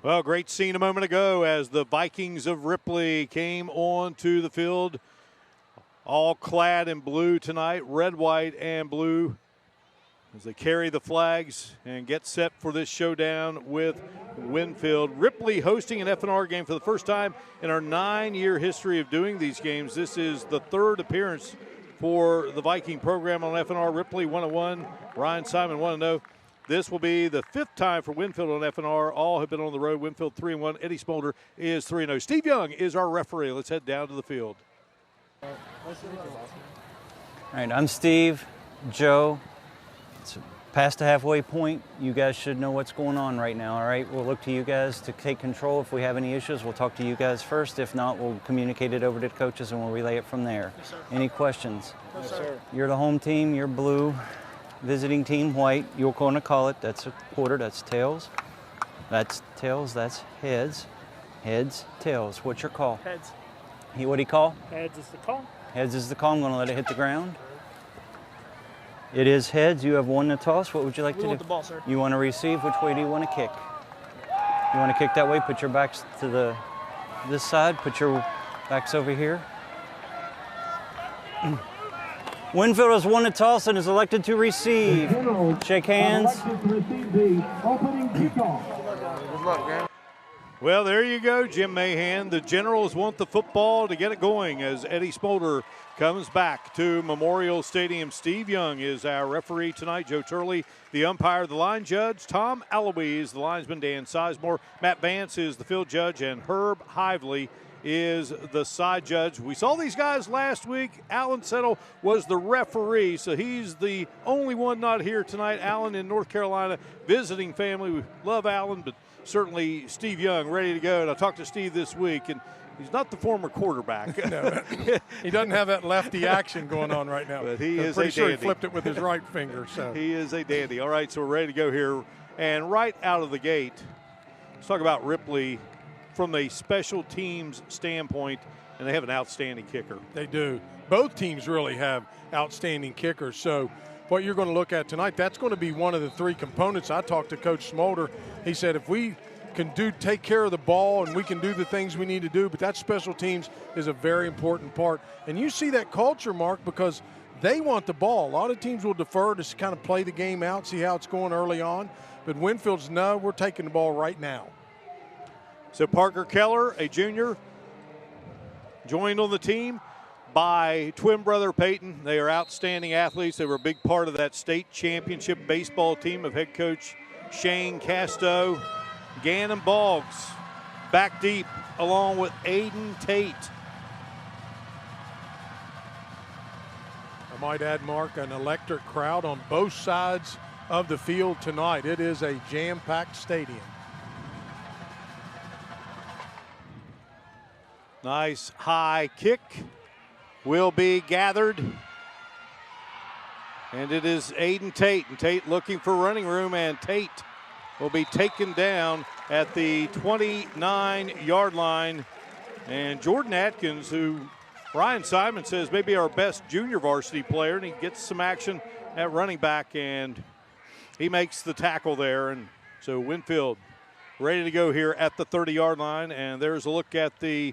Well, great scene a moment ago as the Vikings of Ripley came onto the field, all clad in blue tonight, red, white, and blue, as they carry the flags and get set for this showdown with Winfield. Ripley hosting an FNR game for the first time in our 9-year history of doing these games. This is the third appearance for the Viking program on FNR. Ripley 1-1, Ryan Simon 1-0. This will be the 5th time for Winfield on FNR. All have been on the road. Winfield 3-1. Eddie Smolder is 3-0. Steve Young is our referee. Let's head down to the field. All right, I'm Steve, Joe. It's past the halfway point. You guys should know what's going on right now, all right? We'll look to you guys to take control. If we have any issues, we'll talk to you guys first. If not, we'll communicate it over to the coaches and we'll relay it from there. Yes, sir. Any questions? No, sir. You're the home team, you're blue. Visiting team, white. You're going to call it. That's a quarter, that's tails. That's tails, that's heads. Heads, tails. What's your call? Heads. What do you call? Heads is the call. Heads is the call. I'm going to let it hit the ground. It is heads. You have won the toss. What would you like to do? We want the ball, sir. You want to receive. Which way do you want to kick? You want to kick that way? Put your backs to this side. Put your backs over here. Winfield has won the toss and is elected to receive. Shake hands. Well, there you go, Jim Mahan. The Generals want the football to get it going as Eddie Smolder comes back to Memorial Stadium. Steve Young is our referee tonight. Joe Turley, the umpire, the line judge. Tom Allowee is the linesman. Dan Sizemore. Matt Vance is the field judge. And Herb Hively is the side judge. We saw these guys last week. Alan Settle was the referee, so he's the only one not here tonight. Alan in North Carolina, visiting family. We love Alan, but certainly Steve Young ready to go. And I talked to Steve this week, and he's not the former quarterback. No, he doesn't have that lefty action going on right now. But he I'm is pretty a sure dandy. he flipped it with his right finger. So He is a dandy. All right, so we're ready to go here. And right out of the gate, let's talk about Ripley from a special teams standpoint, and they have an outstanding kicker. they do. Both teams really have outstanding kickers. So what you're going to look at tonight, that's going to be one of the three components. I talked to Coach Smolder. He said if we can take care of the ball and we can do the things we need to do, but that special teams is a very important part. And you see that culture, Mark, because they want the ball. A lot of teams will defer to kind of play the game out, see how it's going early on. But Winfield's, no, we're taking the ball right now. So Parker Keller, a junior, joined on the team by twin brother Peyton. They are outstanding athletes. They were a big part of that state championship baseball team of head coach Shane Casto. Gannon Boggs back deep along with Aiden Tate. I might add, Mark, an electric crowd on both sides of the field tonight. It is a jam-packed stadium. Nice high kick will be gathered. And it is Aiden Tate. And Tate looking for running room, and Tate will be taken down at the 29-yard line. And Jordan Atkins, who Ryan Simon says may be our best junior varsity player, and he gets some action at running back, and he makes the tackle there. And so Winfield ready to go here at the 30-yard line. And there's a look at the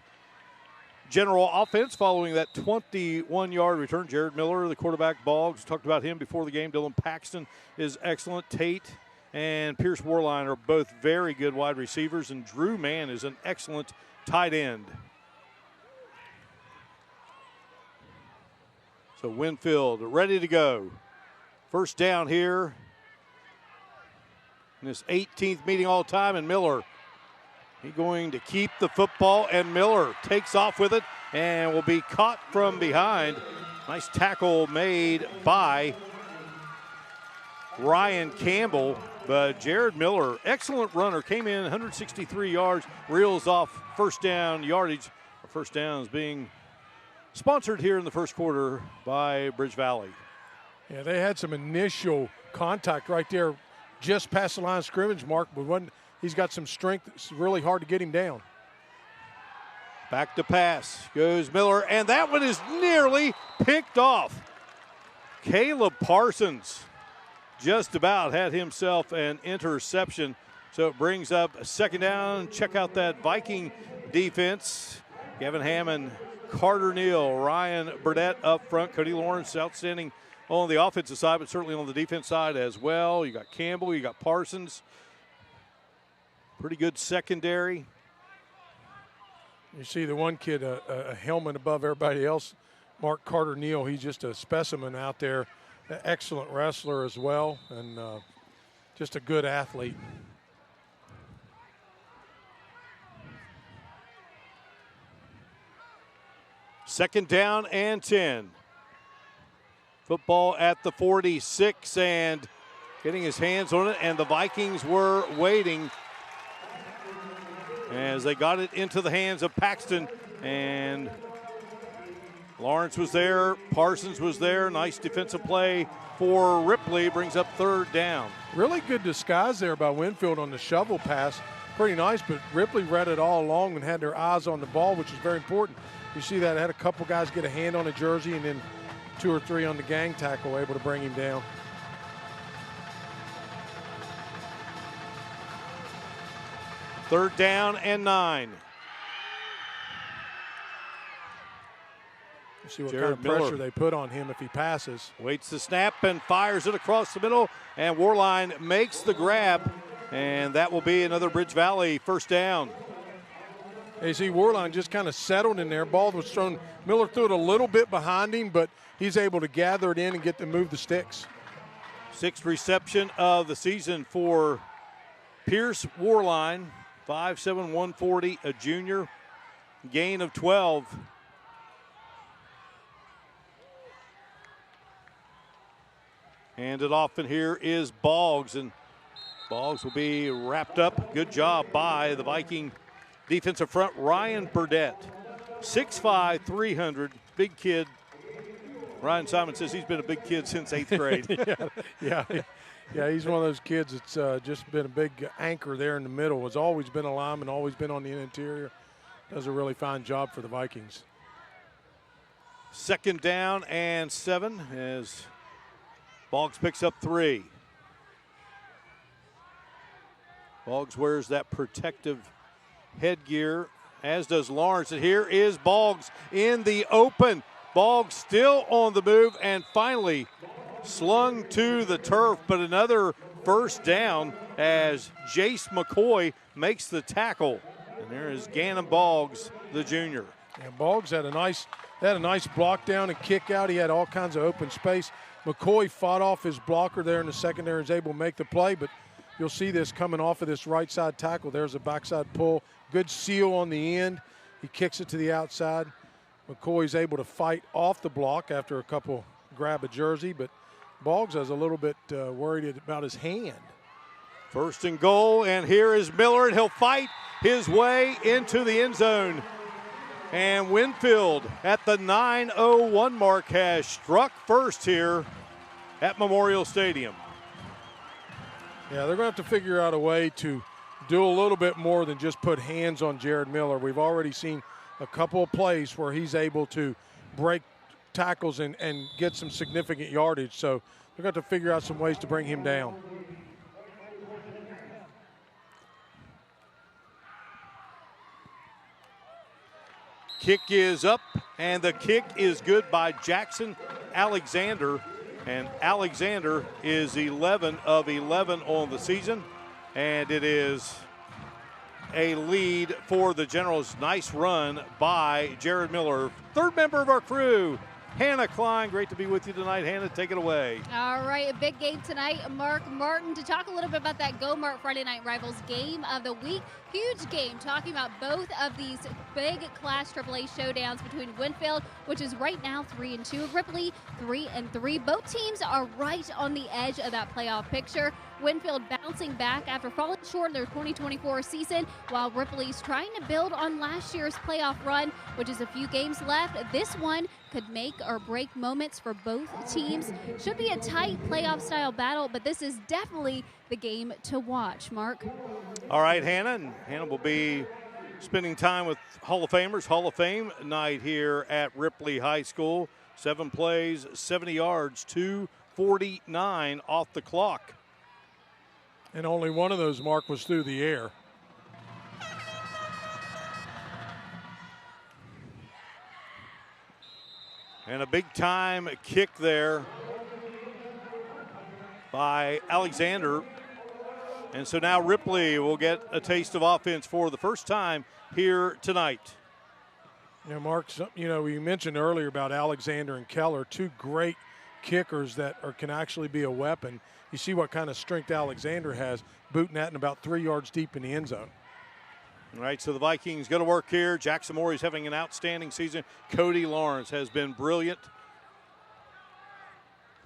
General offense following that 21-yard return. Jared Miller, the quarterback. Boggs, talked about him before the game. Dylan Paxton is excellent. Tate and Pierce Warline are both very good wide receivers, and Drew Mann is an excellent tight end. So Winfield ready to go. First down here in this 18th meeting all time, and Miller, he's going to keep the football, and Miller takes off with it and will be caught from behind. Nice tackle made by Ryan Campbell, but Jared Miller, excellent runner, came in 163 yards, reels off first down yardage. Our first down is being sponsored here in the first quarter by Bridge Valley. Yeah, they had some initial contact right there just past the line of scrimmage, Mark, but he's got some strength. It's really hard to get him down. Back to pass goes Miller, and that one is nearly picked off. Caleb Parsons just about had himself an interception. So it brings up a second down. Check out that Viking defense. Gavin Hammond, Carter Neal, Ryan Burdett up front. Cody Lawrence outstanding on the offensive side, but certainly on the defense side as well. You got Campbell, you got Parsons. Pretty good secondary. You see the one kid, a helmet above everybody else, Mark Carter Neal. He's just a specimen out there. An excellent wrestler as well, and just a good athlete. Second down and 10. Football at the 46 and getting his hands on it, and the Vikings were waiting as they got it into the hands of Paxton, and Lawrence was there, Parsons was there. Nice defensive play for Ripley, brings up third down. Really good disguise there by Winfield on the shovel pass. Pretty nice, but Ripley read it all along and had their eyes on the ball, which is very important. You see that, had a couple guys get a hand on a jersey and then 2 or 3 on the gang tackle, able to bring him down. Third down and 9. You see what Jared kind of pressure Miller they put on him if he passes. waits the snap and fires it across the middle, and Warline makes the grab, and that will be another Bridge Valley first down. You see Warline just kind of settled in there. Ball was thrown. Miller threw it a little bit behind him, but he's able to gather it in and get to move the sticks. 6th reception of the season for Pierce Warline. 5'7", 140, a junior. Gain of 12. Handed off, and here is Boggs, and Boggs will be wrapped up. Good job by the Viking defensive front, Ryan Burdett. 6'5", 300, big kid. Ryan Simon says he's been a big kid since 8th grade. Yeah, he's one of those kids that's just been a big anchor there in the middle. Has always been a lineman, always been on the interior. Does a really fine job for the Vikings. Second down and 7 as Boggs picks up 3. Boggs wears that protective headgear, as does Lawrence. And here is Boggs in the open. Boggs still on the move and finally slung to the turf, but another first down as Jace McCoy makes the tackle. And there is Gannon Boggs, the junior. And Boggs had a nice block down and kick out. He had all kinds of open space. McCoy fought off his blocker there in the secondary and was able to make the play, but you'll see this coming off of this right side tackle. There's a backside pull. Good seal on the end. He kicks it to the outside. McCoy's able to fight off the block after a couple grab a jersey, but Boggs is a little bit worried about his hand. First and goal, and here is Miller, and he'll fight his way into the end zone. And Winfield at the 9:01 mark has struck first here at Memorial Stadium. Yeah, they're going to have to figure out a way to do a little bit more than just put hands on Jared Miller. We've already seen a couple of plays where he's able to break tackles and get some significant yardage. So they're going to have to figure out some ways to bring him down. Kick is up, and the kick is good by Jackson Alexander. And Alexander is 11 of 11 on the season. And it is a lead for the Generals. Nice run by Jared Miller. Third member of our crew, Hannah Klein. Great to be with you tonight. Hannah, take it away. All right, a big game tonight. Mark Martin to talk a little bit about that Go-Mart Friday Night Rivals game of the week. Huge game, talking about both of these big Class AAA showdowns between Winfield, which is right now 3-2, Ripley 3-3. Both teams are right on the edge of that playoff picture. Winfield bouncing back after falling short in their 2024 season, while Ripley's trying to build on last year's playoff run, which is a few games left. This one could make or break moments for both teams. Should be a tight playoff-style battle, but this is definitely the game to watch. Mark? All right, Hannah. And Hannah will be spending time with Hall of Famers. Hall of Fame night here at Ripley High School. 7 plays, 70 yards, 2:49 off the clock. And only one of those, Mark, was through the air. And a big-time kick there by Alexander. And so now Ripley will get a taste of offense for the first time here tonight. Yeah, Mark, we mentioned earlier about Alexander and Keller, two great kickers that can actually be a weapon. You see what kind of strength Alexander has, booting that in about 3 yards deep in the end zone. All right, so the Vikings go to work here. Jackson Morey's having an outstanding season. Cody Lawrence has been brilliant.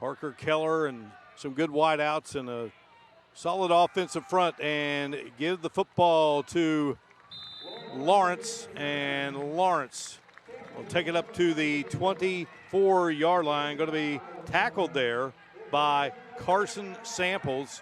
Parker Keller and some good wideouts and a solid offensive front, and give the football to Lawrence, and Lawrence will take it up to the 24-yard line. Going to be tackled there by Carson Samples.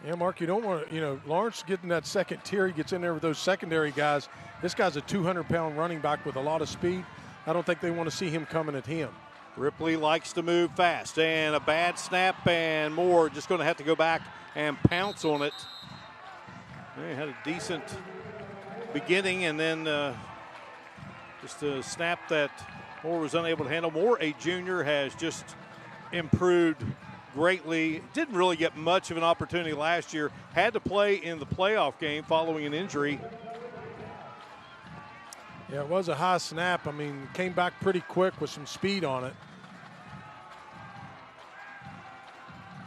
Yeah, Mark, you don't want to, Lawrence getting that second tier. He gets in there with those secondary guys. This guy's a 200-pound running back with a lot of speed. I don't think they want to see him coming at him. Ripley likes to move fast, and a bad snap, and Moore just going to have to go back and pounce on it. They had a decent beginning, and then just a snap that Moore was unable to handle. Moore, a junior, has just improved greatly. Didn't really get much of an opportunity last year. Had to play in the playoff game following an injury. Yeah, it was a high snap. I mean, came back pretty quick with some speed on it.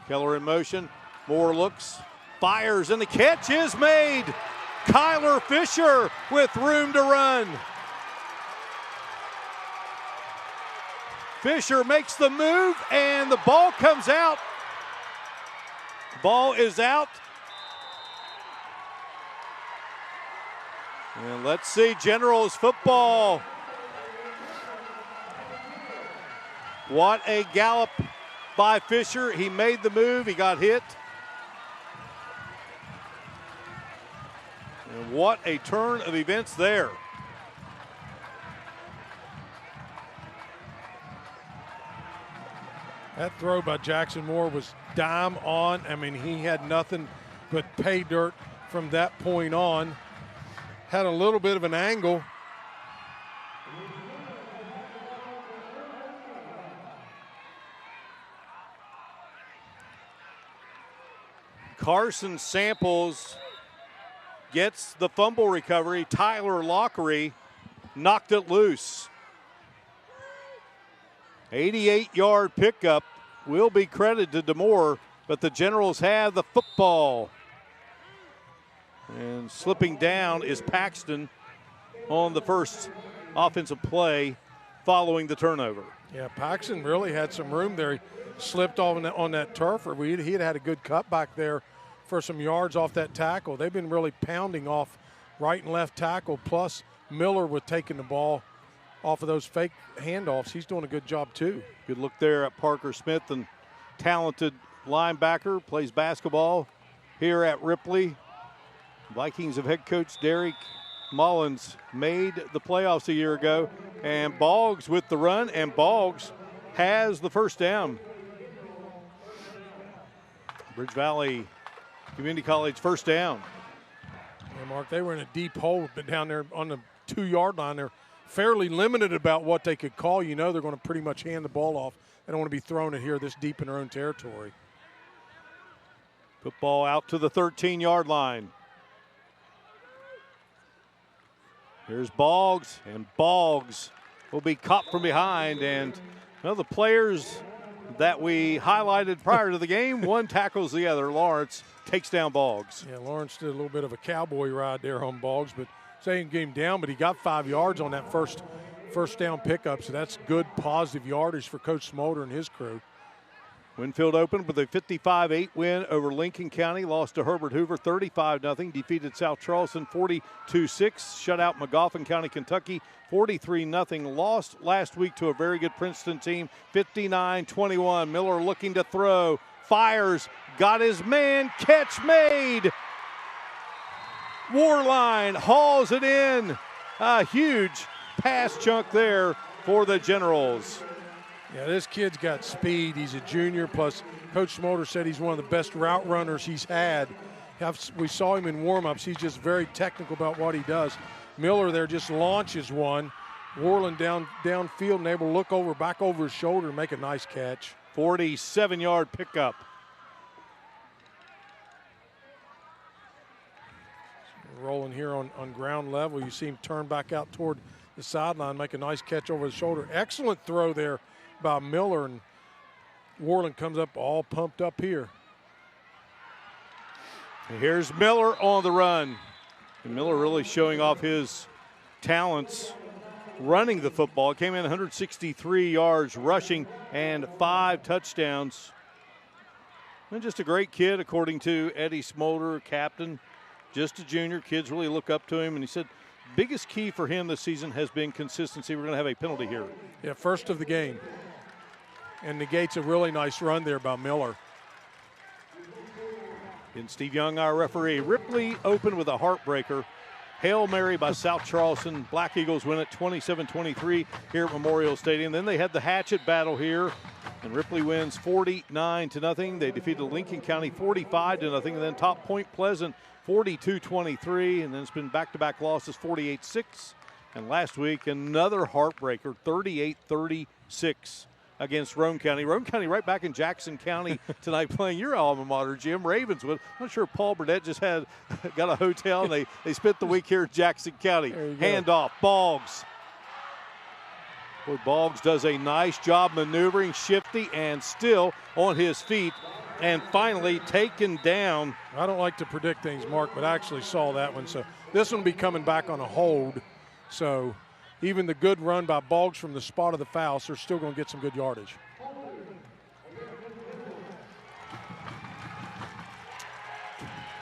Keller in motion. Moore looks, fires, and the catch is made. Kyler Fisher with room to run. Fisher makes the move, and the ball comes out. Ball is out. And let's see Generals football. What a gallop by Fisher. He made the move. He got hit. And what a turn of events there. That throw by Jackson Moore was dime on. I mean, he had nothing but pay dirt from that point on. Had a little bit of an angle. Carson Samples gets the fumble recovery. Tyler Lockery knocked it loose. 88-yard pickup will be credited to Moore, but the Generals have the football. And slipping down is Paxton on the first offensive play following the turnover. Yeah, Paxton really had some room there. He slipped on that turf. He had a good cut back there for some yards off that tackle. They've been really pounding off right and left tackle, plus Miller with taking the ball off of those fake handoffs. He's doing a good job too. Good look there at Parker Smith, and talented linebacker, plays basketball here at Ripley. Vikings of head coach Derek Mullins made the playoffs a year ago, and Boggs with the run, and Boggs has the first down. Bridge Valley Community College first down. Yeah, Mark, they were in a deep hole, but down there on the 2-yard line, they're fairly limited about what they could call. You know they're going to pretty much hand the ball off. They don't want to be throwing it here this deep in their own territory. Football out to the 13-yard line. Here's Boggs, and Boggs will be caught from behind. And the players that we highlighted prior to the game, one tackles the other. Lawrence takes down Boggs. Yeah, Lawrence did a little bit of a cowboy ride there on Boggs, but saying game down, but he got 5 yards on that first down pickup, so that's good positive yardage for Coach Smolder and his crew. Winfield opened with a 55-8 win over Lincoln County, lost to Herbert Hoover 35-0, defeated South Charleston 42-6, shut out McGoffin County, Kentucky 43-0, lost last week to a very good Princeton team 59-21. Miller looking to throw, fires, got his man, catch made. Warline hauls it in. A huge pass chunk there for the Generals. Yeah, this kid's got speed. He's a junior, plus Coach Smolder said he's one of the best route runners he's had. We saw him in warm-ups. He's just very technical about what he does. Miller there just launches one. Worland downfield and able to look back over his shoulder and make a nice catch. 47-yard pickup. Rolling here on ground level. You see him turn back out toward the sideline, make a nice catch over the shoulder. Excellent throw there by Miller, and Worland comes up all pumped up here. And here's Miller on the run. And Miller really showing off his talents running the football. Came in 163 yards rushing and 5 touchdowns. And just a great kid, according to Eddie Smolder, captain. Just a junior. Kids really look up to him. And he said biggest key for him this season has been consistency. We're going to have a penalty here. Yeah, first of the game. And negates a really nice run there by Miller. And Steve Young, our referee. Ripley opened with a heartbreaker. Hail Mary by South Charleston. Black Eagles win it 27-23 here at Memorial Stadium. Then they had the hatchet battle here, and Ripley wins 49-0. They defeated Lincoln County 45-0, and then top Point Pleasant 42-23, and then it's been back-to-back losses 48-6. And last week, another heartbreaker, 38-36 against Rome County. Rome County right back in Jackson County tonight playing your alma mater, Jim, Ravenswood. I'm not sure if Paul Burdett just got a hotel, and they spent the week here in Jackson County. Handoff, Boggs. Boy, Boggs does a nice job maneuvering, shifty, and still on his feet, and finally taken down. I don't like to predict things, Mark, but I actually saw that one. So this one will be coming back on a hold. So even the good run by Boggs from the spot of the foul, so they're still going to get some good yardage.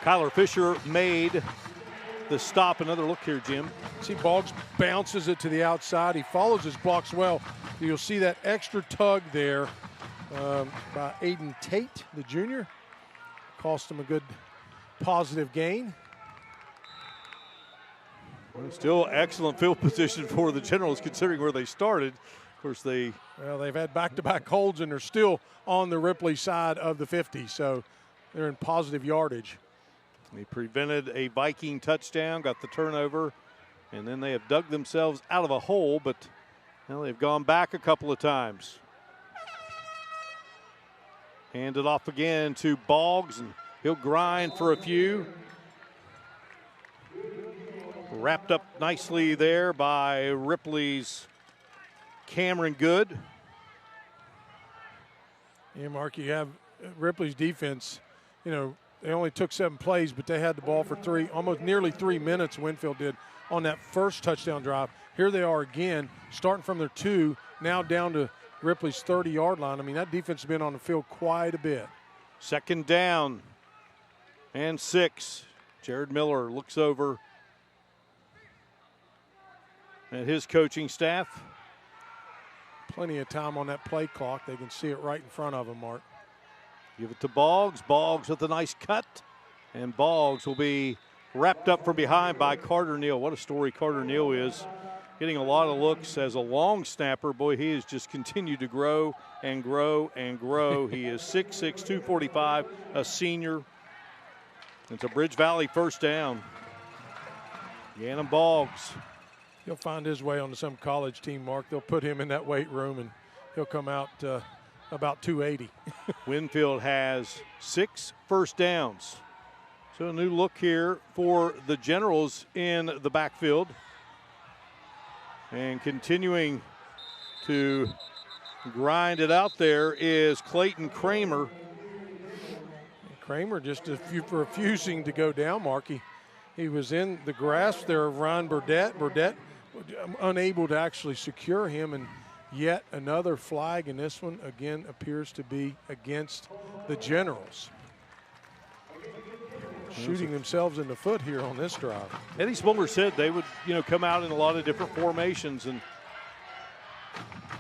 Kyler Fisher made the stop. Another look here, Jim. See, Boggs bounces it to the outside. He follows his blocks well. You'll see that extra tug there by Aiden Tate, the junior. Cost him a good positive gain. Still excellent field position for the Generals considering where they started. Of course, they've had back-to-back holds, and they're still on the Ripley side of the 50, so they're in positive yardage. They prevented a Viking touchdown, got the turnover, and then they have dug themselves out of a hole, but they've gone back a couple of times. Handed off again to Boggs, and he'll grind for a few. Wrapped up nicely there by Ripley's Cameron Good. Yeah, Mark, you have Ripley's defense. You know, they only took 7 plays, but they had the ball for almost nearly 3 minutes, Winfield did, on that first touchdown drive. Here they are again, starting from their 2, now down to Ripley's 30-yard line. I mean, that defense has been on the field quite a bit. Second down and 6. Jared Miller looks over at his coaching staff. Plenty of time on that play clock. They can see it right in front of them, Mark. Give it to Boggs. Boggs with a nice cut. And Boggs will be wrapped up from behind by Carter Neal. What a story Carter Neal is. Getting a lot of looks as a long snapper. Boy, he has just continued to grow and grow and grow. He is 6'6", 245, a senior. It's a Bridge Valley first down. Gannon Boggs. He'll find his way onto some college team, Mark. They'll put him in that weight room, and he'll come out about 280. Winfield has 6 first downs. So a new look here for the Generals in the backfield. And continuing to grind it out there is Clayton Kramer. Kramer just refusing to go down, Mark. He was in the grasp there of Ryan Burdett. Burdett unable to actually secure him, and yet another flag, and this one again appears to be against the Generals. Shooting themselves in the foot here on this drive. Eddie Smolder said they would, come out in a lot of different formations, and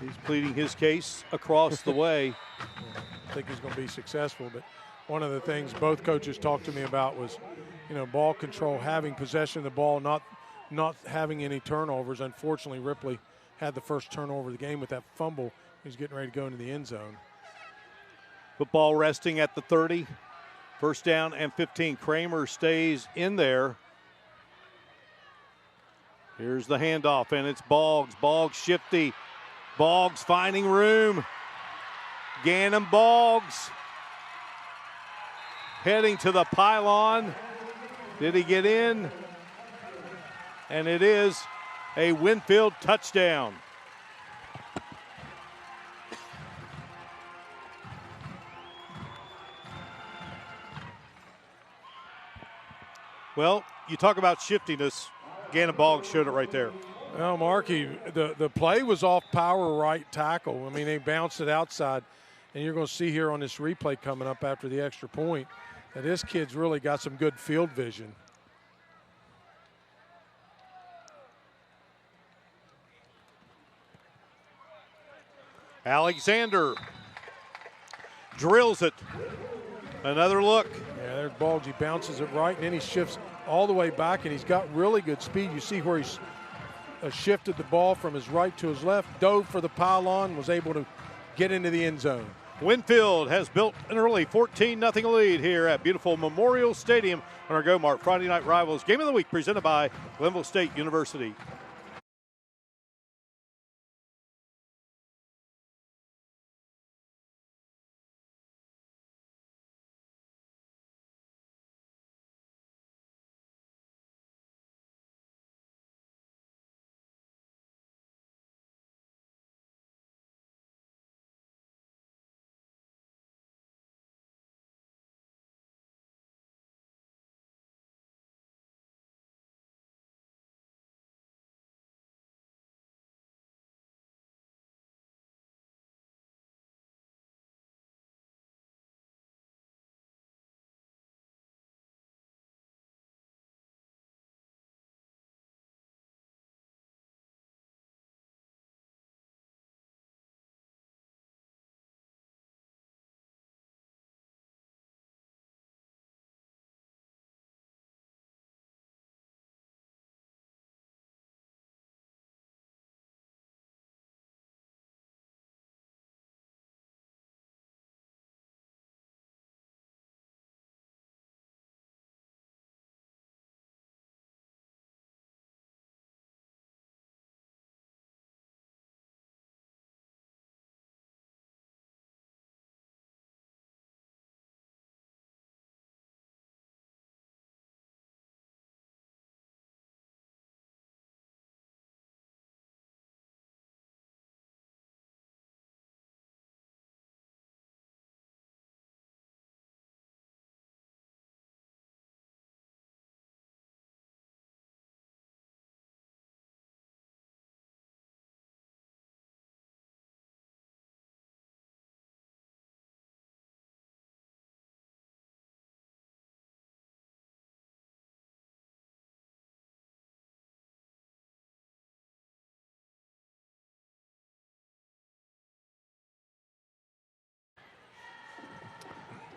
he's pleading his case across the way. I think he's going to be successful, but one of the things both coaches talked to me about was, ball control, having possession of the ball, not having any turnovers. Unfortunately, Ripley had the first turnover of the game with that fumble He's getting ready to go into the end zone. Football resting at the 30. First down and 15. Kramer stays in there. Here's the handoff, and it's Boggs. Boggs shifty. Boggs finding room. Gannon Boggs heading to the pylon. Did he get in? And it is a Winfield touchdown. Well, you talk about shiftiness. Gannon Boggs showed it right there. Well, Marky, the play was off power right tackle. I mean, they bounced it outside. And you're going to see here on this replay coming up after the extra point that this kid's really got some good field vision. Alexander drills it. Another look. Yeah, there's Boggs. He bounces it right, and then he shifts all the way back, and he's got really good speed. You see where he's shifted the ball from his right to his left, dove for the pylon, was able to get into the end zone. Winfield has built an early 14-0 lead here at beautiful Memorial Stadium on our Go-Mart Friday Night Rivals Game of the Week presented by Glenville State University.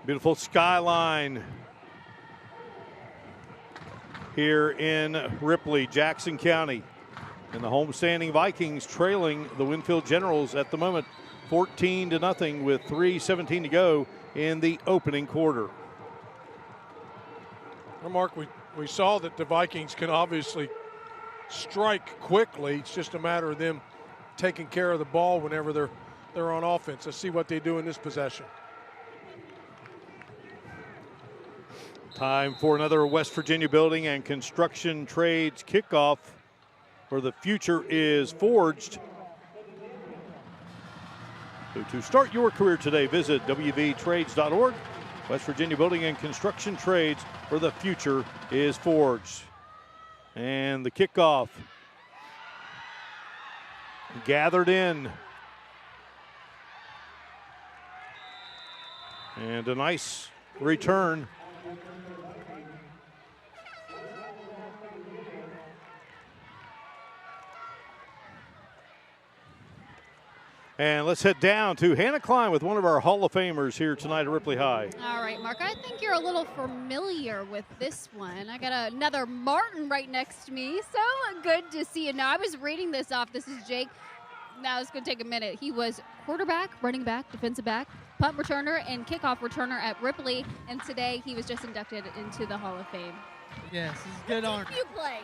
Beautiful skyline here in Ripley, Jackson County. And the homestanding Vikings trailing the Winfield Generals at the moment 14-0 with 3:17 to go in the opening quarter. Well, Mark, we saw that the Vikings can obviously strike quickly. It's just a matter of them taking care of the ball whenever they're on offense. Let's see what they do in this possession. Time for another West Virginia Building and Construction Trades kickoff where the future is forged. So to start your career today, visit wvtrades.org. West Virginia Building and Construction Trades where the future is forged. And the kickoff gathered in. And a nice return. And let's head down to Hannah Klein with one of our Hall of Famers here tonight at Ripley High. All right, Mark, I think you're a little familiar with this one. I got another Martin right next to me. So good to see you. Now, I was reading this off. This is Jake. Now it's going to take a minute. He was quarterback, running back, defensive back, punt returner, and kickoff returner at Ripley. And today he was just inducted into the Hall of Fame. Yes, it's good honor. You play.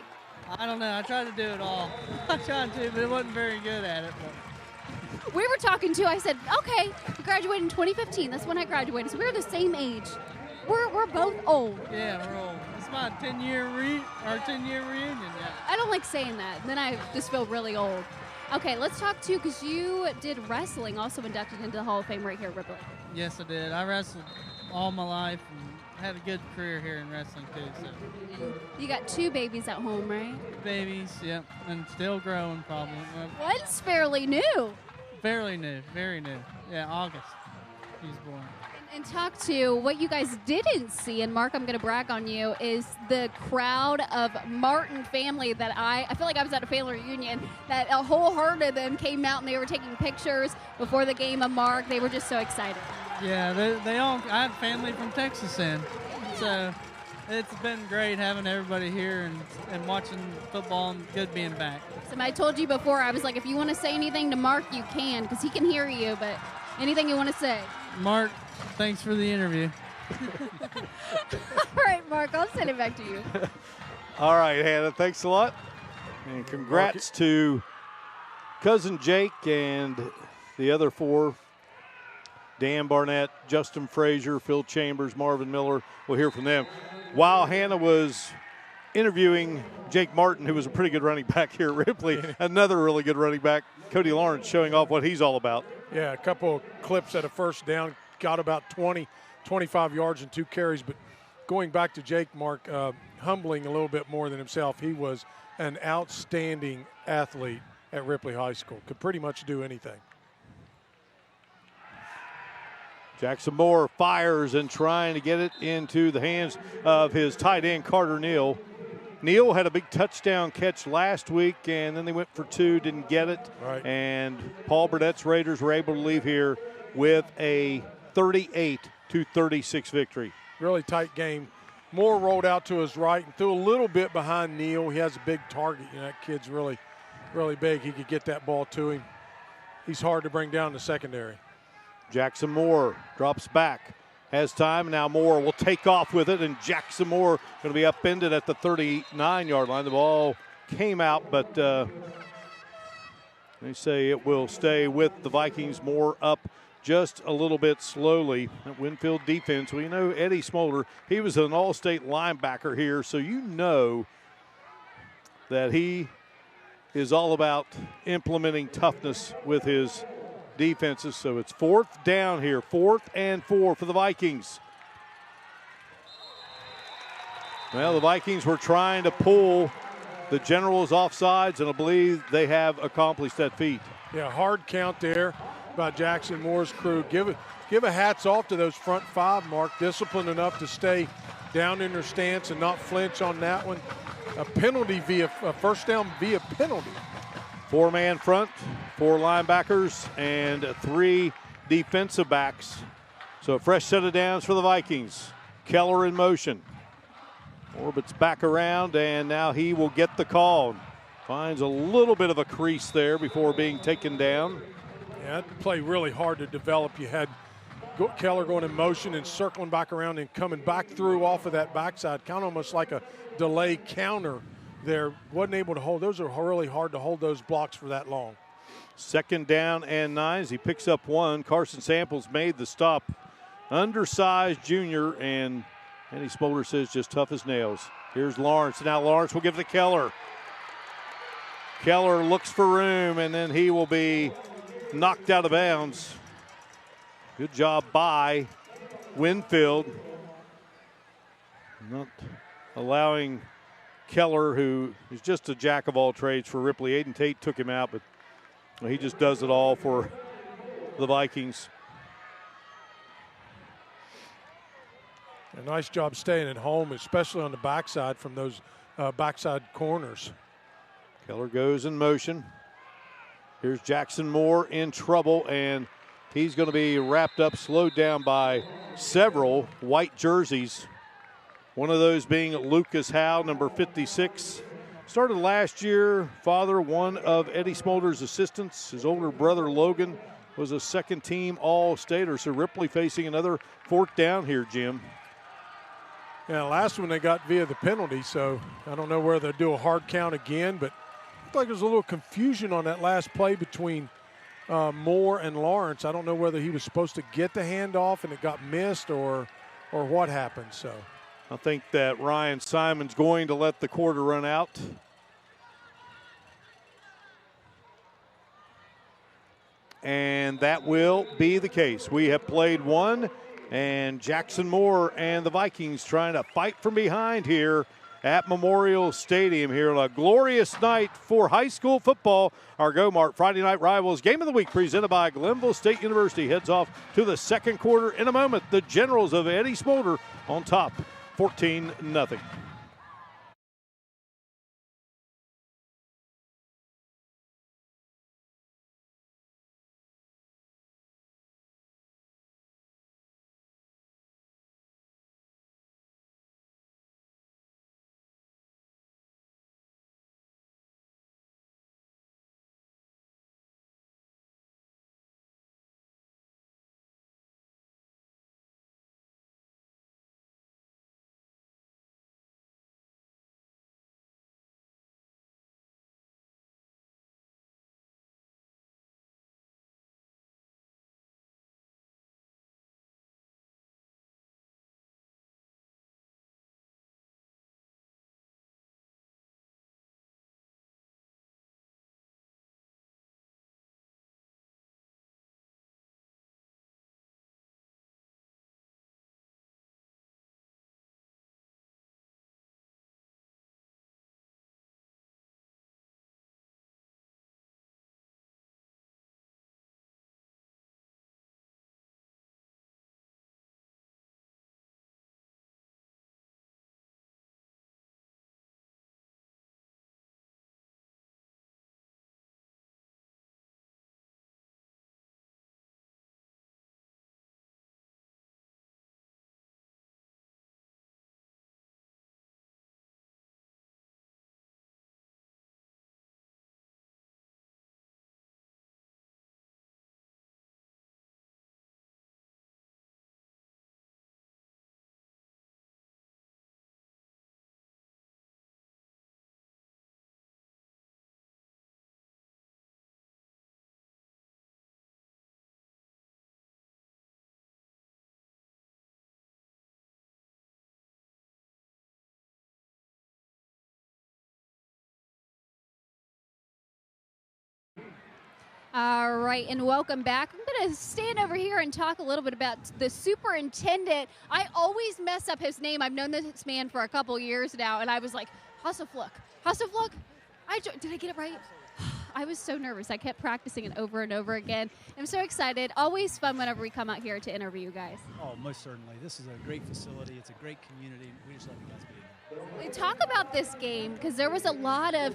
I don't know. I tried to do it all. I tried to, but I wasn't very good at it. We were talking too. I said, okay, you graduated in 2015. That's when I graduated. So we're the same age. We're both old. Yeah, we're old. It's my 10-year reunion. Yeah. I don't like saying that. Then I just feel really old. Okay, let's talk too, because you did wrestling, also inducted into the Hall of Fame right here at Ripley. Yes, I did. I wrestled all my life and had a good career here in wrestling too. So. You got 2 babies at home, right? Babies, yep, and still growing probably. One's fairly new. Fairly new, very new. Yeah, August he's born. And talk to what you guys didn't see, and Mark, I'm going to brag on you, is the crowd of Martin family that I feel like I was at a family reunion, that a whole herd of them came out and they were taking pictures before the game of Mark. They were just so excited. Yeah, they all, I had family from Texas in, so it's been great having everybody here and watching football and good being back. I told you before, I was like, if you want to say anything to Mark, you can, because he can hear you, but anything you want to say? Mark, thanks for the interview. All right, Mark, I'll send it back to you. All right, Hannah, thanks a lot. And congrats to cousin Jake and the other 4, Dan Barnett, Justin Frazier, Phil Chambers, Marvin Miller. We'll hear from them. While Hannah was interviewing Jake Martin, who was a pretty good running back here at Ripley, another really good running back, Cody Lawrence, showing off what he's all about. Yeah, a couple of clips at a first down, got about 20, 25 yards and 2 carries. But going back to Jake, Mark, humbling a little bit more than himself, he was an outstanding athlete at Ripley High School. Could pretty much do anything. Jackson Moore fires and trying to get it into the hands of his tight end, Carter Neal. Neal had a big touchdown catch last week, and then they went for 2, didn't get it. Right. And Paul Burdett's Raiders were able to leave here with a 38-36 victory. Really tight game. Moore rolled out to his right and threw a little bit behind Neal. He has a big target. You know, that kid's really, really big. He could get that ball to him. He's hard to bring down the secondary. Jackson Moore drops back, has time. Now Moore will take off with it, and Jackson Moore going to be upended at the 39-yard line. The ball came out, but they say it will stay with the Vikings. Moore up just a little bit slowly. That Winfield defense, we know Eddie Smolder, he was an all-state linebacker here, so you know that he is all about implementing toughness with his defenses. So it's 4th down here, 4th and 4 for the Vikings. Well, the Vikings were trying to pull the Generals offsides, and I believe they have accomplished that feat. Yeah, hard count there by Jackson Moore's crew. Give a hats off to those front 5, Mark. Disciplined enough to stay down in their stance and not flinch on that one. A penalty via a first down via penalty. 4-man front, 4 linebackers, and 3 defensive backs. So a fresh set of downs for the Vikings. Keller in motion. Orbits back around, and now he will get the call. Finds a little bit of a crease there before being taken down. Yeah, that play really hard to develop. You had Keller going in motion and circling back around and coming back through off of that backside, kind of almost like a delay counter there. Wasn't able to hold. Those are really hard to hold those blocks for that long. 2nd down and 9. He picks up 1. Carson Samples made the stop. Undersized junior, and Eddie Smolder says just tough as nails. Here's Lawrence. Now Lawrence will give it to Keller. Keller looks for room, and then he will be knocked out of bounds. Good job by Winfield. Not allowing Keller, who is just a jack of all trades for Ripley. Aiden Tate took him out, but he just does it all for the Vikings. A nice job staying at home, especially on the backside from those backside corners. Keller goes in motion. Here's Jackson Moore in trouble, and he's going to be wrapped up, slowed down by several white jerseys. One of those being Lucas Howe, number 56, Started last year, father, one of Eddie Smolder's assistants. His older brother, Logan, was a second-team All-Stater. So Ripley facing another fourth down here, Jim. Yeah, last one they got via the penalty, so I don't know whether they'll do a hard count again, but it looked like there was a little confusion on that last play between Moore and Lawrence. I don't know whether he was supposed to get the handoff and it got missed or what happened. So I think that Ryan Simon's going to let the quarter run out. And that will be the case. We have played one, and Jackson Moore and the Vikings trying to fight from behind here at Memorial Stadium here. A glorious night for high school football. Our Go-Mart Friday Night Rivals Game of the Week presented by Glenville State University heads off to the second quarter in a moment. The Generals of Eddie Smolder on top, 14-0. All right, and welcome back. I'm going to stand over here and talk a little bit about the superintendent. I always mess up his name. I've known this man for a couple years now, and I was like, Hasselfluck. Did I get it right? I was so nervous. I kept practicing it over and over again. I'm so excited. Always fun whenever we come out here to interview you guys. Oh, most certainly. This is a great facility. It's a great community. We just love you guys being here. Talk about this game, because there was a lot of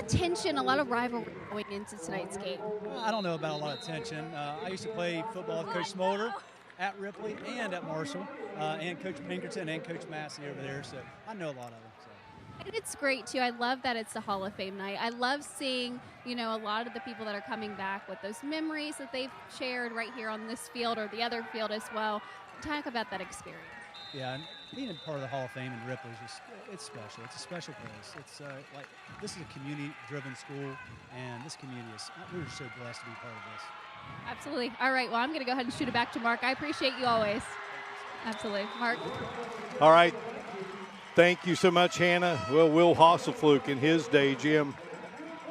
tension, a lot of rivalry going into tonight's game. I don't know about a lot of tension. I used to play football with Coach Smolder at Ripley and at Marshall, and Coach Pinkerton and Coach Massey over there, so I know a lot of them. So. And it's great, too. I love that it's the Hall of Fame night. I love seeing, a lot of the people that are coming back with those memories that they've shared right here on this field or the other field as well. Talk about that experience. Yeah, and being a part of the Hall of Fame in Ripley is it's special. It's a special place. It's this is a community-driven school, and this community we're so blessed to be part of this. Absolutely. All right, well, I'm going to go ahead and shoot it back to Mark. I appreciate you always. Absolutely. Mark? All right. Thank you so much, Hannah. Well, Will Hasselfluke in his day, Jim,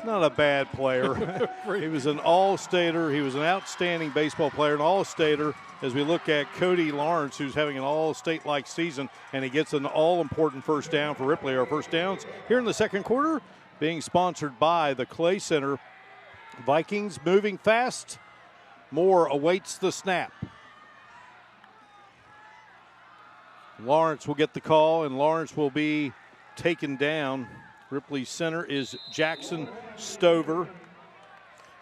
not a bad player. He was an all-stater. He was an outstanding baseball player, an all-stater. As we look at Cody Lawrence, who's having an all-state-like season, and he gets an all-important first down for Ripley. Our first downs here in the second quarter being sponsored by the Clay Center. Vikings moving fast. Moore awaits the snap. Lawrence will get the call, and Lawrence will be taken down. Ripley's center is Jackson Stover.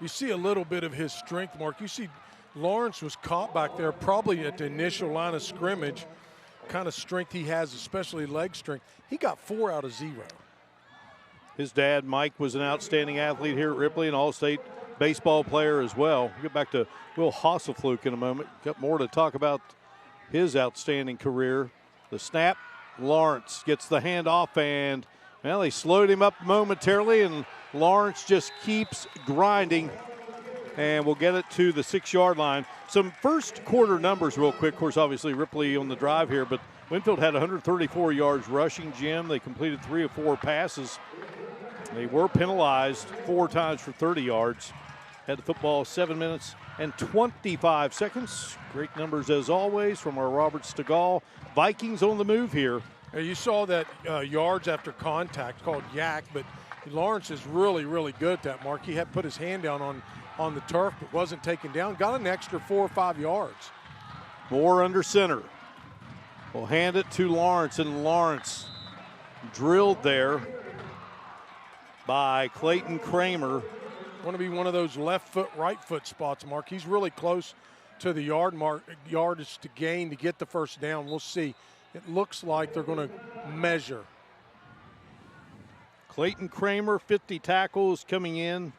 You see a little bit of his strength, Mark. You see Lawrence was caught back there probably at the initial line of scrimmage. Kind of strength he has, especially leg strength. He got 4 out of 0. His dad, Mike, was an outstanding athlete here at Ripley, an all-state baseball player as well. We'll get back to Will Hasselfluke in a moment. Got more to talk about his outstanding career. The snap, Lawrence gets the handoff, and, well, they slowed him up momentarily, and Lawrence just keeps grinding, and we'll get it to the 6-yard line. Some first quarter numbers real quick. Of course, obviously, Ripley on the drive here, but Winfield had 134 yards rushing, Jim. They completed 3 of 4 passes. They were penalized 4 times for 30 yards. Had the football 7 minutes and 25 seconds. Great numbers as always from our Robert Stegall. Vikings on the move here. You saw that yards after contact called yak, but Lawrence is really, really good at that, Mark. He had put his hand down on the turf, but wasn't taken down. Got an extra 4 or 5 yards. Moore under center. We'll hand it to Lawrence, and Lawrence drilled there by Clayton Kramer. Want to be one of those left foot, right foot spots, Mark. He's really close to the yardage to gain to get the first down. We'll see. It looks like they're going to measure. Clayton Kramer, 50 tackles coming in.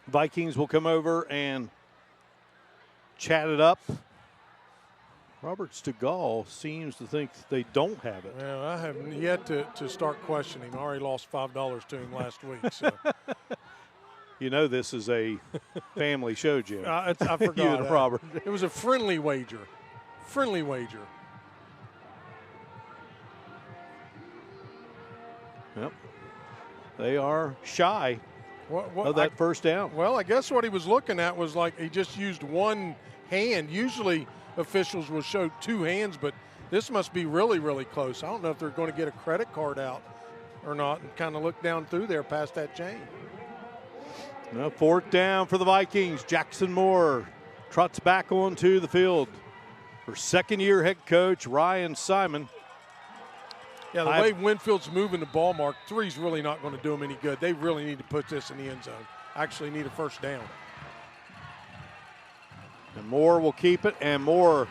Vikings will come over and chat it up. Robert Stegall seems to think they don't have it. Well, I have yet to start questioning him. I already lost $5 to him last week. So. You know this is a family show, Jim. I forgot. You and Robert. It was a friendly wager. Friendly wager. Yep. They are shy of that first down. Well, I guess what he was looking at was like he just used one hand. Usually officials will show 2 hands, but this must be really, really close. I don't know if they're going to get a credit card out or not and kind of look down through there past that chain. Now 4th down for the Vikings. Jackson Moore trots back onto the field for second-year head coach Ryan Simon. Yeah, the way Winfield's moving the ball, Mark, 3's really not going to do them any good. They really need to put this in the end zone. Actually need a first down. And Moore will keep it, and Moore,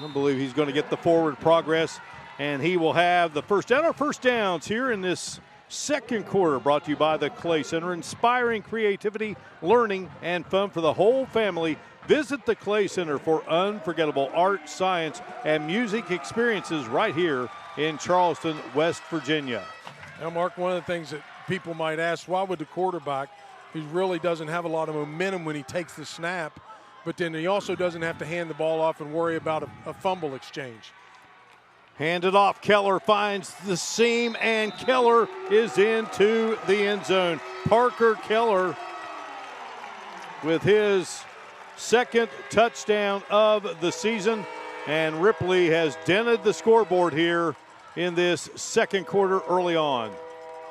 I believe he's going to get the forward progress, and he will have the first down. Our first downs here in this second quarter brought to you by the Clay Center, inspiring creativity, learning, and fun for the whole family. Visit the Clay Center for unforgettable art, science, and music experiences right here in Charleston, West Virginia. Now, Mark, one of the things that people might ask, why would the quarterback, who really doesn't have a lot of momentum when he takes the snap, but then he also doesn't have to hand the ball off and worry about a fumble exchange? Hand it off. Keller finds the seam, and Keller is into the end zone. Parker Keller with his second touchdown of the season, and Ripley has dented the scoreboard here in this second quarter early on.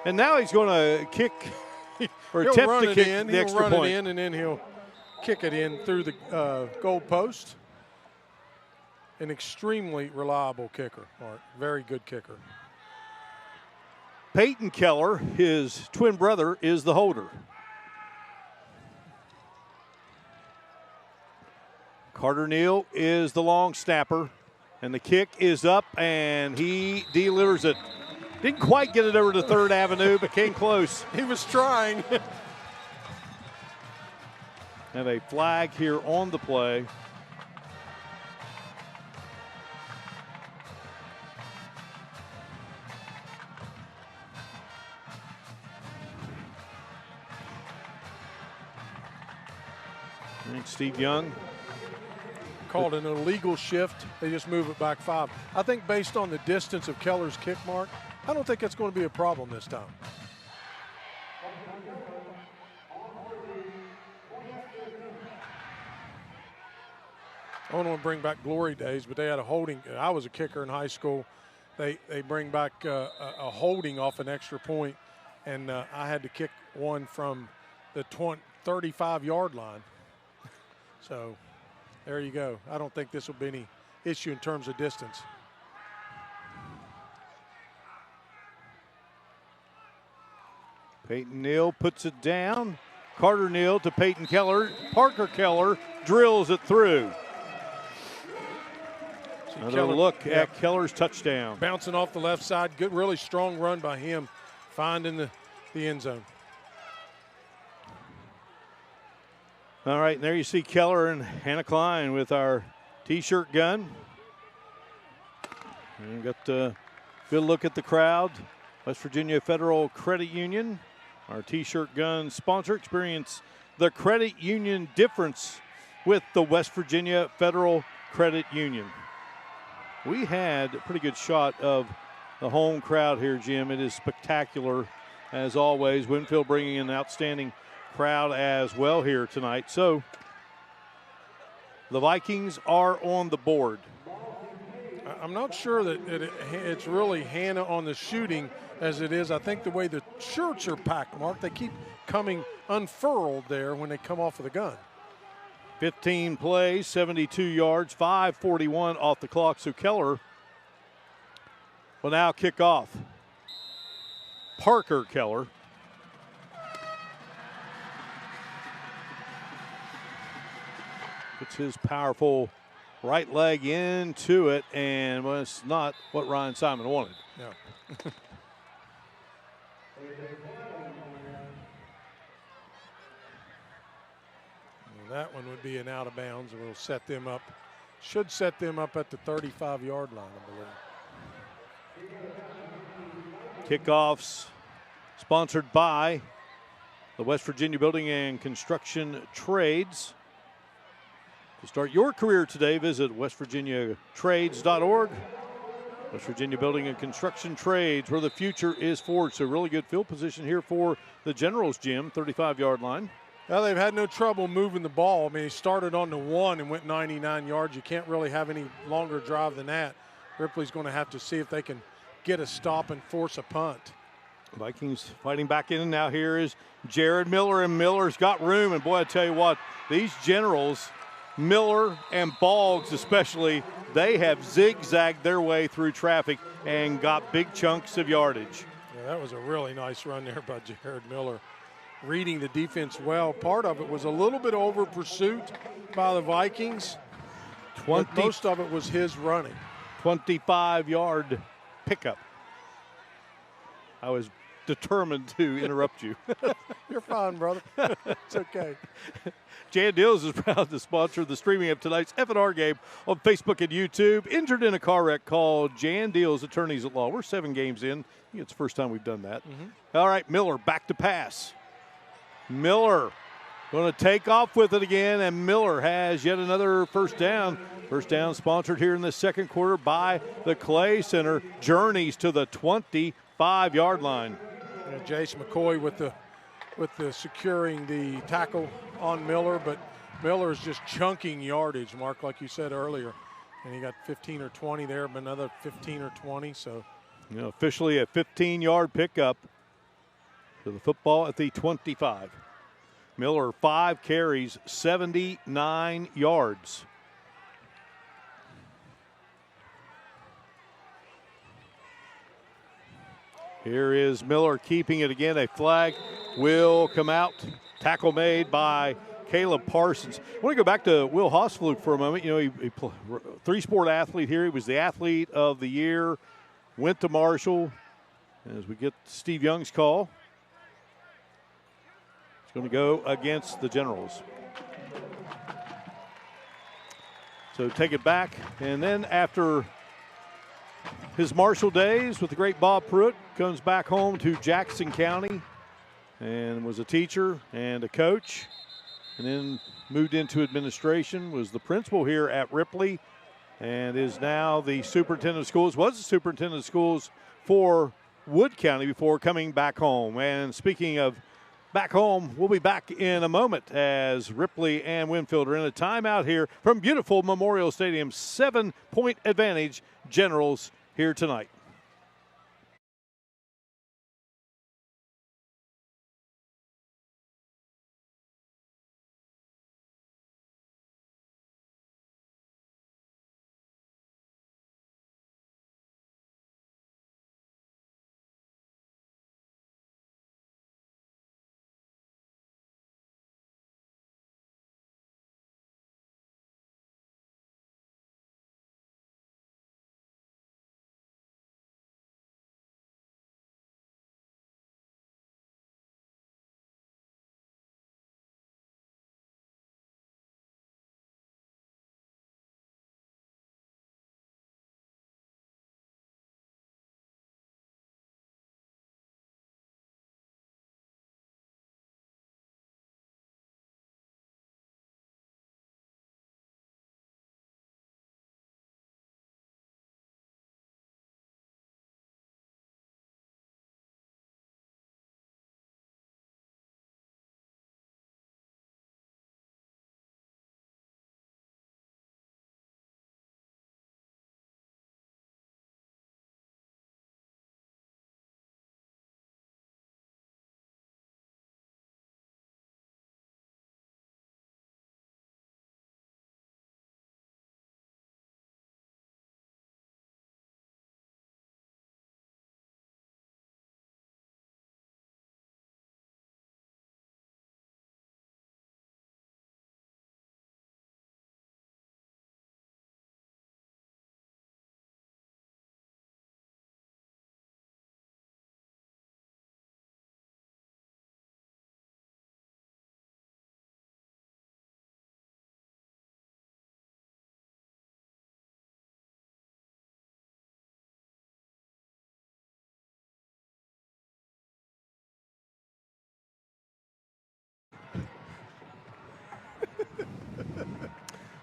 And now he's going to kick or attempt to kick the extra point. He'll run it in, and then he'll kick it in through the goal post. An extremely reliable kicker, Mark. Very good kicker. Peyton Keller, his twin brother, is the holder. Carter Neal is the long snapper, and the kick is up, and he delivers it. Didn't quite get it over to 3rd Avenue, but came close. He was trying. Have a flag here on the play. And Steve Young called an illegal shift. They just move it back 5. I think based on the distance of Keller's kick, Mark, I don't think that's going to be a problem this time. I don't want to bring back glory days, but they had a holding. I was a kicker in high school. They bring back a holding off an extra point, and I had to kick one from the 35-yard line. So there you go. I don't think this will be any issue in terms of distance. Peyton Neal puts it down. Carter Neal to Peyton Keller. Parker Keller drills it through. Another look at Keller's touchdown. Bouncing off the left side. Good, really strong run by him, finding the end zone. All right, and there you see Keller and Hannah Klein with our T-shirt gun. And got a good look at the crowd. West Virginia Federal Credit Union, our T-shirt gun sponsor. Experience the credit union difference with the West Virginia Federal Credit Union. We had a pretty good shot of the home crowd here, Jim. It is spectacular, as always. Winfield bringing in an outstanding crowd as well here tonight. So the Vikings are on the board. I'm not sure that it's really Hannah on the shooting as it is. I think the way the shirts are packed, Mark, they keep coming unfurled there when they come off of the gun. 15 plays, 72 yards, 5:41 off the clock. So Keller will now kick off. Parker Keller. Puts his powerful right leg into it, and well, it's not what Ryan Simon wanted. No. That one would be an out of bounds, and we'll set them up. Should set them up at the 35-yard line, I believe. Kickoffs sponsored by the West Virginia Building and Construction Trades. To start your career today, visit westvirginiatrades.org. West Virginia Building and Construction Trades, where the future is forged. So really good field position here for the Generals, Jim, 35-yard line. Well, they've had no trouble moving the ball. I mean, he started on the 1 and went 99 yards. You can't really have any longer drive than that. Ripley's going to have to see if they can get a stop and force a punt. Vikings fighting back in, and now here is Jared Miller, and Miller's got room. And boy, I tell you what, these Generals, Miller and Boggs especially, they have zigzagged their way through traffic and got big chunks of yardage. Yeah, that was a really nice run there by Jared Miller. Reading the defense well. Part of it was a little bit over pursuit by the Vikings. But most of it was his running. 25-yard pickup. I was determined to interrupt you. You're fine, brother. It's okay. Jan Deals is proud to sponsor the streaming of tonight's F&R game on Facebook and YouTube. Injured in a car wreck, call Jan Deals, attorneys at law. We're 7 games in. I think it's the first time we've done that. All right, Miller back to pass. Miller going to take off with it again, and Miller has yet another first down. First down sponsored here in the second quarter by the Clay Center. Journeys to the 25-yard line. Jace McCoy with the securing the tackle on Miller, but Miller is just chunking yardage, Mark, like you said earlier. And he got 15 or 20 there, but another 15 or 20. So, officially a 15-yard pickup. To the football at the 25. Miller, 5 carries, 79 yards. Here is Miller keeping it again. A flag will come out. Tackle made by Caleb Parsons. I want to go back to Will Hosfluke for a moment. He 3-sport athlete here. He was the athlete of the year. Went to Marshall. As we get Steve Young's call. Going to go against the Generals. So take it back, and then after his Marshall days with the great Bob Pruitt, comes back home to Jackson County and was a teacher and a coach, and then moved into administration, was the principal here at Ripley, and is now the superintendent of schools, was the superintendent of schools for Wood County before coming back home. And speaking of back home, we'll be back in a moment as Ripley and Winfield are in a timeout here from beautiful Memorial Stadium. 7-point advantage, Generals here tonight.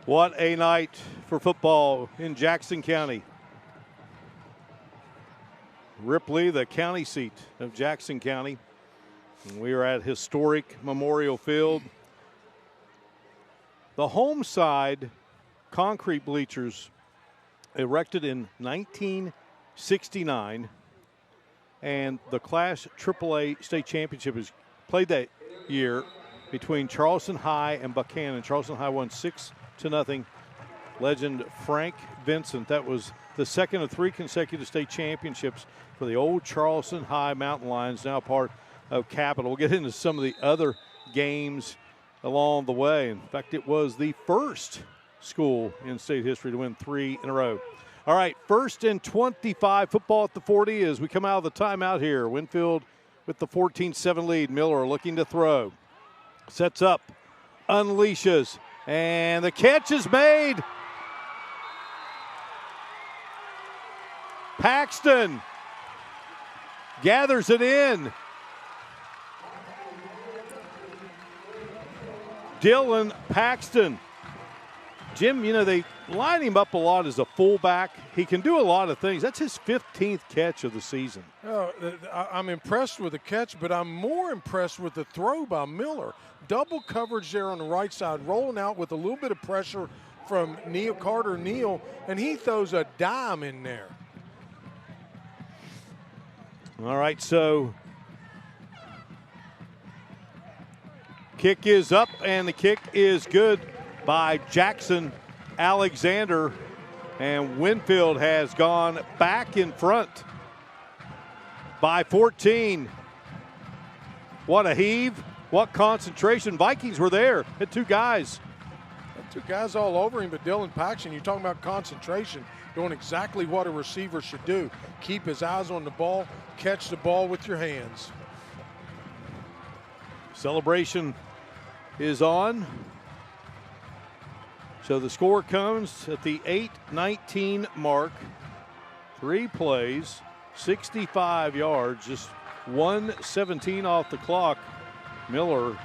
What a night for football in Jackson County. Ripley, the county seat of Jackson County. And we are at historic Memorial Field. The home side concrete bleachers erected in 1969, and the Class AAA state championship is played that year between Charleston High and Buchanan. Charleston High won 6-0. Legend Frank Vincent. That was the second of 3 consecutive state championships for the old Charleston High Mountain Lions, now part of Capital. We'll get into some of the other games along the way. In fact, it was the first school in state history to win 3 in a row. All right, 1st and 25, football at the 40 as we come out of the timeout here. Winfield with the 14-7 lead. Miller looking to throw. Sets up, unleashes, and the catch is made. Paxton gathers it in. Dylan Paxton. Jim, you know, they line him up a lot as a fullback. He can do a lot of things. That's his 15th catch of the season. I'm impressed with the catch, but I'm more impressed with the throw by Miller. Double coverage there on the right side, rolling out with a little bit of pressure from Carter Neal, and he throws a dime in there. All right, so kick is up, and the kick is good by Jackson Alexander, and Winfield has gone back in front by 14. What a heave, what concentration. Vikings were there, had 2 guys. Had 2 guys all over him, but Dylan Paxton, you're talking about concentration, doing exactly what a receiver should do. Keep his eyes on the ball, catch the ball with your hands. Celebration is on. So the score comes at the 8:19 mark. 3 plays, 65 yards, just 1:17 off the clock. Miller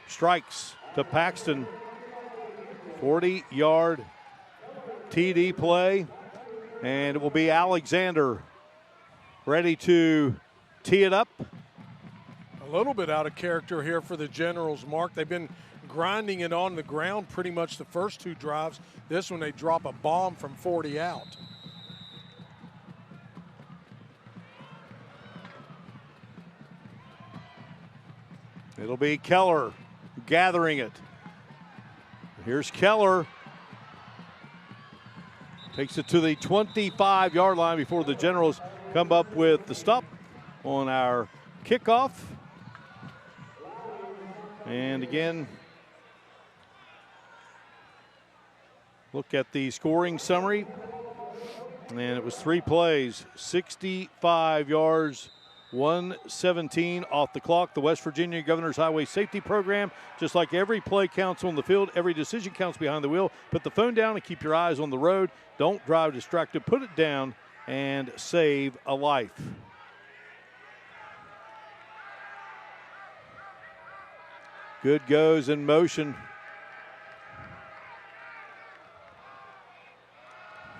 strikes to Paxton. 40-yard TD play, and it will be Alexander ready to tee it up. A little bit out of character here for the Generals, Mark. They've been grinding it on the ground pretty much the first 2 drives. This one they drop a bomb from 40 out. It'll be Keller gathering it. Here's Keller. Takes it to the 25-yard line before the Generals come up with the stop on our kickoff. And again, look at the scoring summary. And it was 3 plays, 65 yards, 1:17 off the clock. The West Virginia Governor's Highway Safety Program. Just like every play counts on the field, every decision counts behind the wheel. Put the phone down and keep your eyes on the road. Don't drive distracted. Put it down and save a life. Good goes in motion.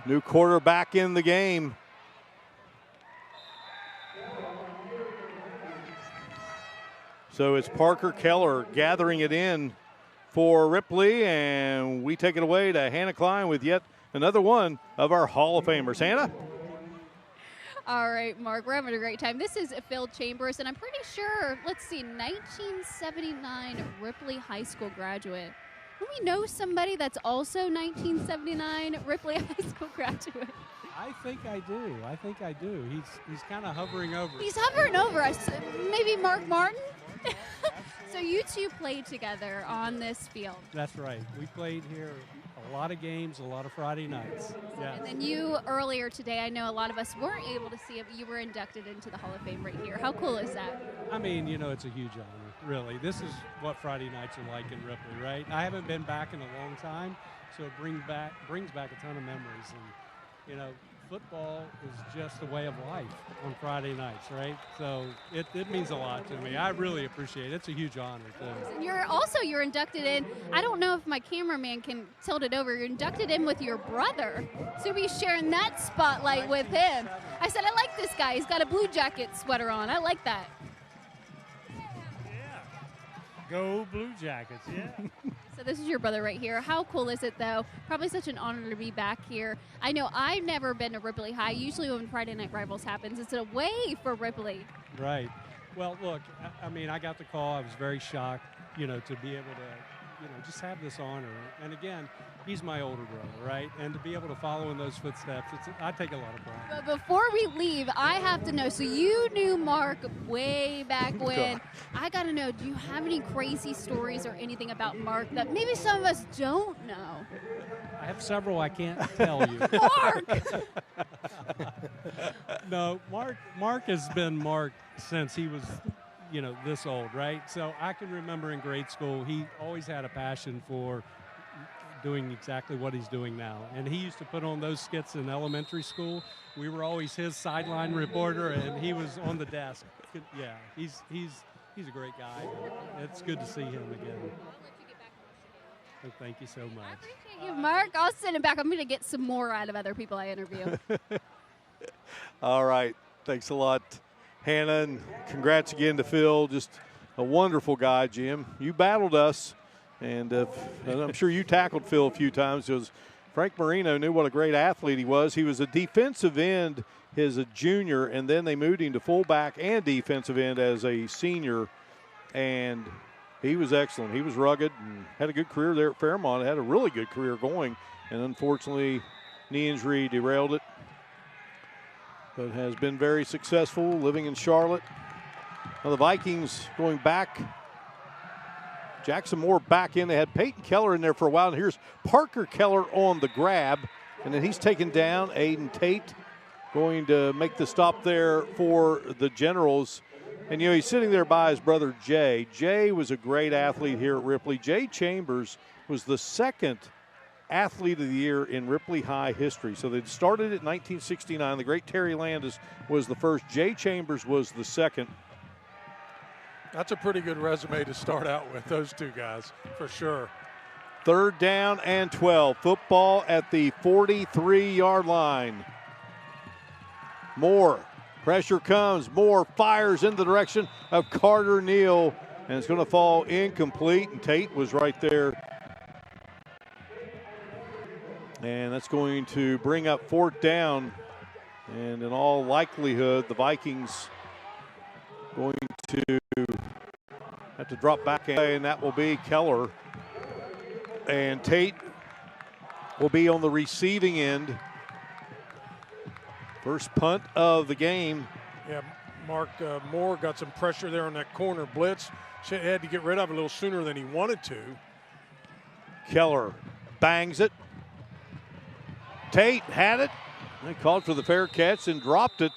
New quarterback in the game. So it's Parker Keller gathering it in for Ripley, and we take it away to Hannah Klein with yet another one of our Hall of Famers. Hannah? All right, Mark, we're having a great time. This is Phil Chambers, and I'm pretty sure, let's see, 1979 Ripley High School graduate. Do we know somebody that's also 1979 Ripley High School graduate? I think I do. He's kind of hovering over. He's hovering over us. Maybe Mark Martin? So you two played together on this field. That's right. We played here a lot of games, a lot of Friday nights. Yeah. And then you, earlier today, I know a lot of us weren't able to see it, but you were inducted into the Hall of Fame right here. How cool is that? I mean, you know, it's a huge honor, really. This is what Friday nights are like in Ripley, right? I haven't been back in a long time, so it brings back a ton of memories. And, you know, football is just a way of life on Friday nights, right? So it means a lot to me. I really appreciate it. It's a huge honor, too. You're inducted in. I don't know if my cameraman can tilt it over. You're inducted in with your brother. So you'll be sharing that spotlight with him. I said, I like this guy. He's got a Blue Jacket sweater on. I like that. Go Blue Jackets, yeah. So this is your brother right here. How cool is it, though? Probably such an honor to be back here. I know I've never been to Ripley High. Usually when Friday Night Rivals happens, it's away for Ripley. Right. Well, look, I mean, I got the call. I was very shocked, to be able to, just have this honor. And again, he's my older brother, right? And to be able to follow in those footsteps, I take a lot of pride. But before we leave, I have to know, so you knew Mark way back when. I got to know, do you have any crazy stories or anything about Mark that maybe some of us don't know? I have several I can't tell you. Mark! No, Mark has been Mark since he was, this old, right? So I can remember in grade school, he always had a passion for doing exactly what he's doing now. And he used to put on those skits in elementary school. We were always his sideline reporter, and he was on the desk. Yeah, he's a great guy. It's good to see him again. So thank you so much. I appreciate you, Mark. I'll send it back. I'm going to get some more out of other people I interview. All right. Thanks a lot, Hannah, and congrats again to Phil. Just a wonderful guy, Jim. You battled us, and I'm sure you tackled Phil a few times because Frank Marino knew what a great athlete he was. He was a defensive end as a junior, and then they moved him to fullback and defensive end as a senior, and he was excellent. He was rugged and had a good career there at Fairmont. Had a really good career going, and unfortunately, knee injury derailed it. But has been very successful living in Charlotte. Now the Vikings going back. Jackson Moore back in. They had Peyton Keller in there for a while, and here's Parker Keller on the grab, and then he's taken down. Aiden Tate going to make the stop there for the Generals. And, he's sitting there by his brother, Jay. Jay was a great athlete here at Ripley. Jay Chambers was the second athlete of the year in Ripley High history. So they started it in 1969. The great Terry Landis was the first. Jay Chambers was the second. That's a pretty good resume to start out with, those two guys, for sure. 3rd down and 12. Football at the 43-yard line. Moore. Pressure comes. Moore fires in the direction of Carter Neal, and it's going to fall incomplete, and Tate was right there. And that's going to bring up 4th down, and in all likelihood, the Vikings going to have to drop back, and that will be Keller. And Tate will be on the receiving end. First punt of the game. Yeah, Mark Moore got some pressure there on that corner blitz. Had to get rid of it a little sooner than he wanted to. Keller bangs it. Tate had it. They called for the fair catch and dropped it,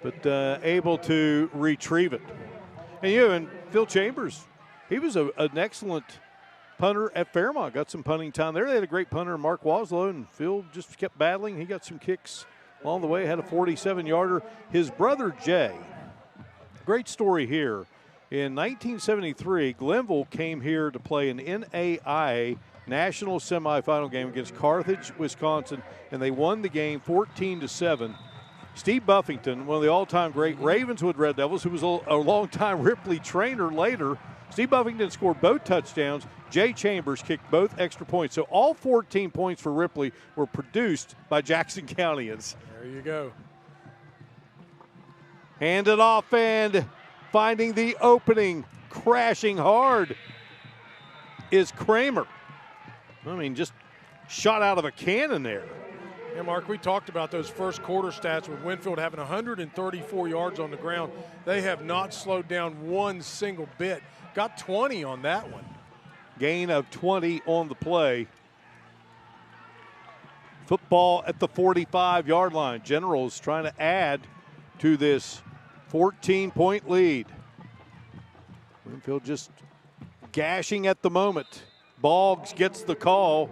but able to retrieve it. And Phil Chambers, he was an excellent punter at Fairmont. Got some punting time there. They had a great punter, Mark Waslow, and Phil just kept battling. He got some kicks along the way, had a 47-yarder. His brother, Jay, great story here. In 1973, Glenville came here to play an NAIA national semifinal game against Carthage, Wisconsin, and they won the game 14-7. Steve Buffington, one of the all-time great Ravenswood Red Devils, who was a long-time Ripley trainer later, Steve Buffington scored both touchdowns. Jay Chambers kicked both extra points. So all 14 points for Ripley were produced by Jackson Countyans. There you go. Handed off, and finding the opening, crashing hard, is Kramer. I mean, just shot out of a cannon there. Yeah, Mark, we talked about those first quarter stats with Winfield having 134 yards on the ground. They have not slowed down one single bit. Got 20 on that one. Gain of 20 on the play. Football at the 45-yard line. Generals trying to add to this 14-point lead. Winfield just gashing at the moment. Boggs gets the call.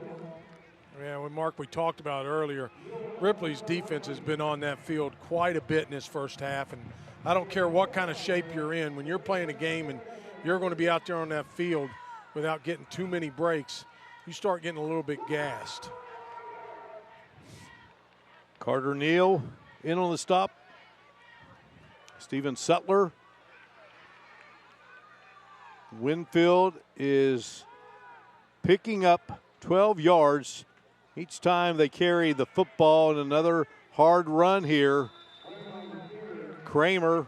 Yeah, when Mark, we talked about earlier, Ripley's defense has been on that field quite a bit in this first half, and I don't care what kind of shape you're in. When you're playing a game and you're going to be out there on that field without getting too many breaks, you start getting a little bit gassed. Carter Neal in on the stop. Steven Sutler. Winfield is picking up 12 yards each time they carry the football, and another hard run here. Kramer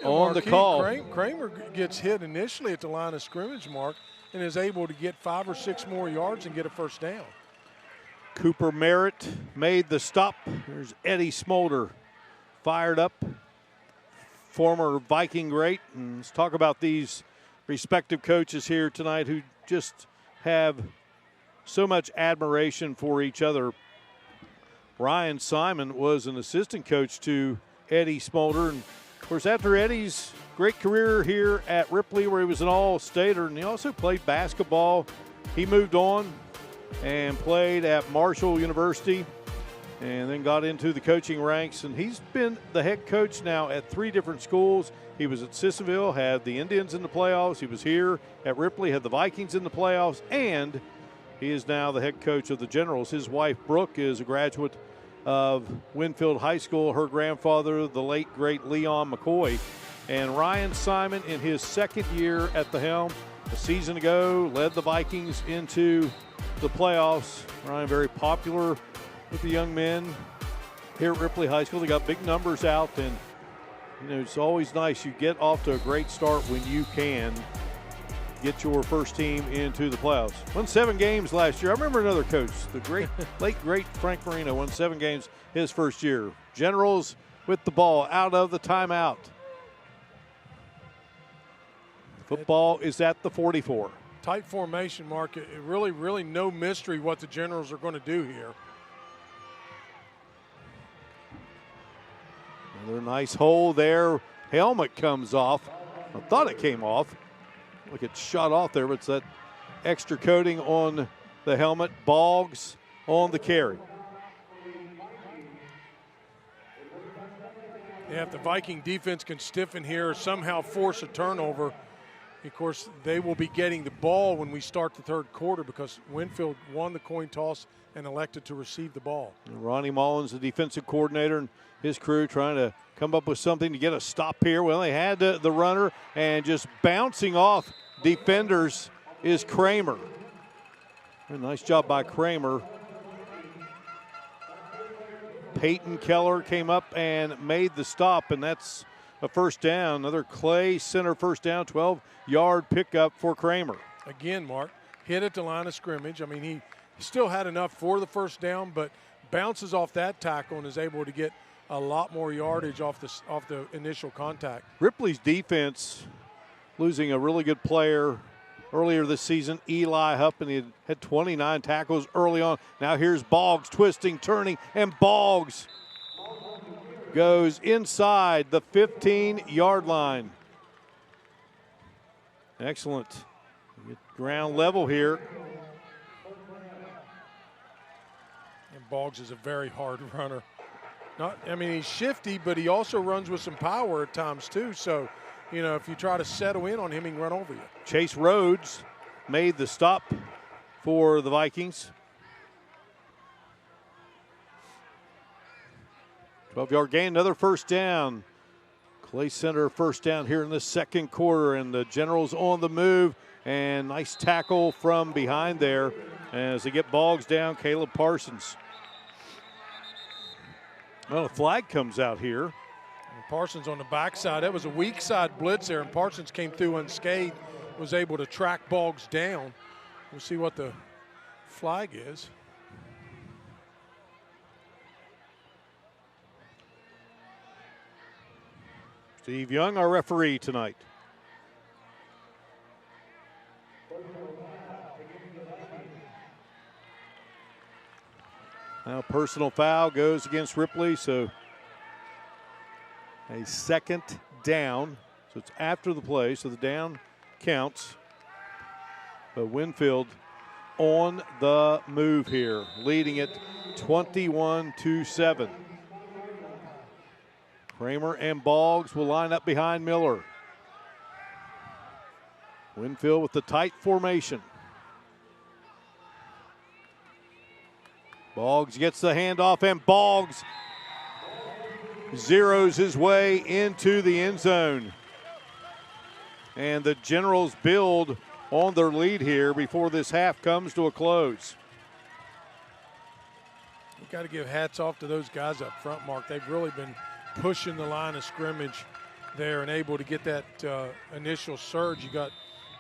on the call. Kramer gets hit initially at the line of scrimmage, Mark, and is able to get 5 or 6 more yards and get a first down. Cooper Merritt made the stop. There's Eddie Smolder fired up, former Viking great. And let's talk about these respective coaches here tonight who just have so much admiration for each other. Ryan Simon was an assistant coach to Eddie Smolder. And of course, after Eddie's great career here at Ripley, where he was an all-stater, and he also played basketball, he moved on and played at Marshall University and then got into the coaching ranks. And he's been the head coach now at 3 different schools. He was at Sissonville, had the Indians in the playoffs. He was here at Ripley, had the Vikings in the playoffs, and he is now the head coach of the Generals. His wife, Brooke, is a graduate of Winfield High School. Her grandfather, the late, great Leon McCoy. And Ryan Simon, in his second year at the helm, a season ago, led the Vikings into the playoffs. Ryan, very popular with the young men here at Ripley High School. They got big numbers out, and you know, it's always nice. You get off to a great start when you can get your first team into the playoffs. Won 7 games last year. I remember another coach, the late great Frank Marino, won 7 games his first year. Generals with the ball out of the timeout. Football is at the 44. Tight formation, Mark. It really no mystery what the Generals are going to do here. Another nice hole there. Helmet comes off. I thought it came off. Look, it shot off there, but it's that extra coating on the helmet. Boggs on the carry. Yeah, if the Viking defense can stiffen here or somehow force a turnover, of course, they will be getting the ball when we start the third quarter because Winfield won the coin toss and elected to receive the ball. And Ronnie Mullins, the defensive coordinator, and his crew trying to come up with something to get a stop here. Well, they had the runner, and just bouncing off defenders is Kramer. A nice job by Kramer. Peyton Keller came up and made the stop, and that's a first down. Another Clay Center first down, 12-yard pickup for Kramer. Again, Mark, hit at the line of scrimmage. I mean, he still had enough for the first down, but bounces off that tackle and is able to get a lot more yardage off the initial contact. Ripley's defense losing a really good player earlier this season, Eli Hupp, and he had 29 tackles early on. Now here's Boggs twisting, turning, and Boggs goes inside the 15-yard line. Excellent. Get ground level here. And Boggs is a very hard runner. He's shifty, but he also runs with some power at times too. So, you know, if you try to settle in on him, he can run over you. Chase Rhodes made the stop for the Vikings. 12-yard gain, another first down. Clay Center first down here in the second quarter, and the Generals on the move, and nice tackle from behind there as they get Boggs down. Caleb Parsons. Well, a flag comes out here. And Parsons on the backside. That was a weak side blitz there, and Parsons came through unscathed, was able to track Boggs down. We'll see what the flag is. Steve Young, our referee tonight. Now personal foul goes against Ripley, so a second down. So it's after the play, so the down counts. But Winfield on the move here, leading it 21-7. Kramer and Boggs will line up behind Miller. Winfield with the tight formation. Boggs gets the handoff, and Boggs zeroes his way into the end zone. And the Generals build on their lead here before this half comes to a close. We've got to give hats off to those guys up front, Mark. They've really been pushing the line of scrimmage there and able to get that initial surge. You got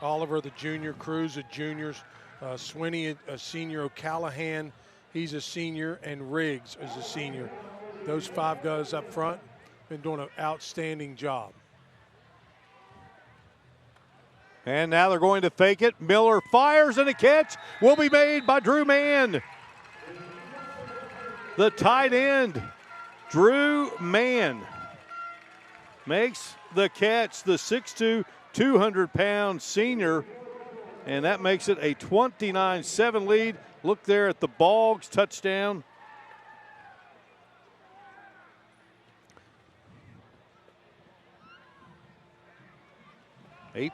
Oliver, the junior, Cruz, the juniors, Swinney, a senior, O'Callahan, he's a senior, and Riggs is a senior. Those 5 guys up front been doing an outstanding job. And now they're going to fake it. Miller fires, and a catch will be made by Drew Mann. The tight end, Drew Mann, makes the catch, the 6'2", 200-pound senior, and that makes it a 29-7 lead. Look there at the Boggs touchdown. Eight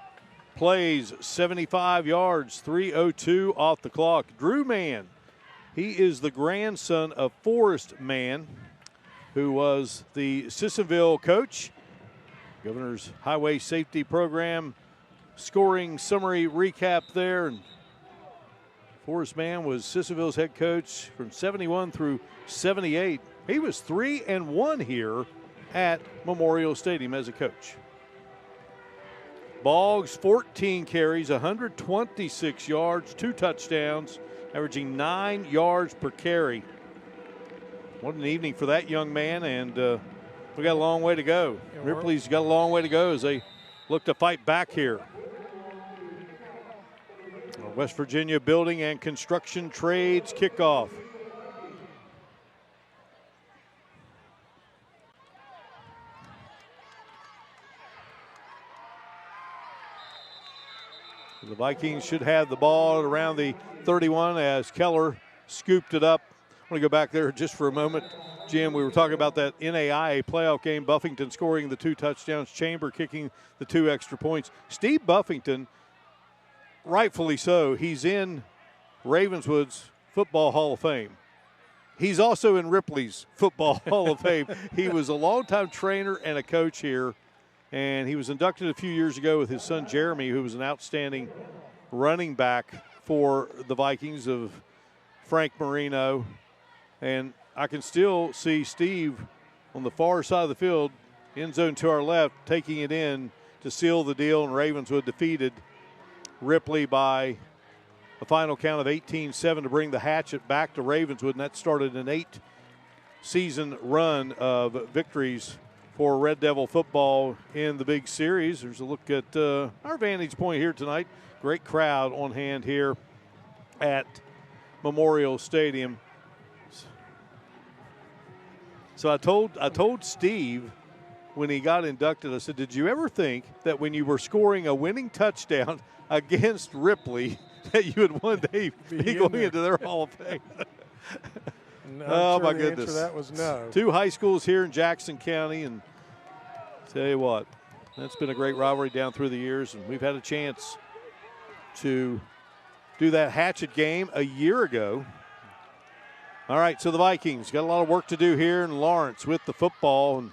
plays, 75 yards, 3:02 off the clock. Drew Mann, he is the grandson of Forrest Mann, who was the Sissonville coach. Governor's Highway Safety Program scoring summary recap there. And Forrest Mann was Sissonville's head coach from 71 through 78. He was 3-1 here at Memorial Stadium as a coach. Boggs, 14 carries, 126 yards, 2 touchdowns, averaging 9 yards per carry. What an evening for that young man, and we got a long way to go. Ripley's got a long way to go as they look to fight back here. West Virginia Building and Construction Trades kickoff. The Vikings should have the ball at around the 31 as Keller scooped it up. I want to go back there just for a moment. Jim, we were talking about that NAIA playoff game. Buffington scoring the 2 touchdowns, Chamber kicking the 2 extra points. Steve Buffington, rightfully so, he's in Ravenswood's Football Hall of Fame. He's also in Ripley's Football Hall of Fame. He was a longtime trainer and a coach here, and he was inducted a few years ago with his son Jeremy, who was an outstanding running back for the Vikings of Frank Marino. And I can still see Steve on the far side of the field, end zone to our left, taking it in to seal the deal, and Ravenswood defeated Ripley by a final count of 18-7 to bring the hatchet back to Ravenswood, and that started an 8-season run of victories for Red Devil football in the big series. There's a look at our vantage point here tonight. Great crowd on hand here at Memorial Stadium. So I told Steve when he got inducted, I said, did you ever think that when you were scoring a winning touchdown against Ripley that you would one day be going into their Hall of Fame? Oh, my goodness. That was no. 2 high schools here in Jackson County, and tell you what, that's been a great rivalry down through the years, and we've had a chance to do that hatchet game a year ago. All right, so the Vikings got a lot of work to do here in Lawrence with the football. And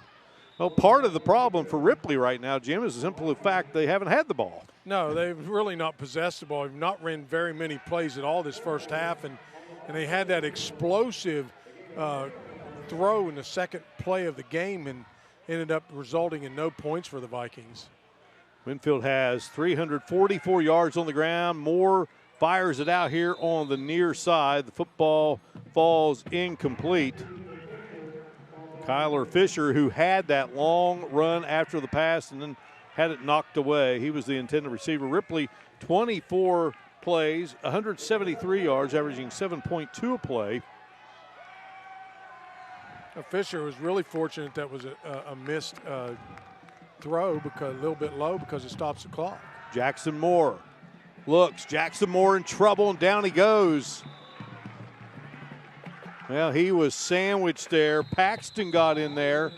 well, part of the problem for Ripley right now, Jim, is the simple fact they haven't had the ball. No, they've really not possessed the ball. They've not ran very many plays at all this first half, and they had that explosive throw in the second play of the game and ended up resulting in no points for the Vikings. Winfield has 344 yards on the ground. Moore fires it out here on the near side. The football falls incomplete. Kyler Fisher, who had that long run after the pass and then had it knocked away. He was the intended receiver. Ripley, 24 plays, 173 yards, averaging 7.2 a play. Fisher was really fortunate that was a missed throw, because a little bit low, because it stops the clock. Jackson Moore looks. Jackson Moore in trouble, and down he goes. Well, he was sandwiched there. Paxton got in there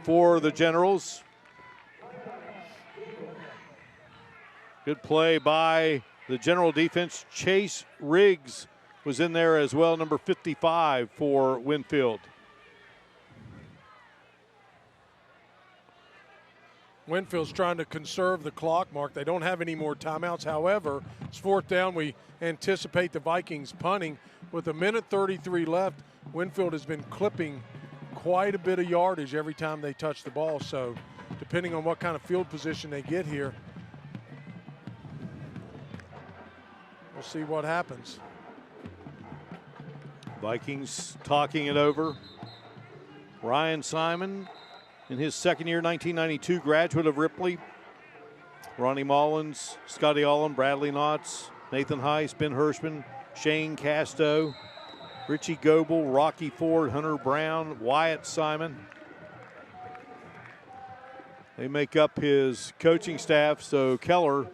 for the Generals. Good play by the General defense. Chase Riggs was in there as well, number 55 for Winfield. Winfield's trying to conserve the clock, Mark. They don't have any more timeouts. However, it's 4th down. We anticipate the Vikings punting. With 1:33 left, Winfield has been clipping quite a bit of yardage every time they touch the ball. So depending on what kind of field position they get here, we'll see what happens. Vikings talking it over. Ryan Simon, in his second year, 1992, graduate of Ripley. Ronnie Mullins, Scotty Allen, Bradley Knotts, Nathan Heiss, Ben Hirschman, Shane Casto, Richie Goebel, Rocky Ford, Hunter Brown, Wyatt Simon. They make up his coaching staff. So Keller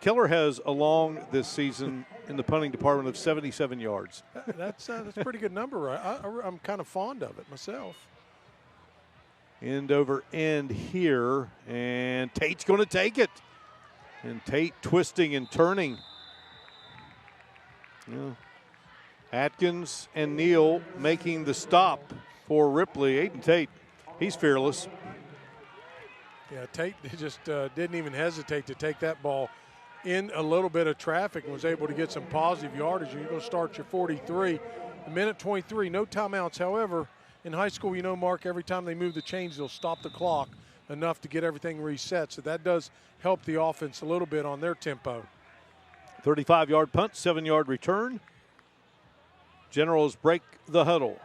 has a long this season in the punting department of 77 yards. That's a pretty good number. I'm kind of fond of it myself. End over end here, and Tate's going to take it. And Tate twisting and turning. Yeah. Atkins and Neal making the stop for Ripley. Aiden Tate, he's fearless. Yeah, Tate just didn't even hesitate to take that ball in a little bit of traffic and was able to get some positive yardage. You're going to start your 43. 1:23, no timeouts. However, in high school, you know, Mark, every time they move the chains, they'll stop the clock enough to get everything reset. So that does help the offense a little bit on their tempo. 35-yard punt, 7-yard return. Generals break the huddle.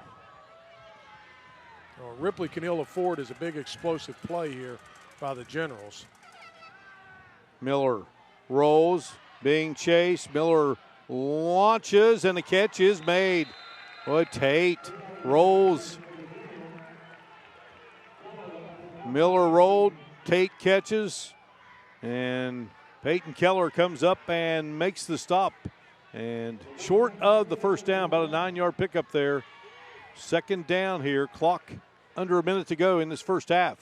Ripley can ill afford is a big explosive play here by the Generals. Miller rolls, being chased. Miller launches, and the catch is made. Boy, Tate rolls. Miller rolled, Tate catches, and Peyton Keller comes up and makes the stop. And short of the first down, about a 9-yard pickup there. Second down here, clock under a minute to go in this first half.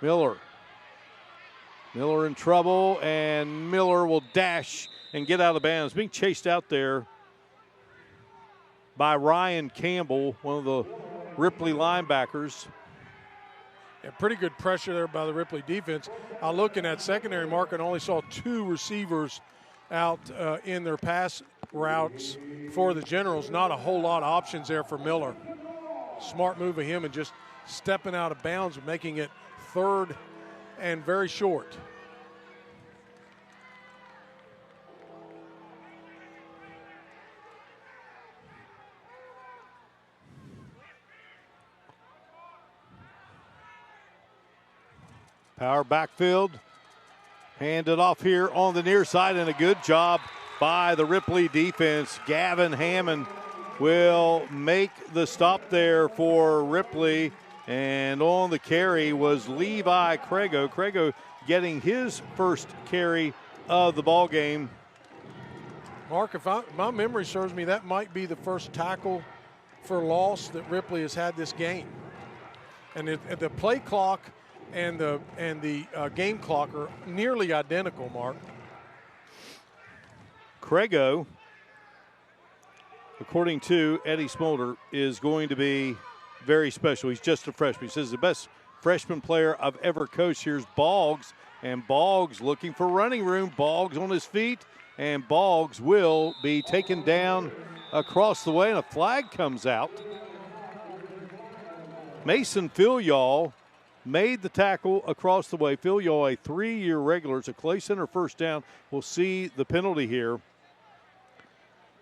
Miller in trouble, and Miller will dash and get out of bounds. Being chased out there by Ryan Campbell, one of the Ripley linebackers. Yeah, pretty good pressure there by the Ripley defense. I look in that secondary mark and only saw 2 receivers out in their pass routes for the Generals. Not a whole lot of options there for Miller. Smart move of him and just stepping out of bounds, making it 3rd and very short. Power backfield. Handed off here on the near side, and a good job by the Ripley defense. Gavin Hammond will make the stop there for Ripley. And on the carry was Levi Crego. Crego getting his first carry of the ball game. Mark, if my memory serves me, that might be the first tackle for loss that Ripley has had this game. And the play clock and the game clock are nearly identical, Mark. Crego, according to Eddie Smolder, is going to be very special. He's just a freshman. He says the best freshman player I've ever coached. Here's Boggs, and Boggs looking for running room. Boggs on his feet, and Boggs will be taken down across the way, and a flag comes out. Mason Filial made the tackle across the way. Filial, a 3-year regular. It's a Clay Center first down. We'll see the penalty here.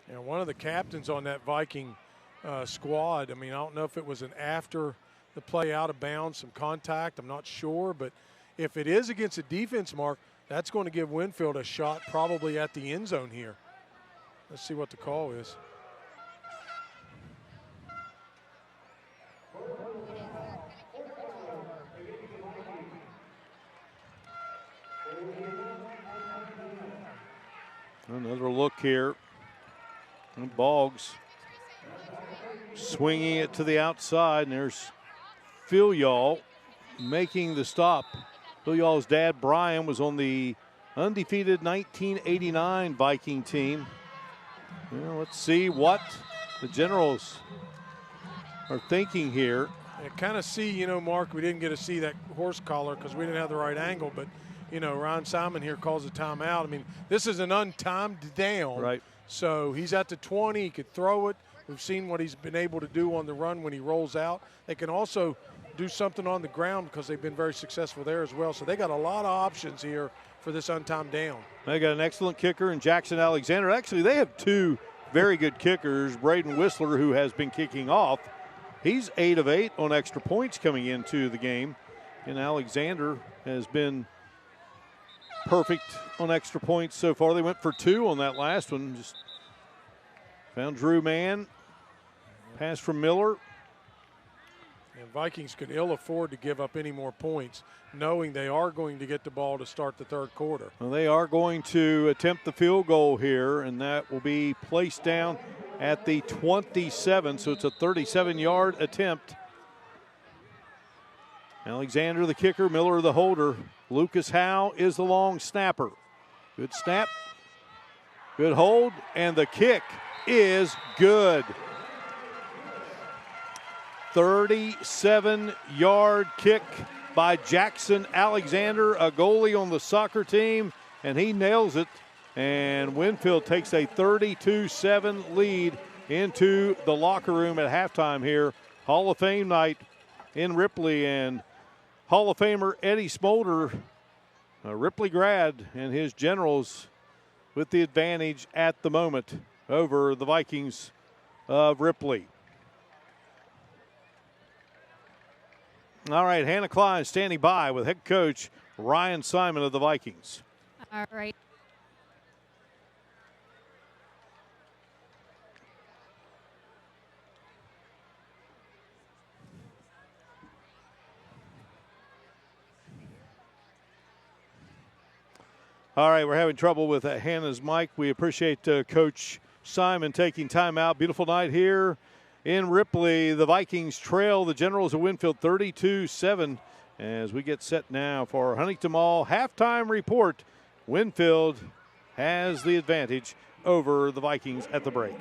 And one of the captains on that Viking squad, I mean, I don't know if it was an after the play out of bounds, some contact, I'm not sure. But if it is against a defense, Mark, that's going to give Winfield a shot probably at the end zone here. Let's see what the call is. look here. And Boggs swinging it to the outside, and there's Filial making the stop. Filial's dad, Brian, was on the undefeated 1989 Viking team. Well, let's see what the Generals are thinking here. I kind of see, Mark, we didn't get to see that horse collar because we didn't have the right angle, but, Ron Simon here calls a timeout. I mean, this is an untimed down. Right. So he's at the 20. He could throw it. We've seen what he's been able to do on the run when he rolls out. They can also do something on the ground because they've been very successful there as well. So they got a lot of options here for this untimed down. They got an excellent kicker in Jackson Alexander. Actually, they have two very good kickers. Braden Whistler, who has been kicking off. He's 8 of 8 on extra points coming into the game. And Alexander has been perfect on extra points so far. They went for 2 on that last one. Just found Drew Mann. Pass from Miller. And Vikings could ill afford to give up any more points, knowing they are going to get the ball to start the third quarter. Well, they are going to attempt the field goal here, and that will be placed down at the 27, so it's a 37-yard attempt. Alexander the kicker, Miller the holder. Lucas Howe is the long snapper. Good snap, good hold, and the kick is good. 37-yard kick by Jackson Alexander, a goalie on the soccer team, and he nails it. And Winfield takes a 32-7 lead into the locker room at halftime here. Hall of Fame night in Ripley, and Hall of Famer Eddie Smolder, a Ripley grad, and his Generals with the advantage at the moment over the Vikings of Ripley. All right, Hannah Klein standing by with head coach Ryan Simon of the Vikings. All right. All right, we're having trouble with Hannah's mic. We appreciate Coach Simon taking time out. Beautiful night here in Ripley. The Vikings trail the Generals of Winfield 32-7 as we get set now for our Huntington Mall halftime report. Winfield has the advantage over the Vikings at the break.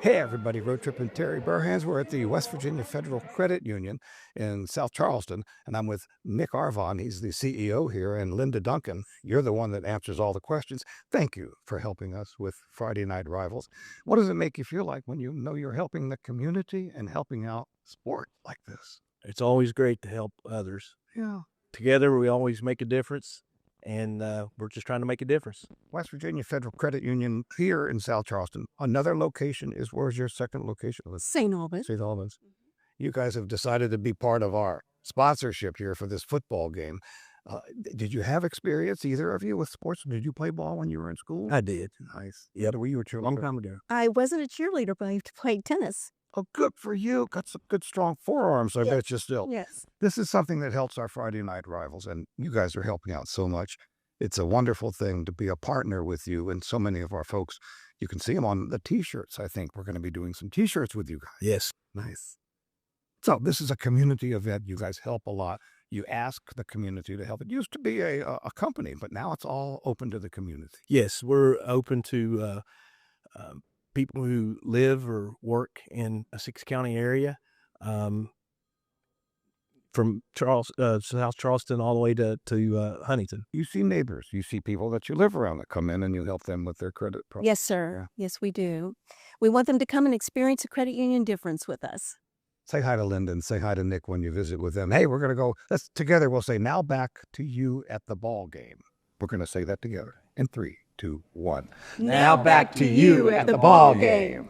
Hey everybody, Road Trip and Terry Burhans. We're at the West Virginia Federal Credit Union in South Charleston, and I'm with Mick Arvon. He's the CEO here, and Linda Duncan. You're the one that answers all the questions. Thank you for helping us with Friday Night Rivals. What does it make you feel like when you know you're helping the community and helping out sport like this? It's always great to help others. Yeah. Together, we always make a difference, and we're just trying to make a difference. West Virginia Federal Credit Union here in South Charleston. Another location is, where's your second location? St. Albans. St. Albans. You guys have decided to be part of our sponsorship here for this football game. Did you have experience, either of you, with sports? Did you play ball when you were in school? I did. Nice. Yep. Were you a cheerleader? Long time ago. I wasn't a cheerleader, but I played tennis. Oh, good for you. Got some good, strong forearms, I bet you still. Yes. This is something that helps our Friday Night Rivals, and you guys are helping out so much. It's a wonderful thing to be a partner with you and so many of our folks. You can see them on the T-shirts. I think we're going to be doing some T-shirts with you guys. Yes. Nice. So this is a community event. You guys help a lot. You ask the community to help. It used to be a company, but now it's all open to the community. Yes, we're open to people who live or work in a 6-county area, from South Charleston all the way to Huntington. You see neighbors. You see people that you live around that come in and you help them with their credit problem. Yes, sir. Yeah. Yes, we do. We want them to come and experience a credit union difference with us. Say hi to Linda and say hi to Nick when you visit with them. Hey, we're going to go. Let's together. We'll say, now back to you at the ball game. We're going to say that together. In 3, 2, 1. Now back to you at the ball game.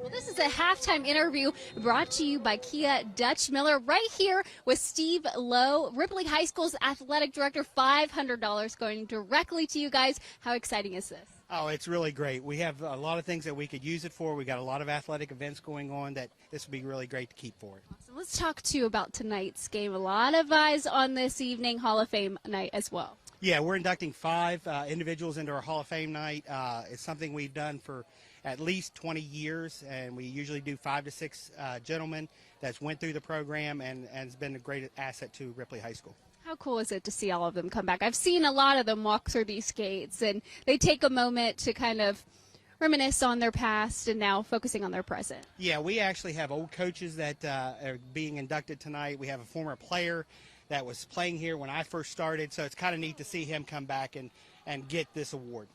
Well, this is a halftime interview brought to you by Kia Dutch Miller right here with Steve Lowe, Ripley High School's athletic director. $500 going directly to you guys. How exciting is this? Oh, it's really great. We have a lot of things that we could use it for. We got a lot of athletic events going on that this would be really great to keep for it. Awesome. Let's talk to you about tonight's game. A lot of eyes on this evening, Hall of Fame night as well. Yeah, we're inducting 5 individuals into our Hall of Fame night. It's something we've done for at least 20 years, and we usually do 5 to 6 gentlemen that's went through the program and has been a great asset to Ripley High School. How cool is it to see all of them come back? I've seen a lot of them walk through these gates, and they take a moment to kind of reminisce on their past and now focusing on their present. Yeah, we actually have old coaches that are being inducted tonight. We have a former player that was playing here when I first started, so it's kind of neat to see him come back and get this award.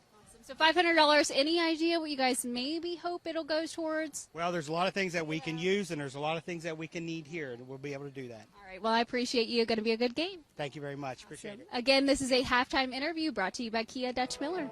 So $500, any idea what you guys maybe hope it'll go towards? Well, there's a lot of things that we can use, and there's a lot of things that we can need here, and we'll be able to do that. All right, well, I appreciate you. Going to be a good game. Thank you very much. Appreciate it. Again, this is a halftime interview brought to you by Kia Dutch Miller.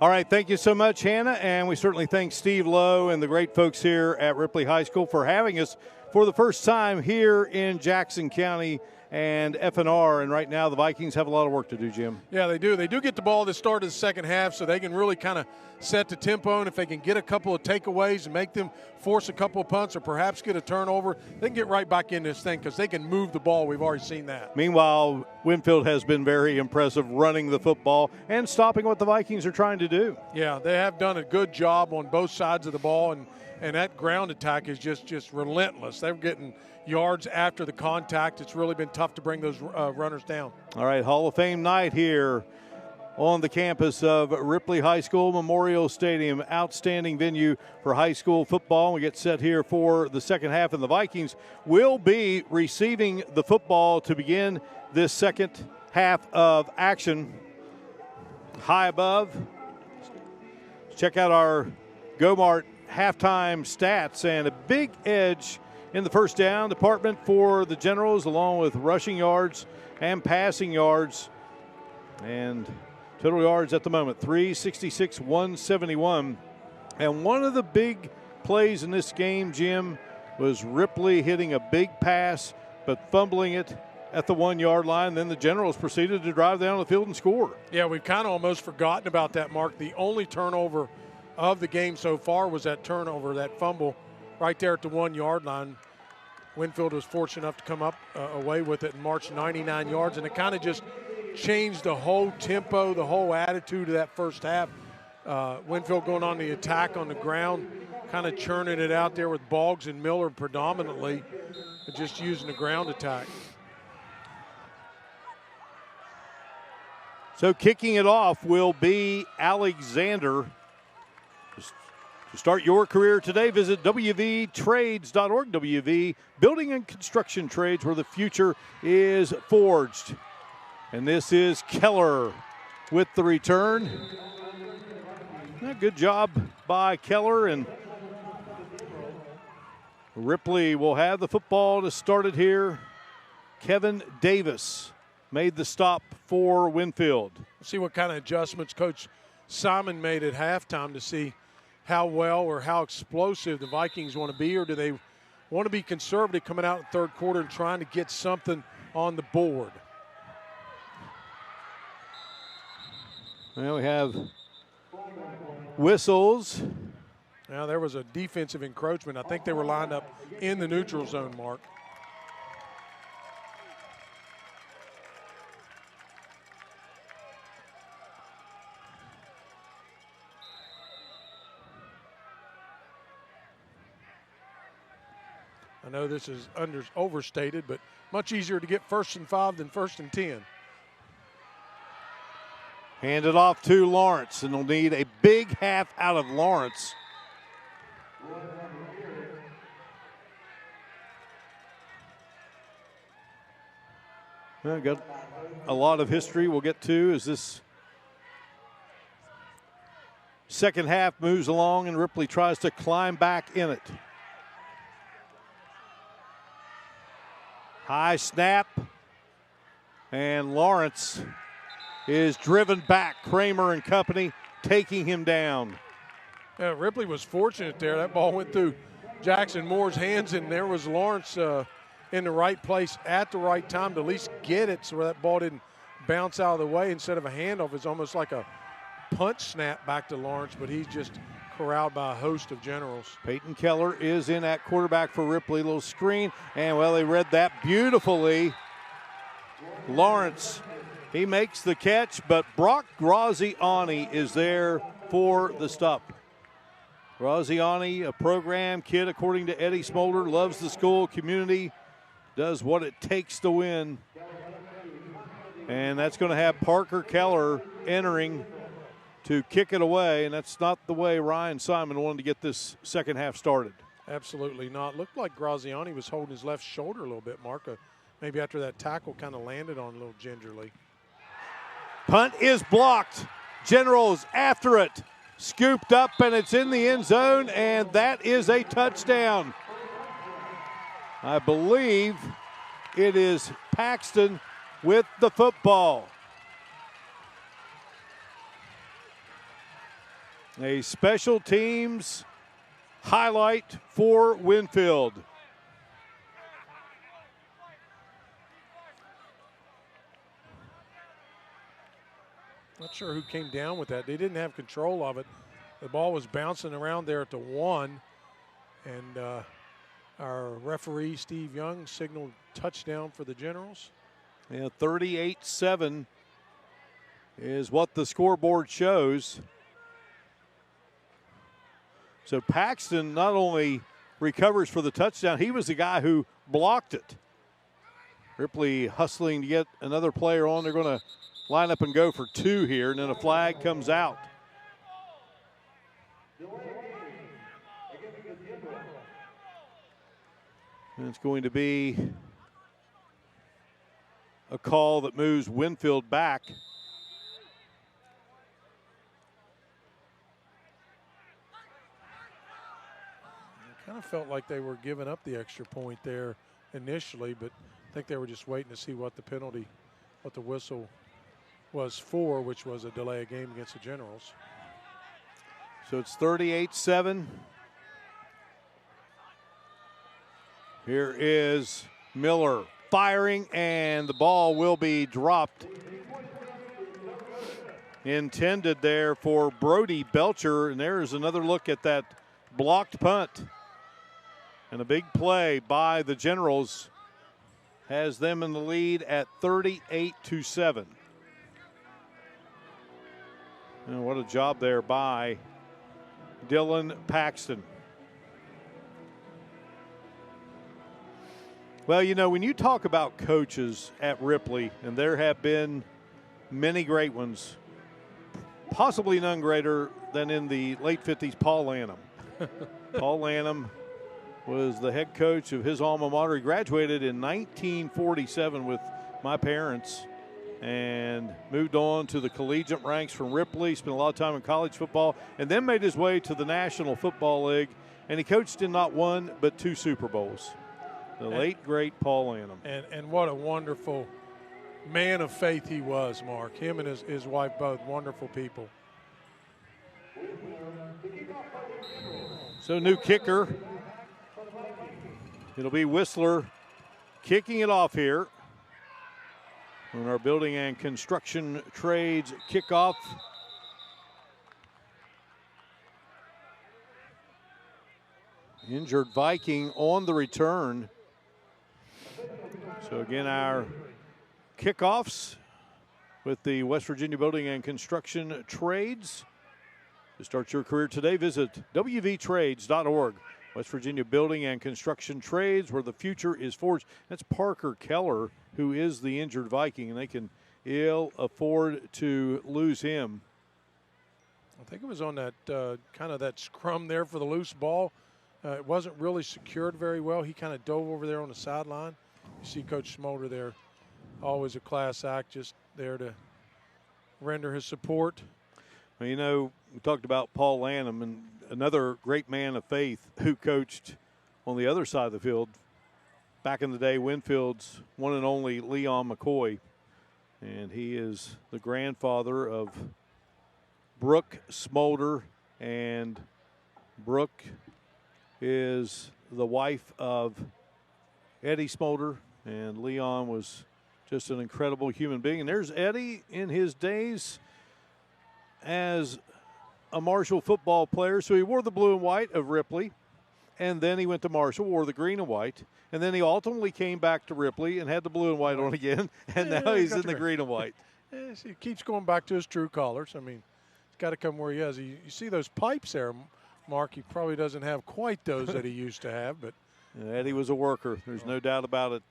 All right, thank you so much, Hannah, and we certainly thank Steve Lowe and the great folks here at Ripley High School for having us for the first time here in Jackson County and FNR, and right now the Vikings have a lot of work to do, Jim. Yeah, they do. They do get the ball at the start of the second half, so they can really kind of set the tempo, and if they can get a couple of takeaways and make them force a couple of punts or perhaps get a turnover, they can get right back in this thing because they can move the ball. We've already seen that. Meanwhile, Winfield has been very impressive running the football and stopping what the Vikings are trying to do. Yeah, they have done a good job on both sides of the ball, and that ground attack is just relentless. They're getting yards after the contact. It's really been tough to bring those runners down. All right, Hall of Fame night here on the campus of Ripley High School Memorial Stadium. Outstanding venue for high school football. We get set here for the second half, and the Vikings will be receiving the football to begin this second half of action. High above. Check out our Go-Mart halftime stats, and a big edge in the first down department for the Generals, along with rushing yards and passing yards. And total yards at the moment, 366, 171. And one of the big plays in this game, Jim, was Ripley hitting a big pass but fumbling it at the 1 yard line. Then the Generals proceeded to drive down the field and score. Yeah, we've kind of almost forgotten about that, Mark. The only turnover of the game so far was that turnover, that fumble right there at the 1 yard line. Winfield was fortunate enough to come up away with it and march 99 yards, and it kind of just changed the whole tempo, the whole attitude of that first half. Winfield going on the attack on the ground, kind of churning it out there with Boggs and Miller predominantly, just using the ground attack. So kicking it off will be Alexander. To start your career today, visit wvtrades.org. WV, building and construction trades where the future is forged. And this is Keller with the return. Good job by Keller, and Ripley will have the football to start it here. Kevin Davis made the stop for Winfield. See what kind of adjustments Coach Simon made at halftime to see how well or how explosive the Vikings want to be, or do they want to be conservative coming out in the third quarter and trying to get something on the board? Well, we have whistles. Now there was a defensive encroachment. I think they were lined up in the neutral zone, Mark. I know this is overstated, but much easier to get 1st and 5 than 1st and 10. Hand it off to Lawrence, and they'll need a big half out of Lawrence. Well, got a lot of history we'll get to as this second half moves along and Ripley tries to climb back in it. High snap, and Lawrence is driven back. Kramer and company taking him down. Ripley was fortunate there. That ball went through Jackson Moore's hands, and there was Lawrence in the right place at the right time to at least get it so that ball didn't bounce out of the way. Instead of a handoff, it's almost like a punch snap back to Lawrence, but he's just corralled by a host of Generals. Peyton Keller is in at quarterback for Ripley. Little screen, and well, they read that beautifully. Lawrence, he makes the catch, but Brock Graziani is there for the stop. Graziani, a program kid, according to Eddie Smolder, loves the school, community, does what it takes to win. And that's going to have Parker Keller entering to kick it away, and that's not the way Ryan Simon wanted to get this second half started. Absolutely not. Looked like Graziani was holding his left shoulder a little bit, Mark. Maybe after that tackle kind of landed on a little gingerly. Punt is blocked. Generals after it. Scooped up, and it's in the end zone, and that is a touchdown. I believe it is Paxton with the football. A special teams highlight for Winfield. Not sure who came down with that. They didn't have control of it. The ball was bouncing around there at the 1, and our referee, Steve Young, signaled touchdown for the Generals. Yeah, 38-7 is what the scoreboard shows. So Paxton not only recovers for the touchdown, he was the guy who blocked it. Ripley hustling to get another player on. They're going to line up and go for 2 here, and then a flag comes out. And it's going to be a call that moves Winfield back. Kind of felt like they were giving up the extra point there initially, but I think they were just waiting to see what the penalty, what the whistle was for, which was a delay of game against the Generals. So it's 38-7. Here is Miller firing, and the ball will be dropped. Intended there for Brody Belcher, and there's another look at that blocked punt. And a big play by the Generals has them in the lead at 38-7. And what a job there by Dylan Paxton. Well, you know, when you talk about coaches at Ripley, and there have been many great ones, possibly none greater than in the late 50s, Paul Lanham. Paul Lanham was the head coach of his alma mater. He graduated in 1947 with my parents and moved on to the collegiate ranks from Ripley, spent a lot of time in college football, and then made his way to the National Football League, and he coached in not 1 but 2 Super Bowls. The late, great Paul Lanham. And what a wonderful man of faith he was, Mark. Him and his wife both wonderful people. So new kicker. It'll be Whistler kicking it off here on our building and construction trades kickoff. Injured Viking on the return. So again, our kickoffs with the West Virginia Building and Construction Trades. To start your career today, visit wvtrades.org. West Virginia Building and Construction Trades, where the future is forged. That's Parker Keller, who is the injured Viking, and they can ill afford to lose him. I think it was on that kind of that scrum there for the loose ball. It wasn't really secured very well. He kind of dove over there on the sideline. You see Coach Smolder there, always a class act, just there to render his support. Well, you know, we talked about Paul Lanham, and another great man of faith who coached on the other side of the field. Back in the day, Winfield's one and only Leon McCoy, and he is the grandfather of Brooke Smolder and Brooke is the wife of Eddie Smolder, and Leon was just an incredible human being. And there's Eddie in his days as a Marshall football player. So he wore the blue and white of Ripley, and then he went to Marshall, wore the green and white, and then he ultimately came back to Ripley and had the blue and white on again, and now he's in the green and white. Yes, he keeps going back to his true colors. I mean, it's got to come where he is. You see those pipes there, Mark, he probably doesn't have quite those that he used to have, but Eddie was a worker. There's no doubt about it.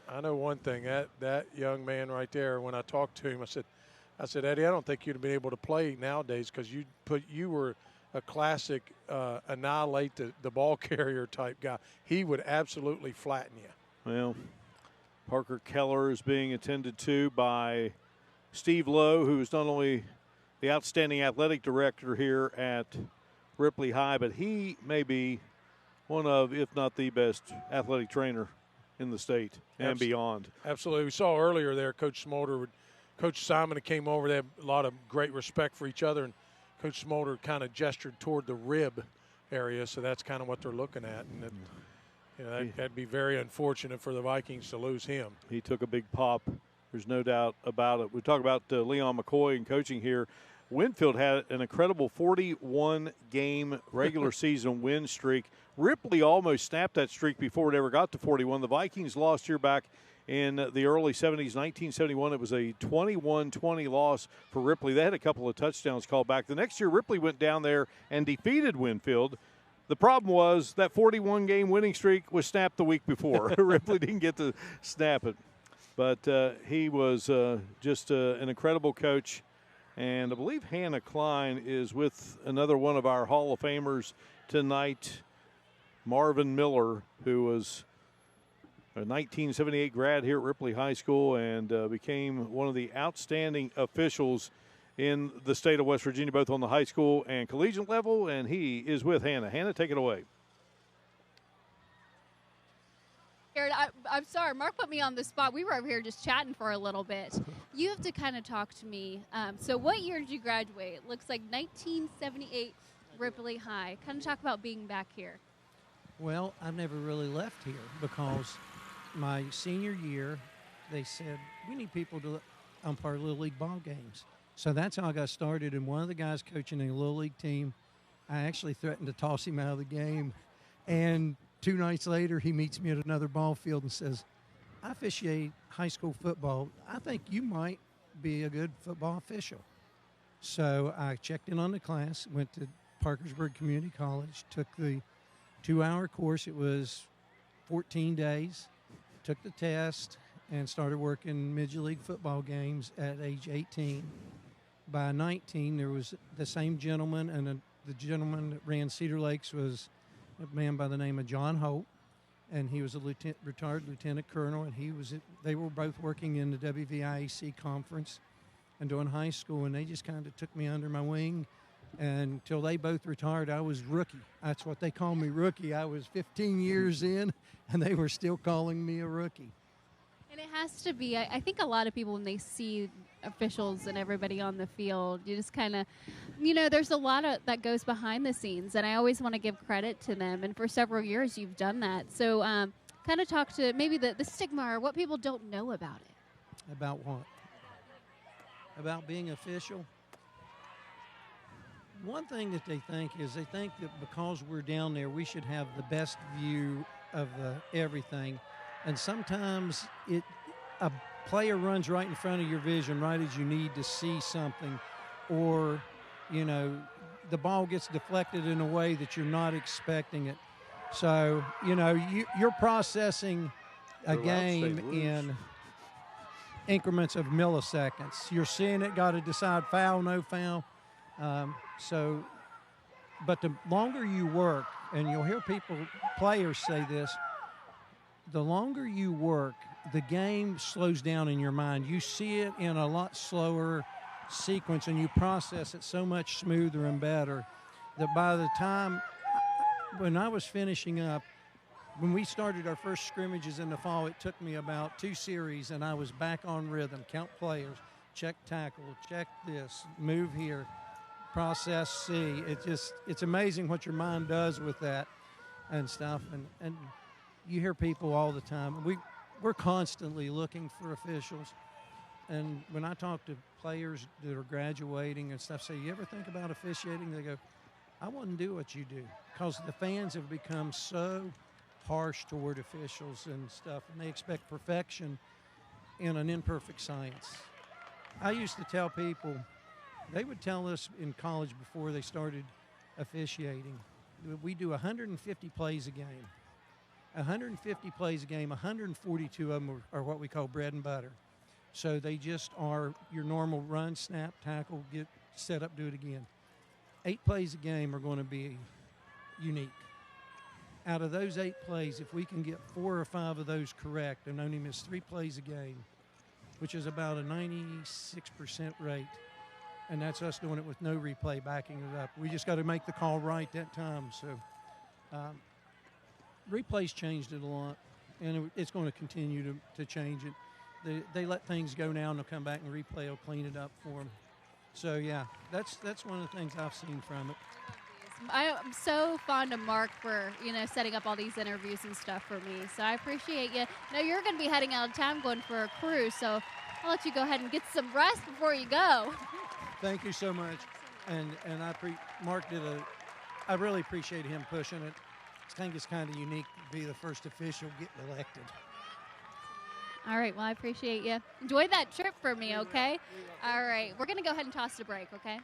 I know one thing. That young man right there, when I talked to him, I said, Eddie, I don't think you'd have been able to play nowadays because you were a classic annihilate the ball carrier type guy. He would absolutely flatten you. Well, Parker Keller is being attended to by Steve Lowe, who is not only the outstanding athletic director here at Ripley High, but he may be one of, if not the best, athletic trainer in the state and beyond. Absolutely. We saw earlier there Coach Smolder, Coach Simon came over. They have a lot of great respect for each other, and Coach Smolder kind of gestured toward the rib area, so that's kind of what they're looking at. And that'd be very unfortunate for the Vikings to lose him. He took a big pop. There's no doubt about it. We talk about Leon McCoy and coaching here. Winfield had an incredible 41-game regular season win streak. Ripley almost snapped that streak before it ever got to 41. The Vikings lost here back in the early 70s. 1971, it was a 21-20 loss for Ripley. They had a couple of touchdowns called back. The next year, Ripley went down there and defeated Winfield. The problem was that 41-game winning streak was snapped the week before. Ripley didn't get to snap it. But he was just an incredible coach. And I believe Hannah Klein is with another one of our Hall of Famers tonight, Marvin Miller, who was a 1978 grad here at Ripley High School and became one of the outstanding officials in the state of West Virginia, both on the high school and collegiate level. And he is with Hannah. Hannah, take it away. Aaron, I'm sorry, Mark put me on the spot. We were over here just chatting for a little bit. You have to kind of talk to me. So what year did you graduate? It looks like 1978 Ripley High. Kind of talk about being back here. Well, I've never really left here because my senior year, they said, we need people to umpire Little League ball games. So that's how I got started. And one of the guys coaching a Little League team, I actually threatened to toss him out of the game. And 2 nights later, he meets me at another ball field and says, I officiate high school football. I think you might be a good football official. So I checked in on the class, went to Parkersburg Community College, took the 2-hour course. It was 14 days, took the test, and started working Major League football games at age 18. By 19, there was the same gentleman, and the gentleman that ran Cedar Lakes was a man by the name of John Holt, and he was a retired lieutenant colonel, and they were both working in the WVIAC conference and doing high school, and they just kind of took me under my wing. And until they both retired, I was rookie. That's what they call me, rookie. I was 15 years in, and they were still calling me a rookie. And it has to be, I think a lot of people, when they see officials and everybody on the field, you just kind of, there's a lot of that goes behind the scenes, and I always want to give credit to them. And for several years, you've done that. So kind of talk to maybe the stigma or what people don't know about it. About what? About being official? One thing that they think that because we're down there, we should have the best view of everything. And sometimes a player runs right in front of your vision, right as you need to see something, or, the ball gets deflected in a way that you're not expecting it. So, you're processing a game in increments of milliseconds. You're seeing it, got to decide foul, no foul. But the longer you work, and you'll hear players say this, the longer you work, the game slows down in your mind. You see it in a lot slower sequence, and you process it so much smoother and better that by the time, when I was finishing up, when we started our first scrimmages in the fall, it took me about 2 series, and I was back on rhythm. Count players, check tackle, check this, move here. process C. It's amazing what your mind does with that and stuff. And you hear people all the time. We're constantly looking for officials. And when I talk to players that are graduating and stuff, say, you ever think about officiating? They go, I wouldn't do what you do, because the fans have become so harsh toward officials and stuff, and they expect perfection in an imperfect science. I used to tell people, they would tell us in college before they started officiating, we do 150 plays a game. 150 plays a game, 142 of them are what we call bread and butter. So they just are your normal run, snap, tackle, get set up, do it again. 8 plays a game are going to be unique. Out of those 8 plays, if we can get 4 or 5 of those correct and only miss 3 plays a game, which is about a 96% rate, and that's us doing it with no replay backing it up. We just got to make the call right that time. So replays changed it a lot, and it's going to continue to change it. They let things go now, and they'll come back and replay will clean it up for them. So, yeah, that's one of the things I've seen from it. I'm so fond of Mark for, setting up all these interviews and stuff for me. So I appreciate you. Now you're going to be heading out of town going for a cruise, so I'll let you go ahead and get some rest before you go. Thank you so much. And Mark I really appreciate him pushing it. I think it's kind of unique to be the first official getting elected. All right, well, I appreciate you. Enjoy that trip for me, okay? All right, we're going to go ahead and toss the break, okay?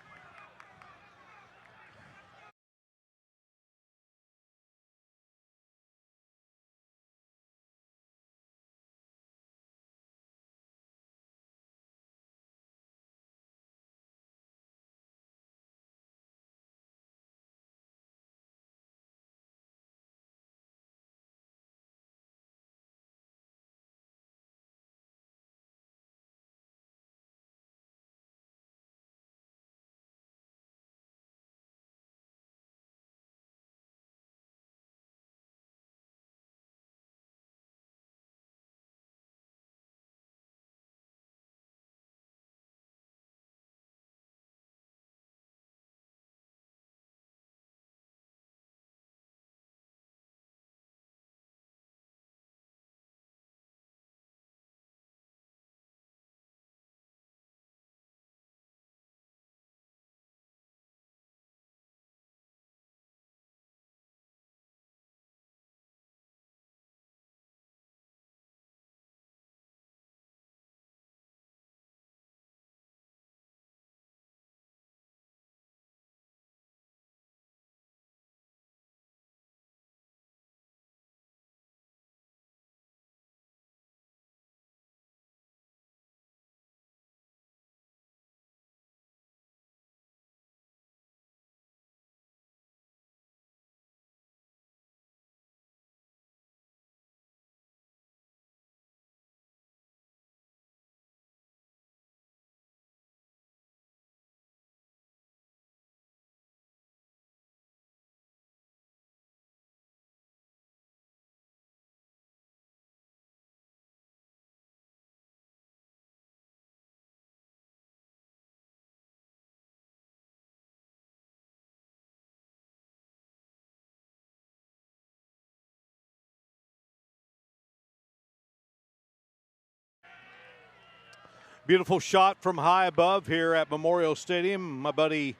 Beautiful shot from high above here at Memorial Stadium. My buddy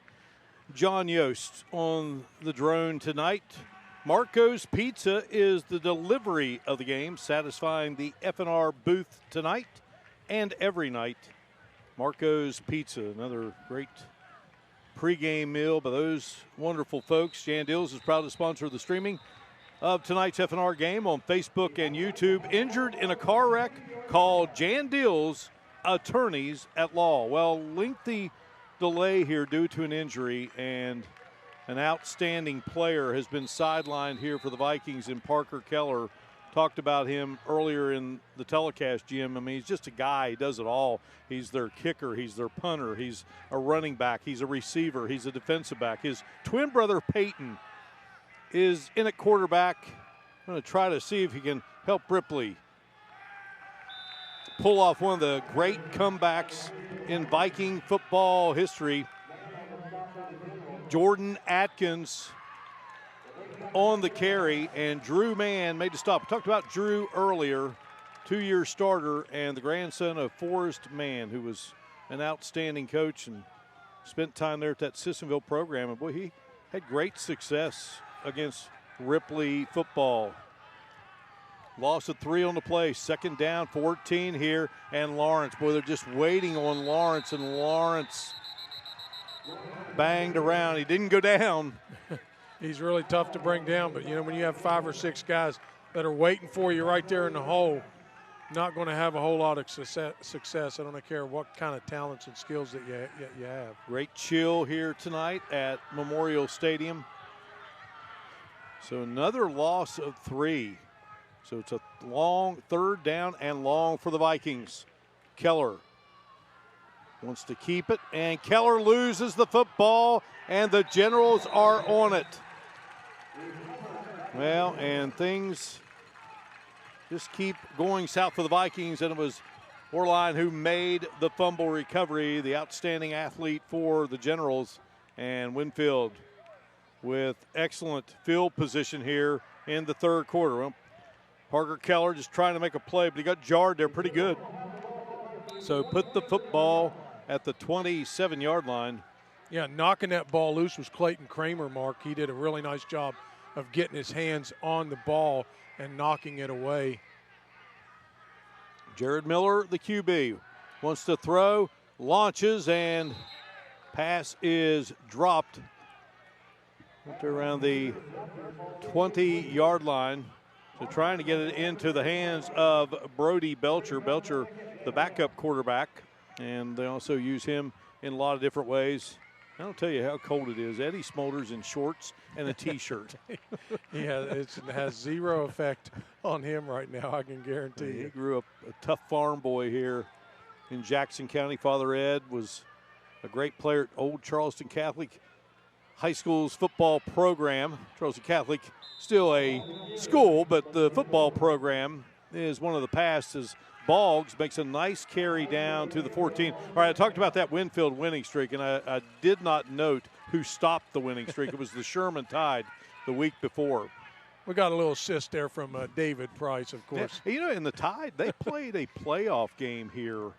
John Yost on the drone tonight. Marco's Pizza is the delivery of the game, satisfying the F&R booth tonight and every night. Marco's Pizza, another great pregame meal by those wonderful folks. Jan Dills is proud to sponsor the streaming of tonight's F&R game on Facebook and YouTube. Injured in a car wreck, called Jan Dills Attorneys at Law. Well, lengthy delay here due to an injury, and an outstanding player has been sidelined here for the Vikings in Parker Keller. Talked about him earlier in the telecast, Jim. I mean, he's just a guy. He does it all. He's their kicker. He's their punter. He's a running back. He's a receiver. He's a defensive back. His twin brother, Peyton, is in at quarterback. I'm going to try to see if he can help Ripley pull off one of the great comebacks in Viking football history. Jordan Atkins on the carry, and Drew Mann made the stop. We talked about Drew earlier, 2-year starter and the grandson of Forrest Mann, who was an outstanding coach and spent time there at that Sissonville program. And boy, he had great success against Ripley football. Loss of 3 on the play. 2nd down, 14 here. And Lawrence, boy, they're just waiting on Lawrence, and Lawrence banged around. He didn't go down. He's really tough to bring down, but, you know, when you have 5 or 6 guys that are waiting for you right there in the hole, not going to have a whole lot of success. I don't care what kind of talents and skills that you have. Great chill here tonight at Memorial Stadium. So another loss of 3. So it's a long 3rd down and long for the Vikings. Keller wants to keep it, and Keller loses the football, and the Generals are on it. Well, and things just keep going south for the Vikings, and it was Orline who made the fumble recovery, the outstanding athlete for the Generals, and Winfield with excellent field position here in the 3rd quarter. Well, Parker Keller just trying to make a play, but he got jarred there pretty good. So put the football at the 27-yard line. Yeah, knocking that ball loose was Clayton Kramer, Mark. He did a really nice job of getting his hands on the ball and knocking it away. Jared Miller, the QB, wants to throw, launches, and pass is dropped up around the 20-yard line. So trying to get it into the hands of Brody Belcher. Belcher, the backup quarterback, and they also use him in a lot of different ways. I don't tell you how cold it is. Eddie Smolders in shorts and a T-shirt. Yeah, it has 0 effect on him right now, I can guarantee you. He grew up a tough farm boy here in Jackson County. Father Ed was a great player at Old Charleston Catholic High School's football program. Charleston Catholic, still a school, but the football program is one of the past as Boggs makes a nice carry down to the 14. All right, I talked about that Winfield winning streak, and I did not note who stopped the winning streak. It was the Sherman Tide the week before. We got a little assist there from David Price, of course. Yeah, you know, in the Tide, they played a playoff game here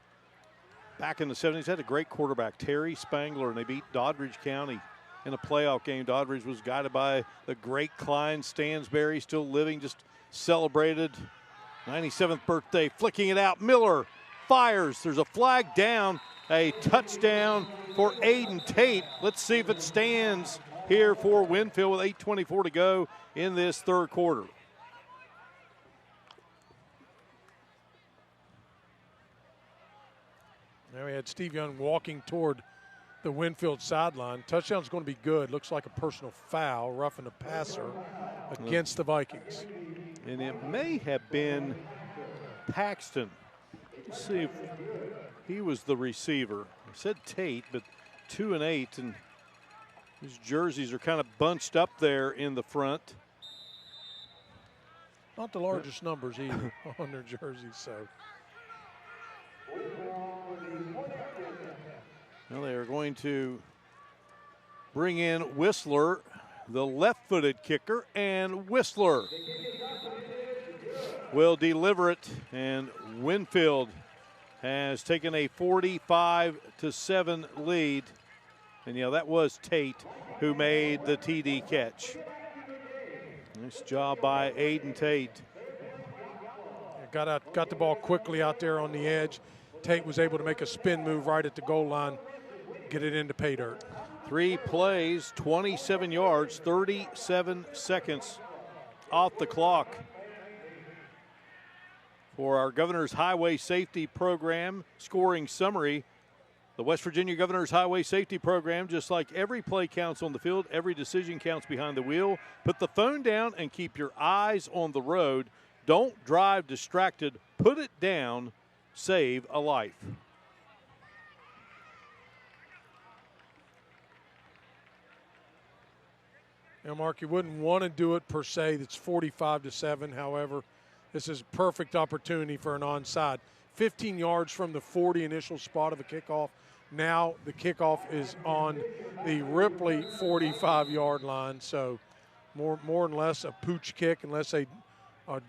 back in the 70s. They had a great quarterback, Terry Spangler, and they beat Doddridge County in a playoff game. Doddridge was guided by the great Klein Stansberry, still living, just celebrated 97th birthday, flicking it out. Miller fires. There's a flag down. A touchdown for Aiden Tate. Let's see if it stands here for Winfield with 8:24 to go in this 3rd quarter. Now we had Steve Young walking toward the Winfield sideline. Touchdown's going to be good. Looks like a personal foul, roughing the passer against the Vikings. And it may have been Paxton. Let's see if he was the receiver. I said Tate, but 2 and 8, and his jerseys are kind of bunched up there in the front. Not the largest numbers either on their jerseys, so. Well, they are going to bring in Whistler, the left-footed kicker, and Whistler will deliver it, and Winfield has taken a 45-7 lead. And, yeah, that was Tate who made the TD catch. Nice job by Aiden Tate. Got the ball quickly out there on the edge. Tate was able to make a spin move right at the goal line, get it into pay dirt. 3 plays, 27 yards, 37 seconds off the clock. For our Governor's Highway Safety Program scoring summary, the West Virginia Governor's Highway Safety Program, just like every play counts on the field, every decision counts behind the wheel. Put the phone down and keep your eyes on the road. Don't drive distracted. Put it down. Save a life. Now, Mark, you wouldn't want to do it per se. It's 45-7. However, this is a perfect opportunity for an onside. 15 yards from the 40 initial spot of a kickoff. Now the kickoff is on the Ripley 45-yard line. So more and less a pooch kick unless they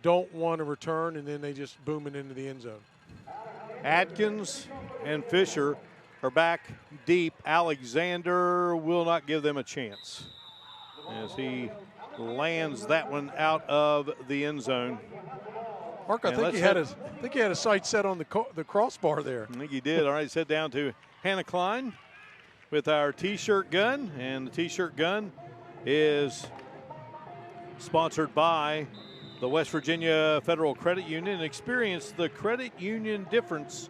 don't want to return, and then they just boom it into the end zone. Atkins and Fisher are back deep. Alexander will not give them a chance as he lands that one out of the end zone. Mark, I think he had a sight set on the crossbar there. I think he did. All right, let's head down to Hannah Klein with our T-shirt gun, and the T-shirt gun is sponsored by the West Virginia Federal Credit Union. Experience the credit union difference.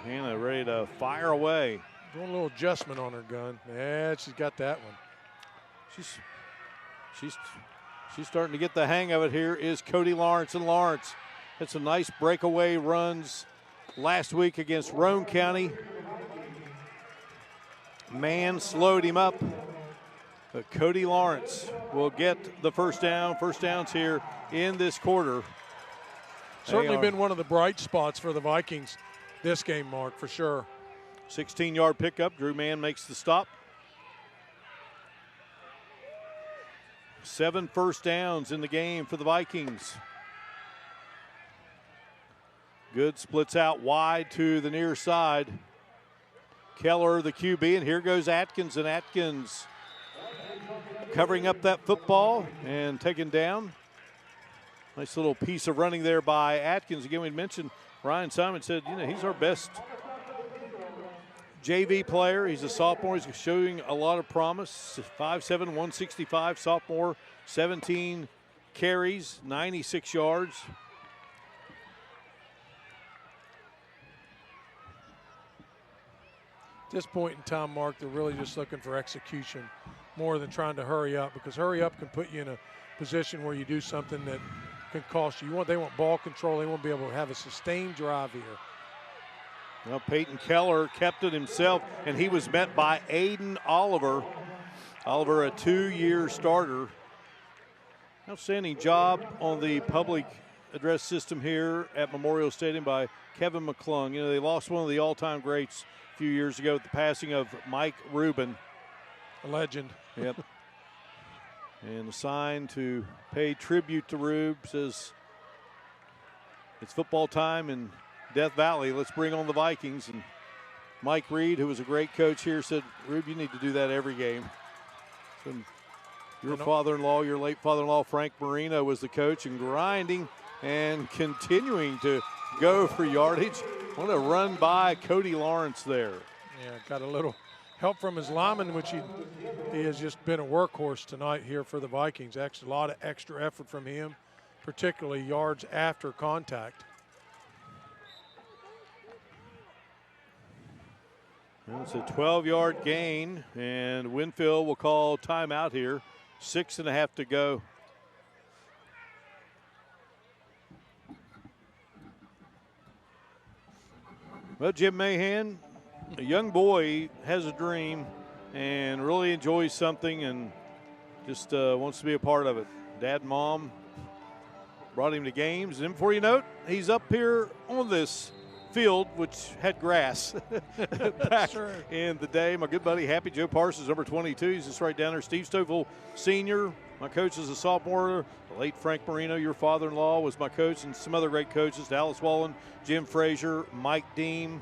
Hannah ready to fire away. Doing a little adjustment on her gun. Yeah, she's got that one. She's starting to get the hang of it. Here is Cody Lawrence, and Lawrence had some nice breakaway runs last week against Roane County. Man slowed him up, but Cody Lawrence will get the first down. First downs here in this quarter. Certainly been one of the bright spots for the Vikings this game, Mark, for sure. 16-yard pickup. Drew Mann makes the stop. 7 first downs in the game for the Vikings. Good splits out wide to the near side. Keller, the QB, and here goes Atkins, and Atkins covering up that football and taken down. Nice little piece of running there by Atkins. Again, we mentioned Ryan Simon said, he's our best JV player. He's a sophomore. He's showing a lot of promise. 5'7", 165 sophomore, 17 carries, 96 yards. At this point in time, Mark, they're really just looking for execution more than trying to hurry up, because hurry up can put you in a position where you do something that can cost you. They want ball control. They want to be able to have a sustained drive here. Well, Peyton Keller kept it himself, and he was met by Aiden Oliver. Oliver, a 2-year starter. Outstanding job on the public address system here at Memorial Stadium by Kevin McClung. They lost one of the all-time greats a few years ago with the passing of Mike Rubin. A legend. Yep. And the sign to pay tribute to Rube says, it's football time in Death Valley. Let's bring on the Vikings. And Mike Reed, who was a great coach here, said, Rube, you need to do that every game. So your father-in-law, your late father-in-law, Frank Marino, was the coach, and grinding and continuing to go for yardage. What a run by Cody Lawrence there. Yeah, got a little help from his lineman, which he has just been a workhorse tonight here for the Vikings. Actually, a lot of extra effort from him, particularly yards after contact. Well, it's a 12-yard gain, and Winfield will call timeout here. 6.5 to go. Well, Jim Mahan, a young boy, has a dream and really enjoys something and just wants to be a part of it. Dad and Mom brought him to games, and before you know it, he's up here on this field, which had grass back in the day. My good buddy, Happy Joe Parsons, number 22. He's just right down there. Steve Stovall, senior. My coach is a sophomore. The late Frank Marino, your father-in-law, was my coach, and some other great coaches. Dallas Wallen, Jim Frazier, Mike Deem.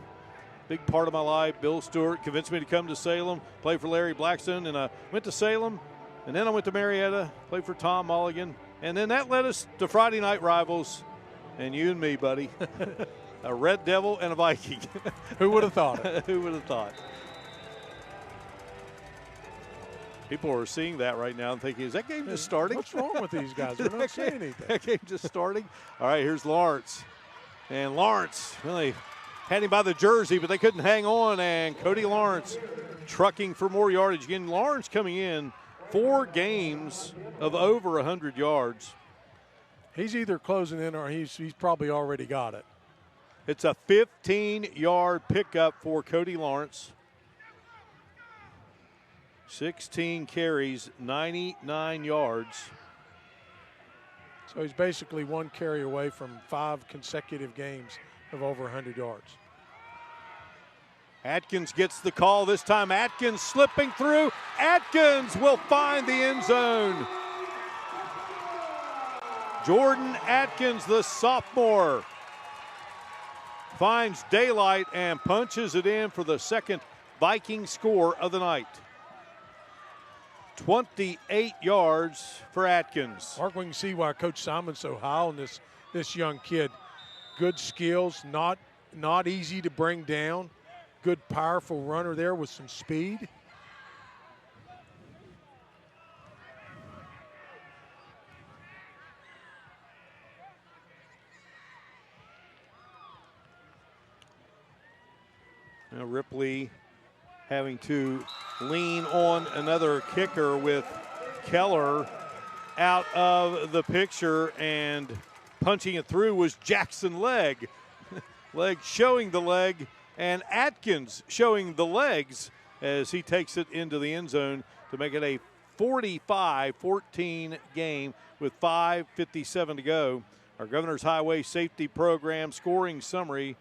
Big part of my life. Bill Stewart convinced me to come to Salem, play for Larry Blackstone, and I went to Salem, and then I went to Marietta, played for Tom Mulligan, and then that led us to Friday Night Rivals, and you and me, buddy. A Red Devil and a Viking. Who would have thought it? Who would have thought? People are seeing that right now and thinking, is that game just starting? What's wrong with these guys? They're not saying anything. That game just starting? All right, here's Lawrence. And Lawrence, really had him by the jersey, but they couldn't hang on. And Cody Lawrence trucking for more yardage. Again, Lawrence coming in 4 games of over 100 yards. He's either closing in or he's probably already got it. It's a 15-yard pickup for Cody Lawrence. 16 carries, 99 yards. So he's basically 1 carry away from 5 consecutive games of over 100 yards. Atkins gets the call. This time Atkins slipping through. Atkins will find the end zone. Jordan Atkins, the sophomore, finds daylight and punches it in for the second Viking score of the night. 28 yards for Atkins. Mark, we can see why Coach Simon's so high on this young kid. Good skills, not easy to bring down. Good, powerful runner there with some speed. Now Ripley having to lean on another kicker with Keller out of the picture, and punching it through was Jackson Legg. Legg showing the leg, and Atkins showing the legs as he takes it into the end zone to make it a 45-14 game with 5:57 to go. Our Governor's Highway Safety Program scoring summary.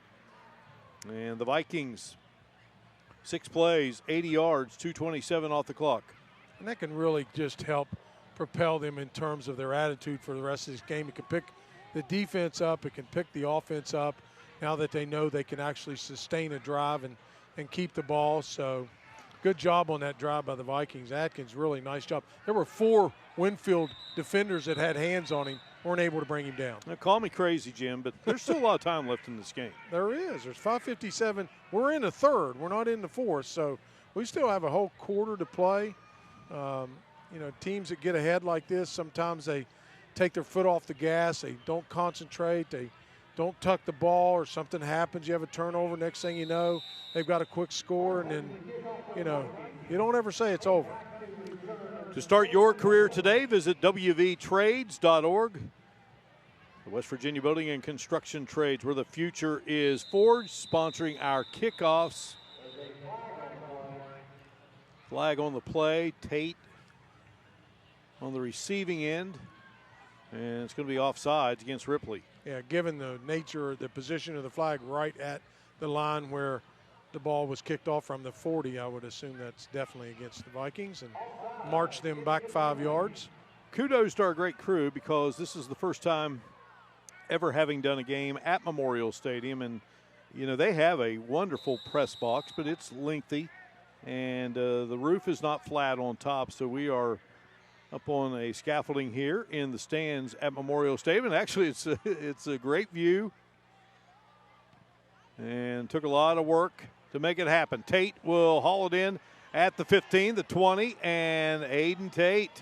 And the Vikings, 6 plays, 80 yards, 2:27 off the clock. And that can really just help propel them in terms of their attitude for the rest of this game. It can pick the defense up. It can pick the offense up now that they know they can actually sustain a drive and keep the ball. So good job on that drive by the Vikings. Atkins, really nice job. There were 4 Winfield defenders that had hands on him, weren't able to bring him down. Now, call me crazy, Jim, but there's still a lot of time left in this game. There is. There's 5:57. We're in the third. We're not in the fourth. So we still have a whole quarter to play. You know, teams that get ahead like this, sometimes they take their foot off the gas. They don't concentrate. They don't tuck the ball, or something happens. You have a turnover. Next thing you know, they've got a quick score, and then, you know, you don't ever say it's over. To start your career today, visit wvtrades.org. The West Virginia Building and Construction Trades, where the future is forged, sponsoring our kickoffs. Flag on the play. Tate on the receiving end. And it's going to be offsides against Ripley. Yeah, given the nature, the position of the flag right at the line where the ball was kicked off from the 40, I would assume that's definitely against the Vikings, and march them back 5 yards. Kudos to our great crew, because this is the first time ever having done a game at Memorial Stadium. And, you know, they have a wonderful press box, but it's lengthy, and the roof is not flat on top, so we are up on a scaffolding here in the stands at Memorial Stadium. And actually, it's a great view, and took a lot of work to make it happen. Tate will haul it in at the 15, the 20, and Aiden Tate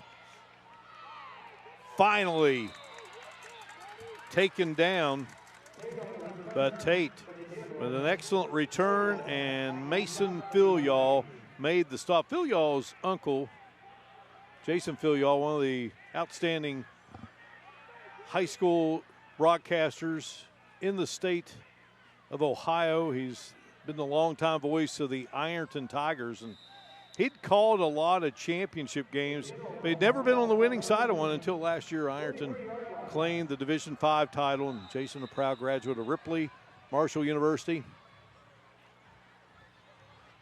finally taken down. But Tate with an excellent return, and Mason Filial made the stop. Filial's uncle, Jason Filial, one of the outstanding high school broadcasters in the state of Ohio. He's been the longtime voice of the Ironton Tigers, and he'd called a lot of championship games, but he'd never been on the winning side of one until last year. Ironton claimed the Division V title, and Jason, a proud graduate of Ripley, Marshall University.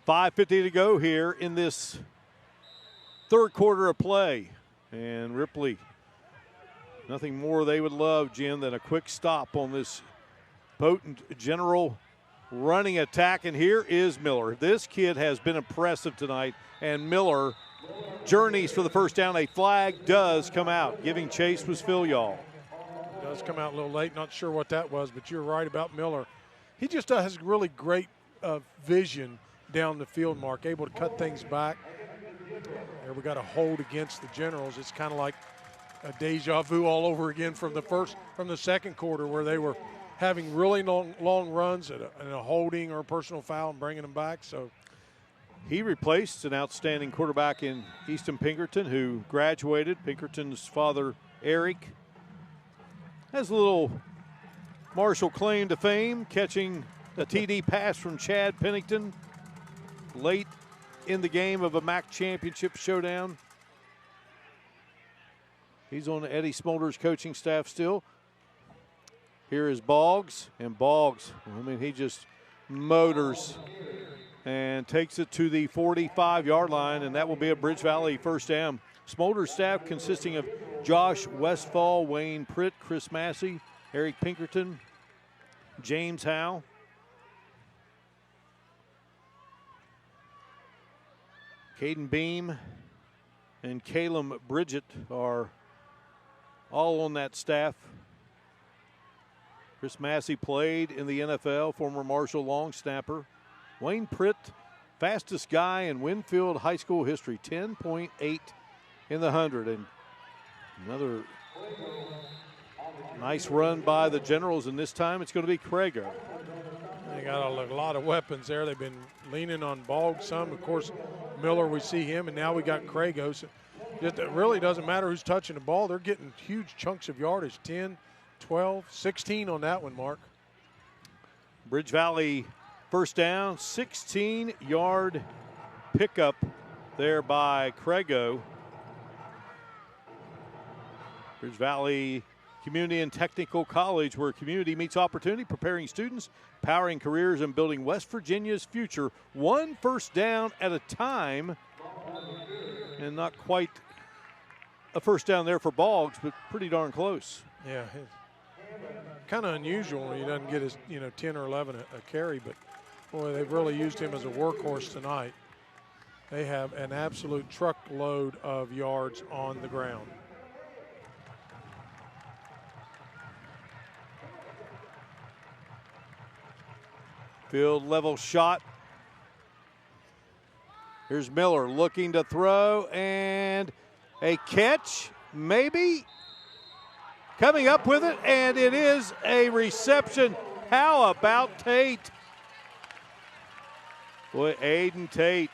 5:50 to go here in this third quarter of play, and Ripley, nothing more they would love, Jim, than a quick stop on this potent general running attack. And here is Miller. This kid has been impressive tonight, and Miller journeys for the first down. A flag does come out. Giving chase was Filial. Does come out a little late. Not sure what that was, but you're right about Miller. He just has really great vision down the field, Mark, able to cut things back. There we got a hold against the Generals. It's kind of like a deja vu all over again from the second quarter, where they were having really long runs and a holding or a personal foul and bringing them back. So he replaced an outstanding quarterback in Easton Pinkerton, who graduated. Pinkerton's father, Eric, has a little Marshall claim to fame, catching a TD pass from Chad Pennington late in the game of a MAC championship showdown. He's on Eddie Smolder's coaching staff still. Here is Boggs, and Boggs, I mean, he just motors and takes it to the 45-yard line, and that will be a Bridge Valley first down. Smolder's staff consisting of Josh Westfall, Wayne Pritt, Chris Massey, Eric Pinkerton, James Howe, Caden Beam, and Caleb Bridget are all on that staff. Chris Massey played in the NFL, former Marshall long snapper. Wayne Pritt, fastest guy in Winfield high school history, 10.8 in the 100. And another nice run by the Generals, and this time it's going to be Crago. They got a lot of weapons there. They've been leaning on Bogg some. Of course, Miller, we see him, and now we got Crago. So it really doesn't matter who's touching the ball. They're getting huge chunks of yardage, 10, 12, 16 on that one, Mark. Bridge Valley first down, 16-yard pickup there by Crago. Bridge Valley Community and Technical College, where community meets opportunity, preparing students, powering careers, and building West Virginia's future, one first down at a time. And not quite a first down there for Boggs, but pretty darn close. Yeah, kind of unusual when he doesn't get his 10 or 11 a carry, but boy, they've really used him as a workhorse tonight. They have an absolute truckload of yards on the ground. Field level shot. Here's Miller looking to throw, and a catch, maybe. Coming up with it, and it is a reception. How about Tate? Boy, Aiden Tate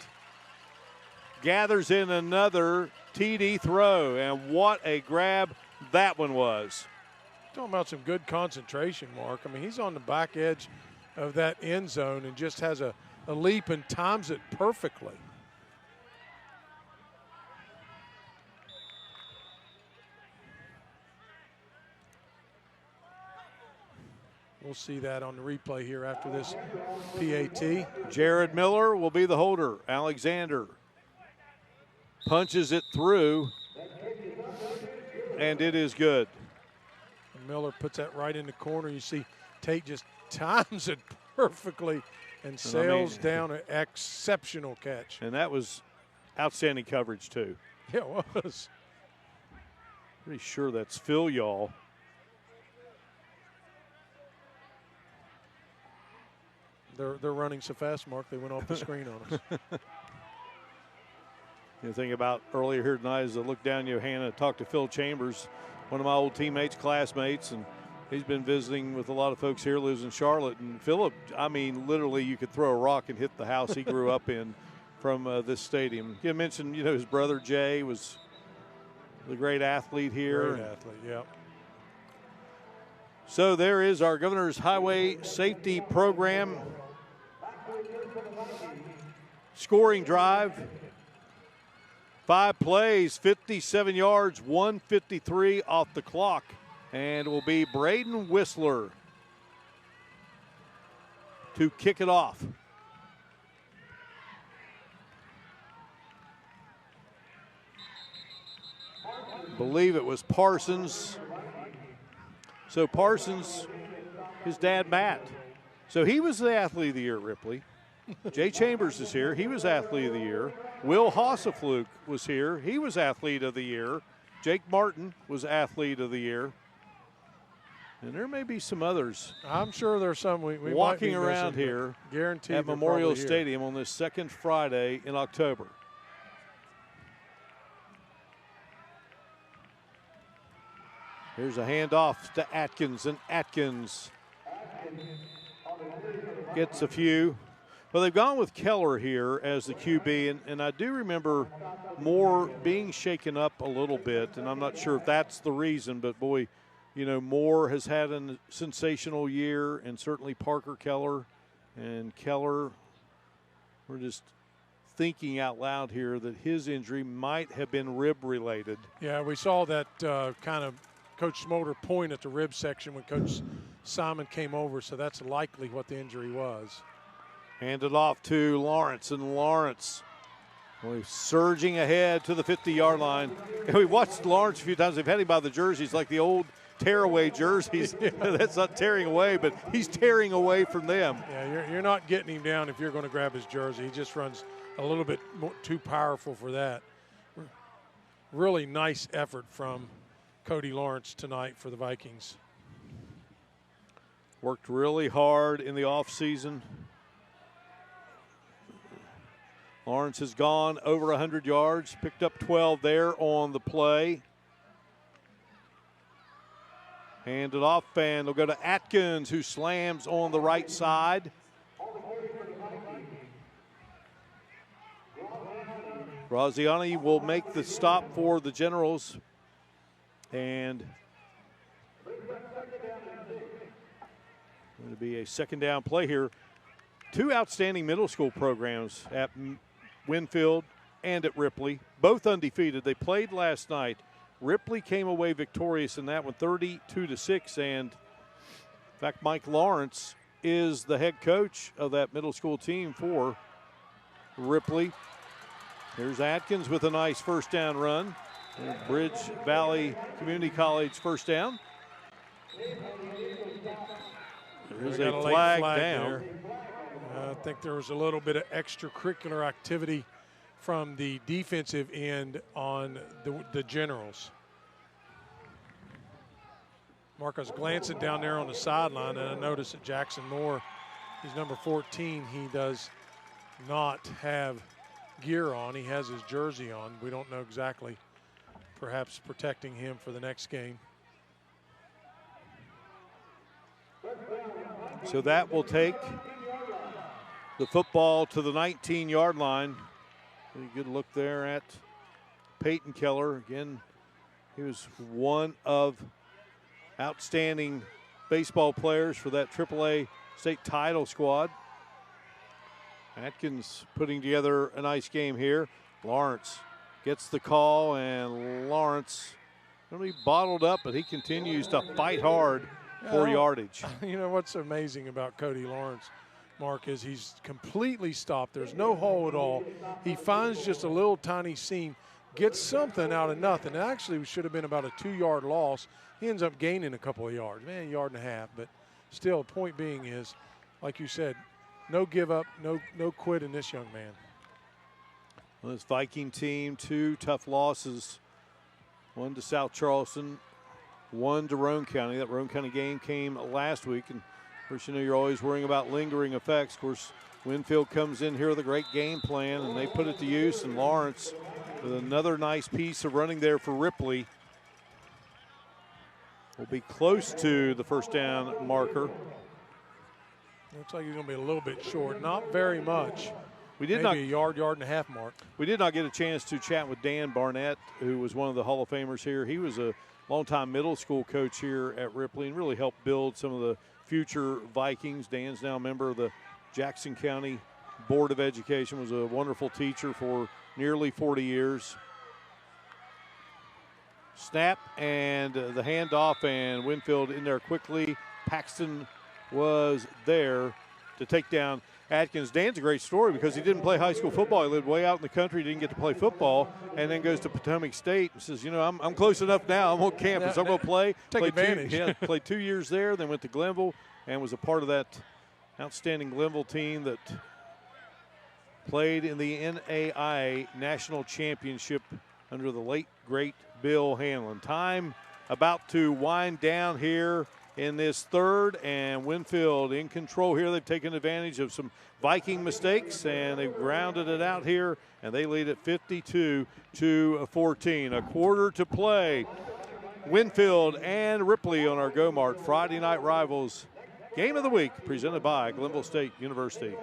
gathers in another TD throw, and what a grab that one was. Talking about some good concentration, Mark. I mean, he's on the back edge of that end zone and just has a leap and times it perfectly. We'll see that on the replay here after this PAT. Jared Miller will be the holder. Alexander punches it through, and it is good. And Miller puts that right in the corner. You see Tate just times it perfectly and sails down an exceptional catch. And that was outstanding coverage, too. Yeah, it was. Pretty sure that's Phil Y'all. They're running so fast, Mark, they went off the screen on us. The thing about earlier here tonight is I looked down Johanna, talked to Phil Chambers, one of my old teammates, classmates, and he's been visiting with a lot of folks here, lives in Charlotte. And Philip, I mean, literally you could throw a rock and hit the house he grew up in from this stadium. You mentioned, his brother Jay was the great athlete here. Great athlete, yeah. So there is our Governor's Highway Safety Program scoring drive. 5 plays, 57 yards, 1:53 off the clock. And it will be Braden Whistler to kick it off. I believe it was Parsons. So Parsons, his dad Matt. So he was the athlete of the year at Ripley. Jay Chambers is here. He was athlete of the year. Will Hassefluke was here. He was athlete of the year. Jake Martin was athlete of the year. And there may be some others. I'm sure there's some we walking might be around missing, here guaranteed at Memorial Stadium on this second Friday in October. Here's a handoff to Atkins, and Atkins gets a few. Well, they've gone with Keller here as the QB, and I do remember Moore being shaken up a little bit, and I'm not sure if that's the reason, but boy, Moore has had a sensational year, and certainly Parker Keller. And Keller, we're just thinking out loud here that his injury might have been rib-related. Yeah, we saw that kind of Coach Smolder point at the rib section when Coach Simon came over, so that's likely what the injury was. Handed off to Lawrence, and Lawrence surging ahead to the 50-yard line. And we watched Lawrence a few times. They've had him by the jerseys, like the old tear-away jerseys. That's not tearing away, but he's tearing away from them. Yeah, you're not getting him down if you're going to grab his jersey. He just runs a little bit too powerful for that. Really nice effort from Cody Lawrence tonight for the Vikings. Worked really hard in the offseason. Lawrence has gone over 100 yards, picked up 12 there on the play. Handed off, and they'll go to Atkins, who slams on the right side. Graziani will make the stop for the Generals. And going to be a second down play here. Two outstanding middle school programs at Winfield and at Ripley, both undefeated. They played last night. Ripley came away victorious in that one, 32-6. And in fact, Mike Lawrence is the head coach of that middle school team for Ripley. Here's Atkins with a nice first down run. Bridge Valley Community College first down. There's a flag down. There. I think there was a little bit of extracurricular activity from the defensive end on the Generals. Mark, I was glancing down there on the sideline, and I noticed that Jackson Moore, he's number 14. He does not have gear on. He has his jersey on. We don't know exactly, perhaps protecting him for the next game. So that will take the football to the 19-yard line. Pretty good look there at Peyton Keller. Again, he was one of outstanding baseball players for that AAA state title squad. Atkins putting together a nice game here. Lawrence gets the call, and Lawrence going to be bottled up, but he continues to fight hard for yardage. You know what's amazing about Cody Lawrence, Mark, is he's completely stopped. There's no hole at all. He finds just a little tiny seam, gets something out of nothing. It actually should have been about a 2-yard loss. He ends up gaining a couple of yards, a yard and a half. But still, the point being is, like you said, no give up, no quit in this young man. Well, this Viking team, 2 tough losses. One to South Charleston, one to Roane County. That Roane County game came last week. And of course, you know, you're always worrying about lingering effects. Of course, Winfield comes in here with a great game plan, and they put it to use. And Lawrence with another nice piece of running there for Ripley. Will be close to the first down marker. Looks like he's going to be a little bit short. Not very much. We did Maybe a yard and a half mark. We did not get a chance to chat with Dan Barnett, who was one of the Hall of Famers here. He was a longtime middle school coach here at Ripley and really helped build some of the future Vikings. Dan's now a member of the Jackson County Board of Education, was a wonderful teacher for nearly 40 years. Snap and the handoff, and Winfield in there quickly. Paxton was there to take down Atkins. Dan's a great story because he didn't play high school football. He lived way out in the country, didn't get to play football, and then goes to Potomac State and says, you know, I'm close enough now. I'm on campus. I'm going to play. Take advantage. Played 2 years there, then went to Glenville and was a part of that outstanding Glenville team that played in the NAIA National Championship under the late, great Bill Hanlon. Time about to wind down here in this third, and Winfield in control here. They've taken advantage of some Viking mistakes, and they've grounded it out here, and they lead at 52-14. A quarter to play. Winfield and Ripley on our Go-Mart Friday Night Rivals Game of the Week, presented by Glenville State University.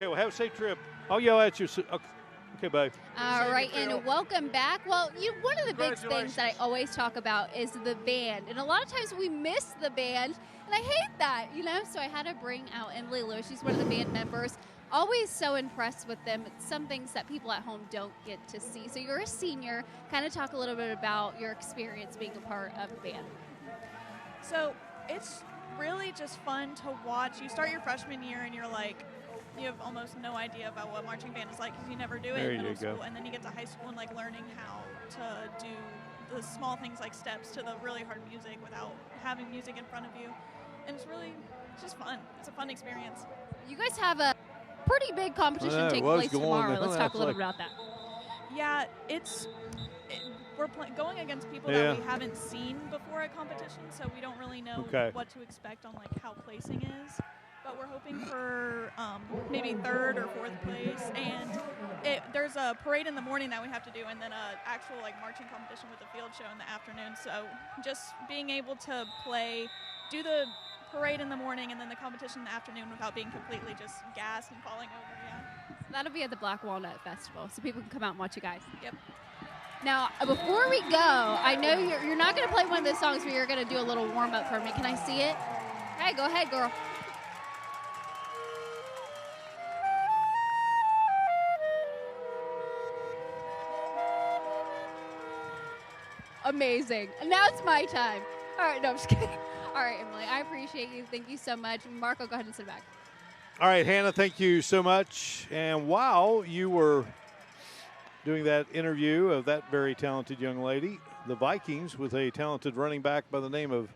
Okay, well, have a safe trip. I'll yell at you. Okay, bye. All right, and welcome back. Well, one of the big things that I always talk about is the band, and a lot of times we miss the band, and I hate that, so I had to bring out Emily Lewis. She's one of the band members. Always so impressed with them. It's some things that people at home don't get to see. So you're a senior. Kind of talk a little bit about your experience being a part of the band. So it's really just fun to watch. You start your freshman year and you're like, you have almost no idea about what marching band is like because you never do it in middle school. And then you get to high school and like learning how to do the small things like steps to the really hard music without having music in front of you. And it's just fun. It's a fun experience. You guys have a pretty big competition take place tomorrow. Let's talk a little bit about that. Yeah, we're going against people that we haven't seen before at competition, so we don't really know what to expect on like how placing is. But we're hoping for maybe 3rd or 4th place, and there's a parade in the morning that we have to do, and then an actual like marching competition with a field show in the afternoon. So just being able to do the parade in the morning and then the competition in the afternoon without being completely just gassed and falling over. So that'll be at the Black Walnut Festival, so people can come out and watch you guys. Yep. Now, before we go, I know you're not going to play one of those songs, but you're going to do a little warm up for me. Can I see it? Hey, go ahead, girl. Amazing. And now it's my time. All right, no, I'm just kidding. All right, Emily, I appreciate you. Thank you so much. Marco, go ahead and sit back. All right, Hannah, thank you so much. And while you were doing that interview of that very talented young lady, the Vikings, with a talented running back by the name of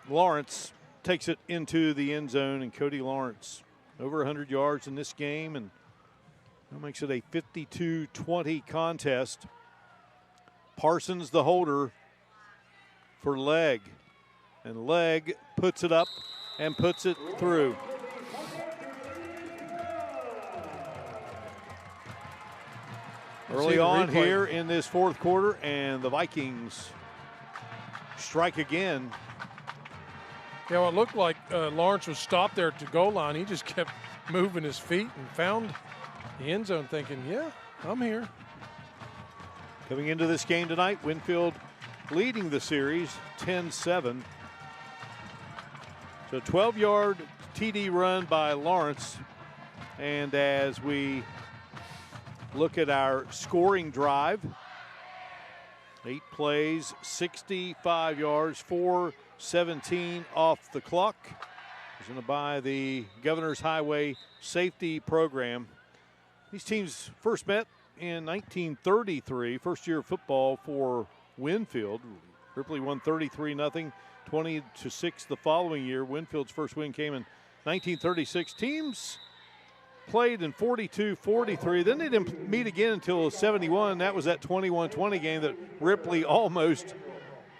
Lawrence, takes it into the end zone, and Cody Lawrence over 100 yards in this game, and that makes it a 52-20 contest. Parsons the holder for Legg, and Legg puts it up and puts it through. Early on here in this fourth quarter, and the Vikings strike again. Yeah, well, it looked like Lawrence was stopped there at the goal line. He just kept moving his feet and found the end zone thinking, yeah, I'm here. Coming into this game tonight, Winfield leading the series 10-7. So 12-yard TD run by Lawrence. And as we look at our scoring drive, 8 plays, 65 yards, 4:17 off the clock. Presented by the Governor's Highway Safety Program. These teams first met in 1933, first year of football for Winfield. Ripley won 33-0, 20-6 the following year. Winfield's first win came in 1936. Teams played in 42-43. Then they didn't meet again until 71. That was that 21-20 game that Ripley almost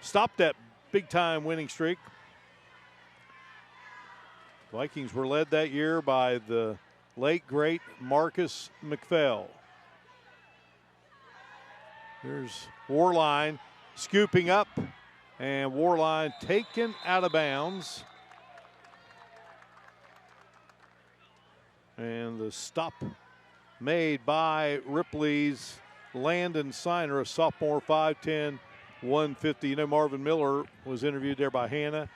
stopped that big-time winning streak. Vikings were led that year by the late, great Marcus McPhail. There's Warline scooping up, and Warline taken out of bounds. And the stop made by Ripley's Landon Signer, a sophomore, 5'10", 150. You know, Marvin Miller was interviewed there by Hannah.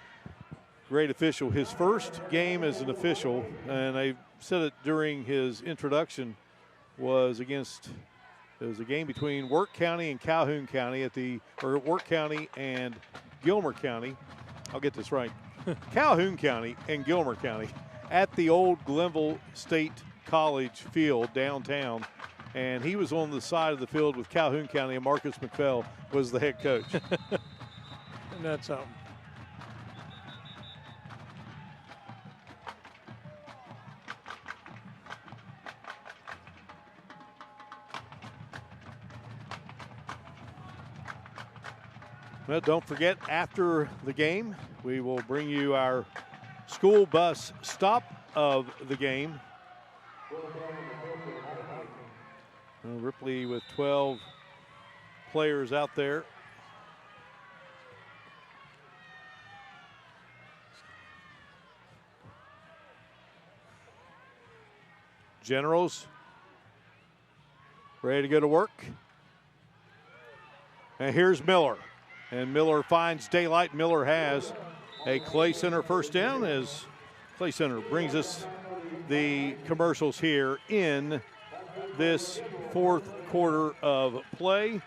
Great official. His first game as an official, and I said it during his introduction, was it was a game between Work County and Calhoun County or Work County and Gilmer County. I'll get this right. Calhoun County and Gilmer County at the old Glenville State College field downtown. And he was on the side of the field with Calhoun County, and Marcus McPhail was the head coach. And that's something. Well, don't forget, after the game, we will bring you our school bus stop of the game. Ripley with 12 players out there. Generals ready to go to work. And here's Miller. And Miller finds daylight. Miller has a Clay Center first down as Clay Center brings us the commercials here in this fourth quarter of play.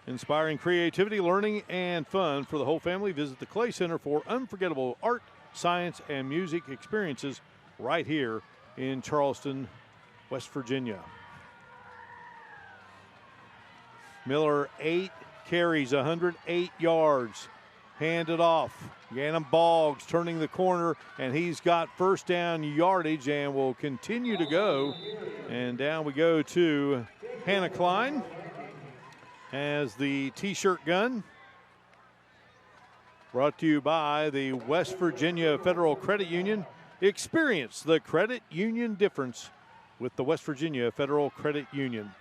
Inspiring creativity, learning, and fun for the whole family. Visit the Clay Center for unforgettable art, science, and music experiences right here in Charleston, West Virginia. Miller, 8 carries, 108 yards. Handed off. Gannon Boggs turning the corner, and he's got first down yardage and will continue to go. And down we go to Hannah Klein as the T-shirt gun. Brought to you by the West Virginia Federal Credit Union. Experience the credit union difference with the West Virginia Federal Credit Union.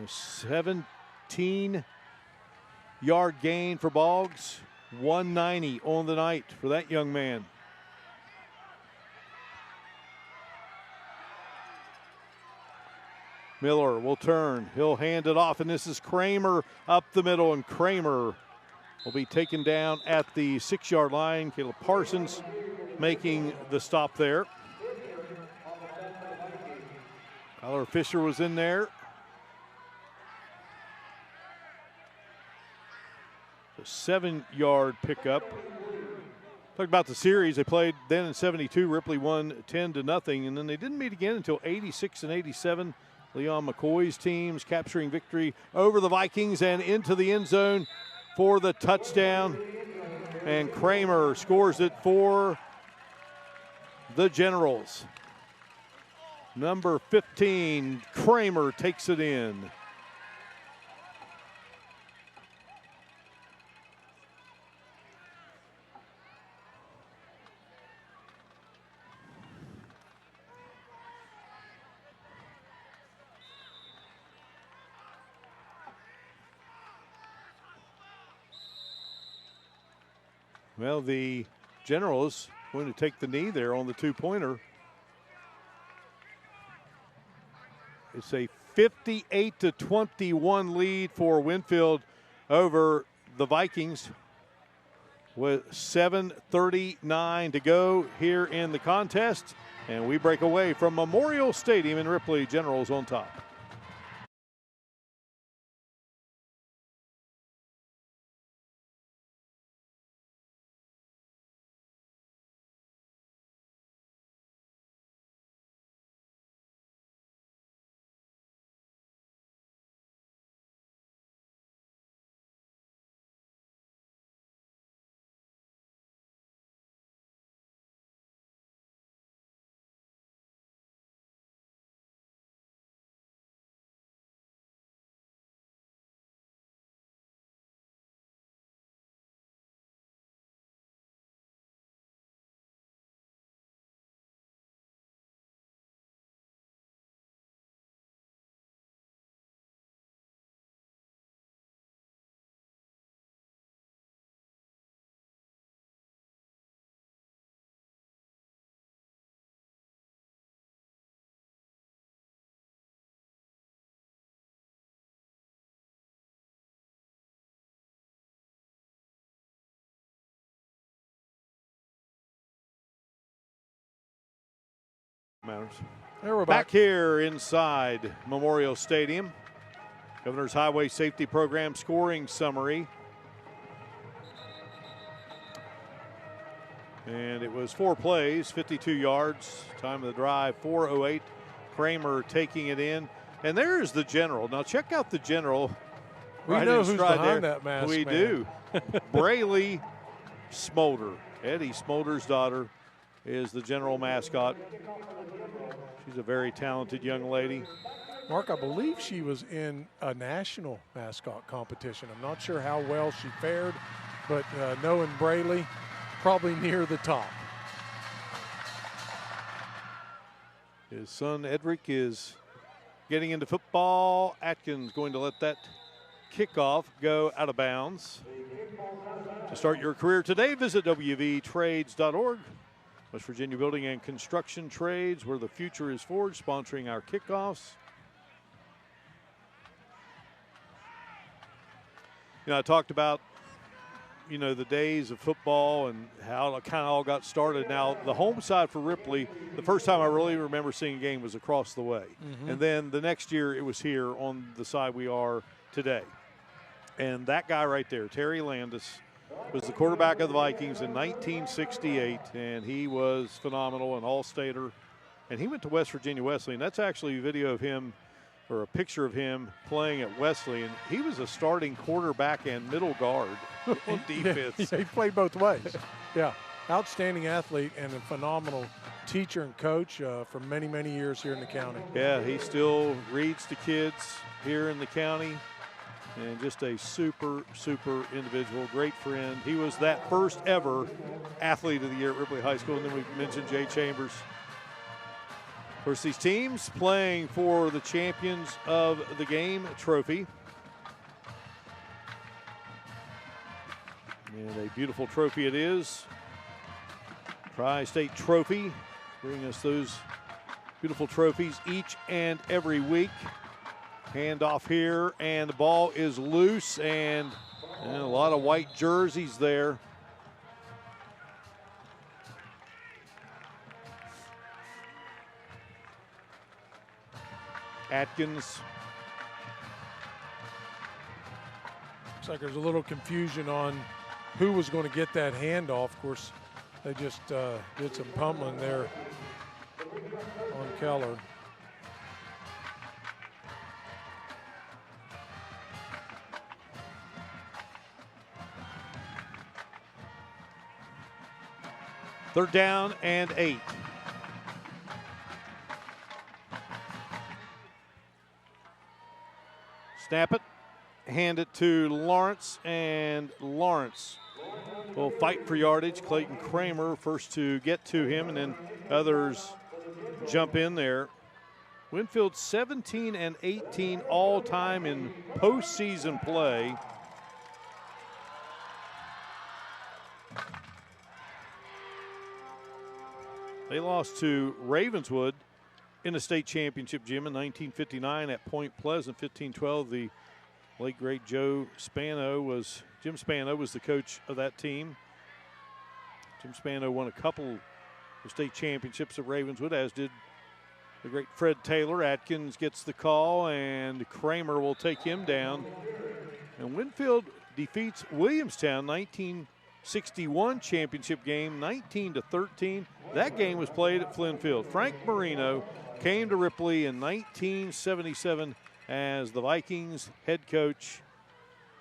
17-yard gain for Boggs. 190 on the night for that young man. Miller will turn. He'll hand it off, and this is Kramer up the middle, and Kramer will be taken down at the 6-yard line. Caleb Parsons making the stop there. Kyler Fisher was in there. A 7-yard pickup. Talk about the series. They played then in 72. Ripley won 10-0, and then they didn't meet again until 86 and 87. Leon McCoy's teams capturing victory over the Vikings and into the end zone for the touchdown. And Kramer scores it for the Generals. Number 15, Kramer takes it in. Well, the Generals going to take the knee there on the two-pointer. It's a 58-21 lead for Winfield over the Vikings with 7:39 to go here in the contest. And we break away from Memorial Stadium in Ripley. Generals on top. Matters. We're back here inside Memorial Stadium. Governor's Highway Safety Program scoring summary. And it was 4 plays, 52 yards. Time of the drive, 4:08. Kramer taking it in. And there's the General. Now check out the General. We right know in who's stride behind there. that mask, We man. do. Braylee Smolder. Eddie Smolder's daughter is the General mascot. She's a very talented young lady. Mark, I believe she was in a national mascot competition. I'm not sure how well she fared, but knowing Braylee, probably near the top. His son Edric is getting into football. Atkins going to let that kickoff go out of bounds. To start your career today, visit wvtrades.org. West Virginia Building and Construction Trades, where the future is forged, sponsoring our kickoffs. I talked about, the days of football and how it kind of all got started. Now, the home side for Ripley, the first time I really remember seeing a game was across the way. And then the next year it was here on the side we are today. And that guy right there, Terry Landis, was the quarterback of the Vikings in 1968, and he was phenomenal, an all-stater. And he went to West Virginia Wesleyan. That's actually a video of him, or a picture of him playing at Wesleyan. He was a starting quarterback and middle guard on defense. Yeah, he played both ways. Yeah, outstanding athlete and a phenomenal teacher and coach for many, many years here in the county. Yeah, he still reads to kids here in the county. And just a super, super individual, great friend. He was that first ever athlete of the year at Ripley High School. And then we mentioned Jay Chambers. Of course, these teams playing for the Champions of the Game trophy. And a beautiful trophy it is. Tri-State Trophy. Bring us those beautiful trophies each and every week. Handoff here, and the ball is loose, and a lot of white jerseys there. Atkins. Looks like there's a little confusion on who was going to get that handoff. Of course, they just did some pummeling there on Keller. Third down and 8. Snap it, hand it to Lawrence, and Lawrence will fight for yardage. Clayton Kramer first to get to him, and then others jump in there. Winfield 17 and 18 all time in postseason play. They lost to Ravenswood in the state championship, Jim, in 1959 at Point Pleasant. 15-12, the late great Jim Spano was the coach of that team. Jim Spano won a couple of state championships at Ravenswood, as did the great Fred Taylor. Atkins gets the call, and Kramer will take him down. And Winfield defeats Williamstown 1961 championship game, 19-13. That game was played at Flynn Field. Frank Marino came to Ripley in 1977 as the Vikings head coach.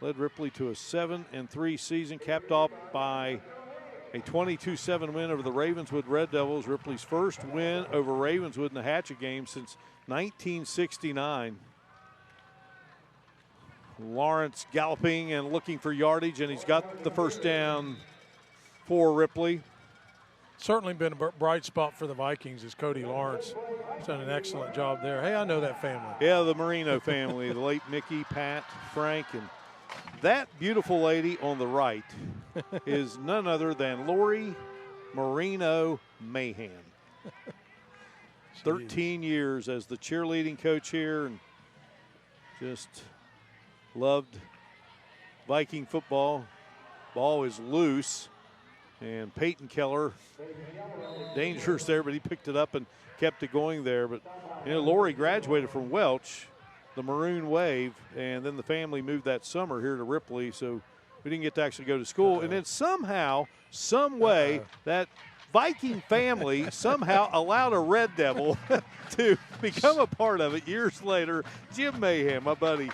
Led Ripley to a 7-3 season, capped off by a 22-7 win over the Ravenswood Red Devils. Ripley's first win over Ravenswood in the Hatchet game since 1969. Lawrence galloping and looking for yardage, and he's got the first down for Ripley. Certainly been a bright spot for the Vikings is Cody Lawrence. He's done an excellent job there. Hey, I know that family. Yeah, the Marino family, the late Mickey, Pat, Frank, and that beautiful lady on the right is none other than Lori Marino Mahan. 13 years as the cheerleading coach here, and just loved Viking football. Ball is loose, and Peyton Keller, dangerous there, but he picked it up and kept it going there. But, Lori graduated from Welch, the Maroon Wave, and then the family moved that summer here to Ripley, so we didn't get to actually go to school. And then somehow, some way, that Viking family somehow allowed a Red Devil to become a part of it years later. Jim Mayhem, my buddy,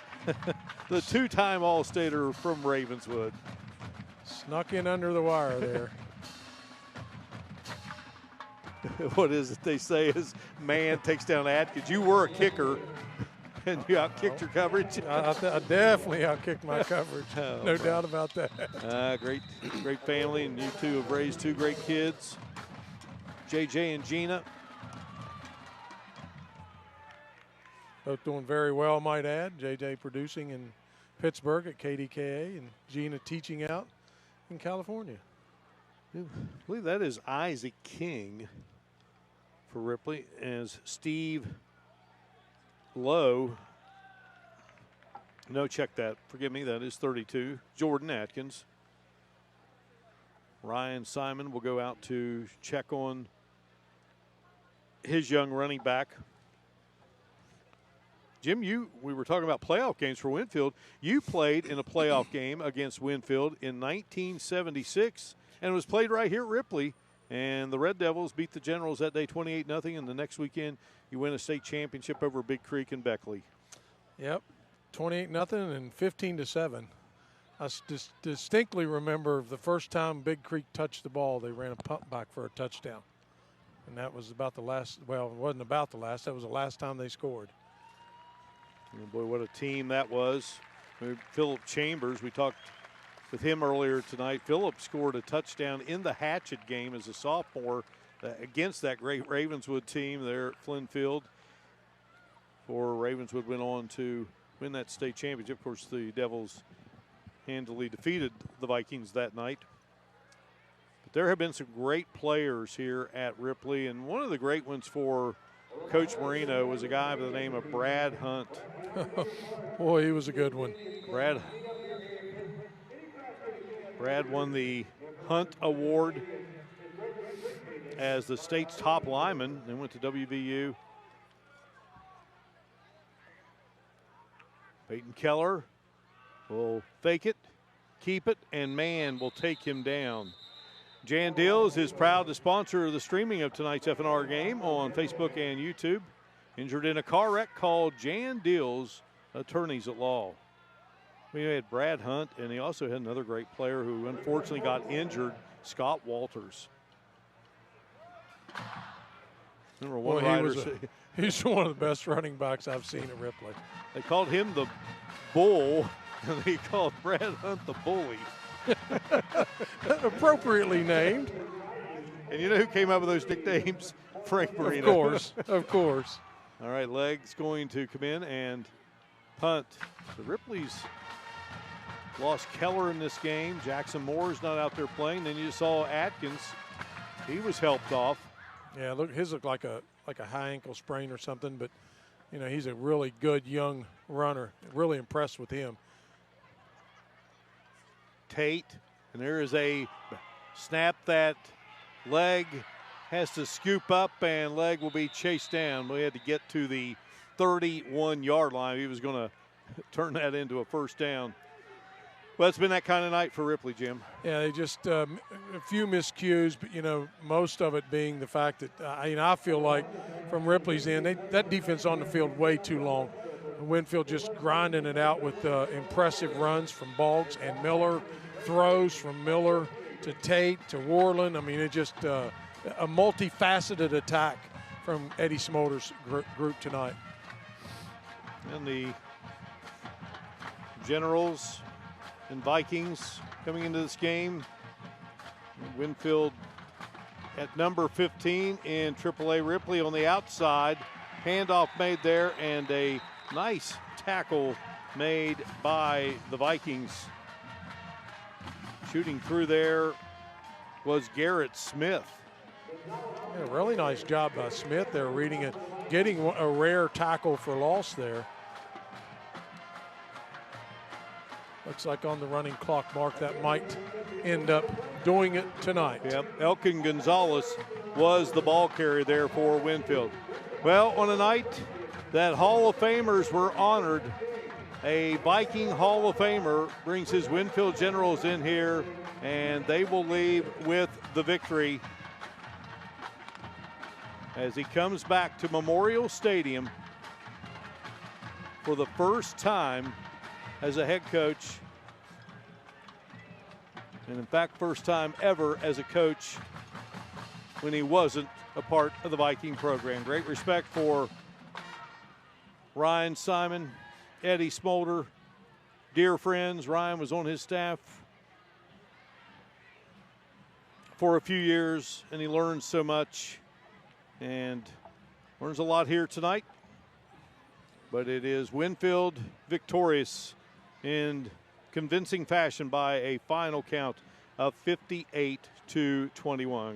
the two-time All-Stater from Ravenswood. Snuck in under the wire there. What is it they say is man takes down Atkins. You were a kicker, and you outkicked your coverage. I definitely outkicked my coverage. No doubt about that. Great family, and you two have raised two great kids, JJ and Gina. Both doing very well, might add. JJ producing in Pittsburgh at KDKA, and Gina teaching out in California. I believe that is Isaac King for Ripley, as Steve Lowe. No, check that. Forgive me, that is 32. Jordan Atkins. Ryan Simon will go out to check on his young running back. Jim, we were talking about playoff games for Winfield. You played in a playoff game against Winfield in 1976, and it was played right here at Ripley. And the Red Devils beat the Generals that day 28-0, and the next weekend you win a state championship over Big Creek and Beckley. Yep, 28-0 and 15-7. I distinctly remember the first time Big Creek touched the ball, they ran a pump back for a touchdown. And that was about the last, well, it wasn't about the last, that was the last time they scored. Oh boy, what a team that was. Philip Chambers, we talked with him earlier tonight. Philip scored a touchdown in the Hatchet game as a sophomore against that great Ravenswood team there at Flynn Field. For Ravenswood went on to win that state championship. Of course, the Devils handily defeated the Vikings that night. But there have been some great players here at Ripley, and one of the great ones for Coach Marino was a guy by the name of Brad Hunt. Boy, he was a good one. Brad won the Hunt Award as the state's top lineman, then went to WVU. Peyton Keller will fake it, keep it, and man will take him down. Jan Dills is proud to sponsor the streaming of tonight's FNR game on Facebook and YouTube. Injured in a car wreck, called Jan Dills Attorneys at Law. We had Brad Hunt, and he also had another great player who unfortunately got injured, Scott Walters. Number one rider. He's one of the best running backs I've seen at Ripley. They called him the Bull, and they called Brad Hunt the Bully. Appropriately named. And you know who came up with those nicknames? Frank Marino. Of course, of course. All right, Legs going to come in and punt. The Ripley's lost Keller in this game. Jackson Moore's not out there playing. Then you saw Atkins. He was helped off. Yeah, look, his looked like a high ankle sprain or something, but you know, he's a really good young runner. Really impressed with him. Tate, and there is a snap that Leg has to scoop up, and Leg will be chased down. We had to get to the 31-yard line. He was going to turn that into a first down. Well, it's been that kind of night for Ripley, Jim. Yeah, they just a few miscues, but, you know, most of it being the fact that, I feel like from Ripley's end, that defense on the field way too long. Winfield just grinding it out with impressive runs from Boggs and Miller, throws from Miller to Tate to Warland. I mean, it just a multifaceted attack from Eddie Smolder's group tonight. And the Generals and Vikings coming into this game. Winfield at number 15 in AAA. Ripley on the outside. Handoff made there, and a nice tackle made by the Vikings. Shooting through there was Garrett Smith. Yeah, really nice job by Smith there, reading it, getting a rare tackle for loss there. Looks like on the running clock mark that might end up doing it tonight. Yep, Elkin Gonzalez was the ball carrier there for Winfield. Well, on a night that Hall of Famers were honored, a Viking Hall of Famer brings his Winfield Generals in here, and they will leave with the victory as he comes back to Memorial Stadium for the first time as a head coach, and in fact, first time ever as a coach when he wasn't a part of the Viking program. Great respect for Ryan Simon, Eddie Smolder, dear friends. Ryan was on his staff for a few years, and he learned so much and learns a lot here tonight. But it is Winfield victorious in convincing fashion by a final count of 58-21.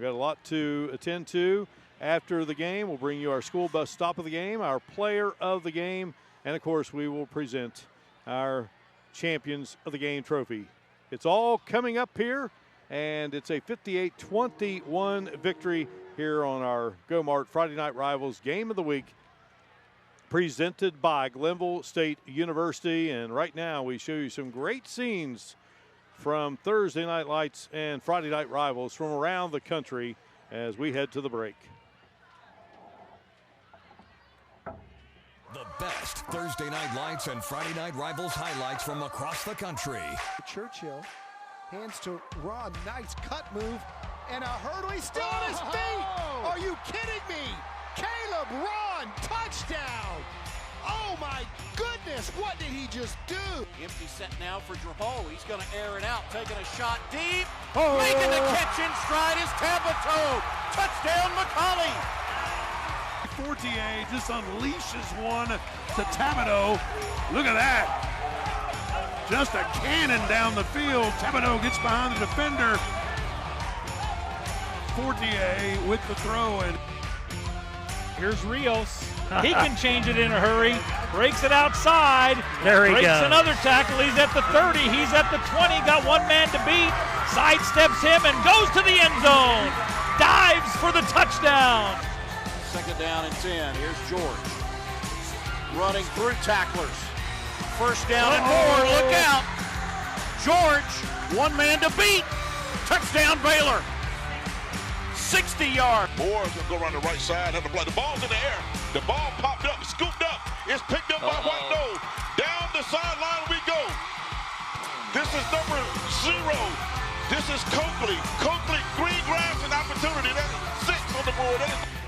Got a lot to attend to after the game. We'll bring you our school bus stop of the game, our player of the game, and, of course, we will present our champions of the game trophy. It's all coming up here, and it's a 58-21 victory here on our Go-Mart Friday Night Rivals Game of the Week, presented by Glenville State University. And right now we show you some great scenes from Thursday Night Lights and Friday Night Rivals from around the country as we head to the break. The best Thursday Night Lights and Friday Night Rivals highlights from across the country. Churchill hands to Ron. Nice cut move and a hurdle. He's still on his feet. Are you kidding me? Caleb Ron, touchdown. Oh my goodness, what did he just do? Empty set now for Drahal. He's going to air it out, taking a shot deep. Making the catch in stride is Tabato. Touchdown, McCauley. Fortier just unleashes one to Tabato. Look at that. Just a cannon down the field. Tabato gets behind the defender. Fortier with the throw. And here's Rios. He can change it in a hurry. Breaks it outside. There he breaks goes. Another tackle. He's at the 30. He's at the 20. Got one man to beat. Sidesteps him and goes to the end zone. Dives for the touchdown. Second down and 10. Here's George. Running through tacklers. First down and more. Look out. George, one man to beat. Touchdown, Baylor. 60 yards. Moore is going to go around the right side. Have to play. The ball's in the air. The ball popped up, scooped up. It's picked up by White Nose. Down the sideline we go. This is number 0. This is Coakley. Coakley, green grass and opportunity. That is 6 on the board. That is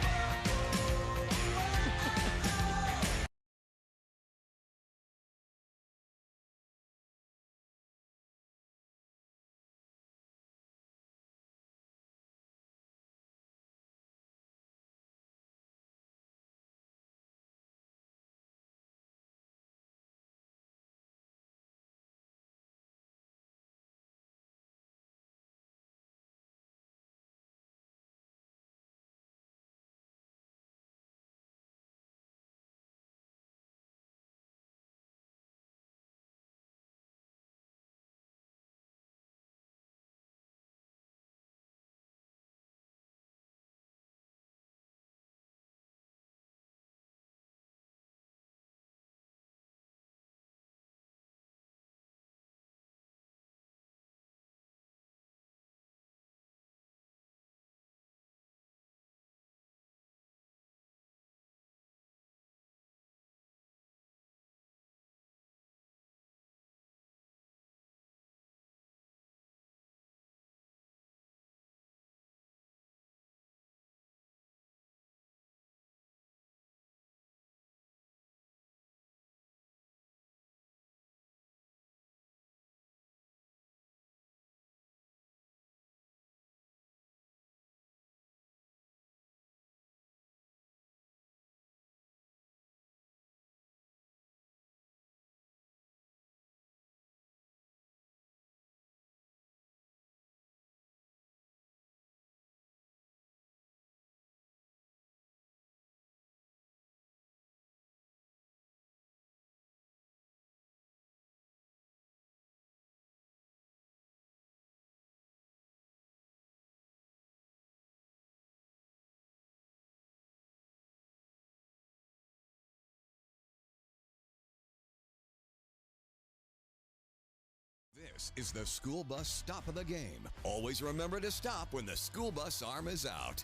This is the school bus stop of the game. Always remember to stop when the school bus arm is out.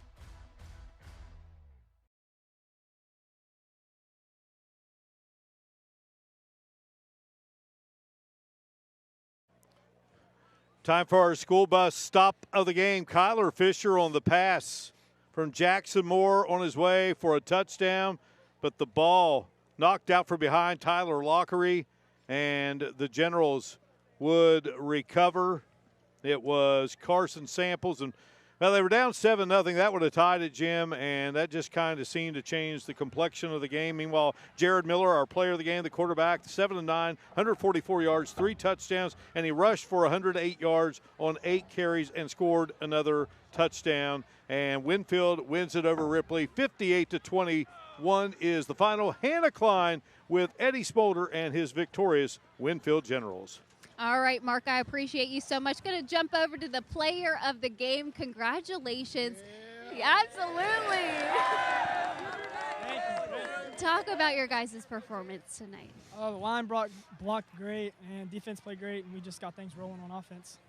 Time for our school bus stop of the game. Kyler Fisher on the pass from Jackson Moore on his way for a touchdown, but the ball knocked out from behind Tyler Lockery, and the Generals would recover. It was Carson Samples, and Well, they were down 7-0. That would have tied it, Jim, and that just kind of seemed to change the complexion of the game. Meanwhile, Jared Miller, our player of the game, the quarterback, 7-9, 144 yards, 3 touchdowns, and he rushed for 108 yards on 8 carries and scored another touchdown. And Winfield wins it over Ripley, 58-21 is the final. Hannah Klein with Eddie Smolder and his victorious Winfield Generals. All right, Mark, I appreciate you so much. Going to jump over to the player of the game. Congratulations. Yeah. Absolutely. Talk about your guys' performance tonight. The line blocked great, and defense played great, and we just got things rolling on offense.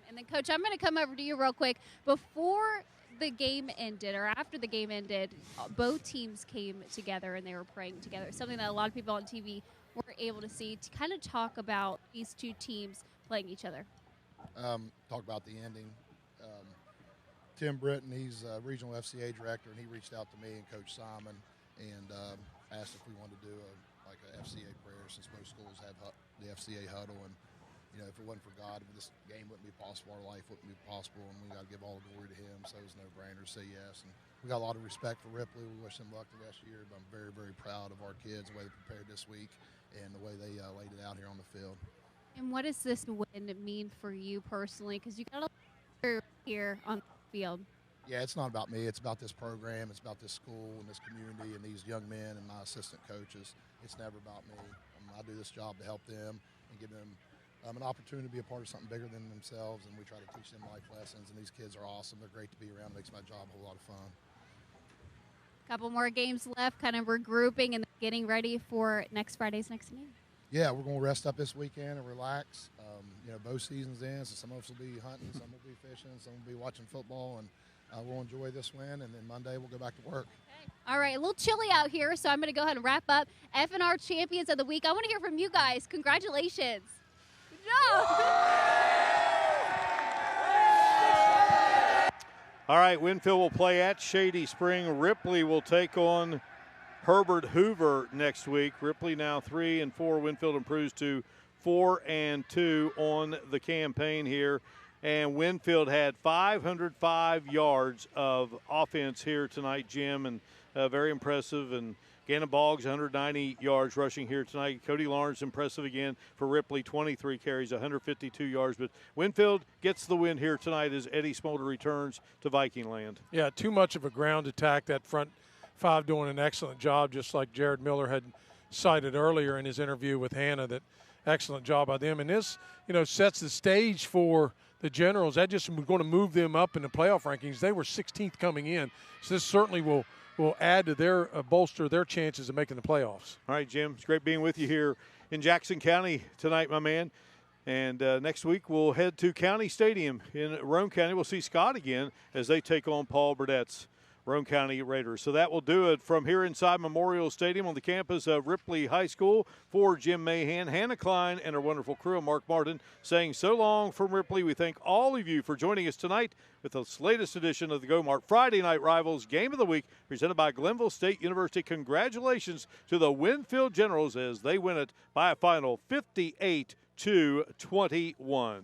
And then, Coach, I'm going to come over to you real quick. Before the game ended, or after the game ended, both teams came together and they were praying together. Something that a lot of people on TV were able to see, to kind of talk about these two teams playing each other. Talk about the ending. Tim Britton, he's regional FCA director, and he reached out to me and Coach Simon and asked if we wanted to do a FCA prayer, since most schools have the FCA huddle. And if it wasn't for God, this game wouldn't be possible, our life wouldn't be possible, and we got to give all the glory to him. So it was no brainer to say yes. And we got a lot of respect for Ripley. We wish them luck the rest of the year, but I'm very, very proud of our kids, the way they prepared this week and the way they laid it out here on the field. And what does this win mean for you personally? Because you got a lot here on the field. Yeah, it's not about me. It's about this program. It's about this school and this community and these young men and my assistant coaches. It's never about me. I do this job to help them and give them an opportunity to be a part of something bigger than themselves, and we try to teach them life lessons. And these kids are awesome. They're great to be around. It makes my job a whole lot of fun. Couple more games left, kind of regrouping and getting ready for next Friday's next game. Yeah, we're going to rest up this weekend and relax. Both seasons in, so some of us will be hunting, some will be fishing, some will be watching football, and we'll enjoy this win, and then Monday we'll go back to work. Okay. All right, a little chilly out here, so I'm going to go ahead and wrap up F&R Champions of the Week. I want to hear from you guys. Congratulations. Good job. All right, Winfield will play at Shady Spring. Ripley will take on Herbert Hoover next week. Ripley now 3-4. Winfield improves to 4-2 on the campaign here. And Winfield had 505 yards of offense here tonight, Jim, and very impressive. And Gannon Boggs, 190 yards rushing here tonight. Cody Lawrence, impressive again for Ripley, 23 carries, 152 yards. But Winfield gets the win here tonight as Eddie Smolder returns to Viking land. Yeah, too much of a ground attack. That front five doing an excellent job, just like Jared Miller had cited earlier in his interview with Hannah. That excellent job by them. And this, sets the stage for the Generals. That just going to move them up in the playoff rankings. They were 16th coming in, so this certainly will add to their bolster their chances of making the playoffs. All right, Jim, it's great being with you here in Jackson County tonight, my man. And next week we'll head to County Stadium in Roane County. We'll see Scott again as they take on Paul Burdett's Roane County Raiders. So that will do it from here inside Memorial Stadium on the campus of Ripley High School. For Jim Mahan, Hannah Klein, and our wonderful crew, Mark Martin, saying so long from Ripley. We thank all of you for joining us tonight with this latest edition of the Go-Mart Friday Night Rivals Game of the Week, presented by Glenville State University. Congratulations to the Winfield Generals as they win it by a final 58-21.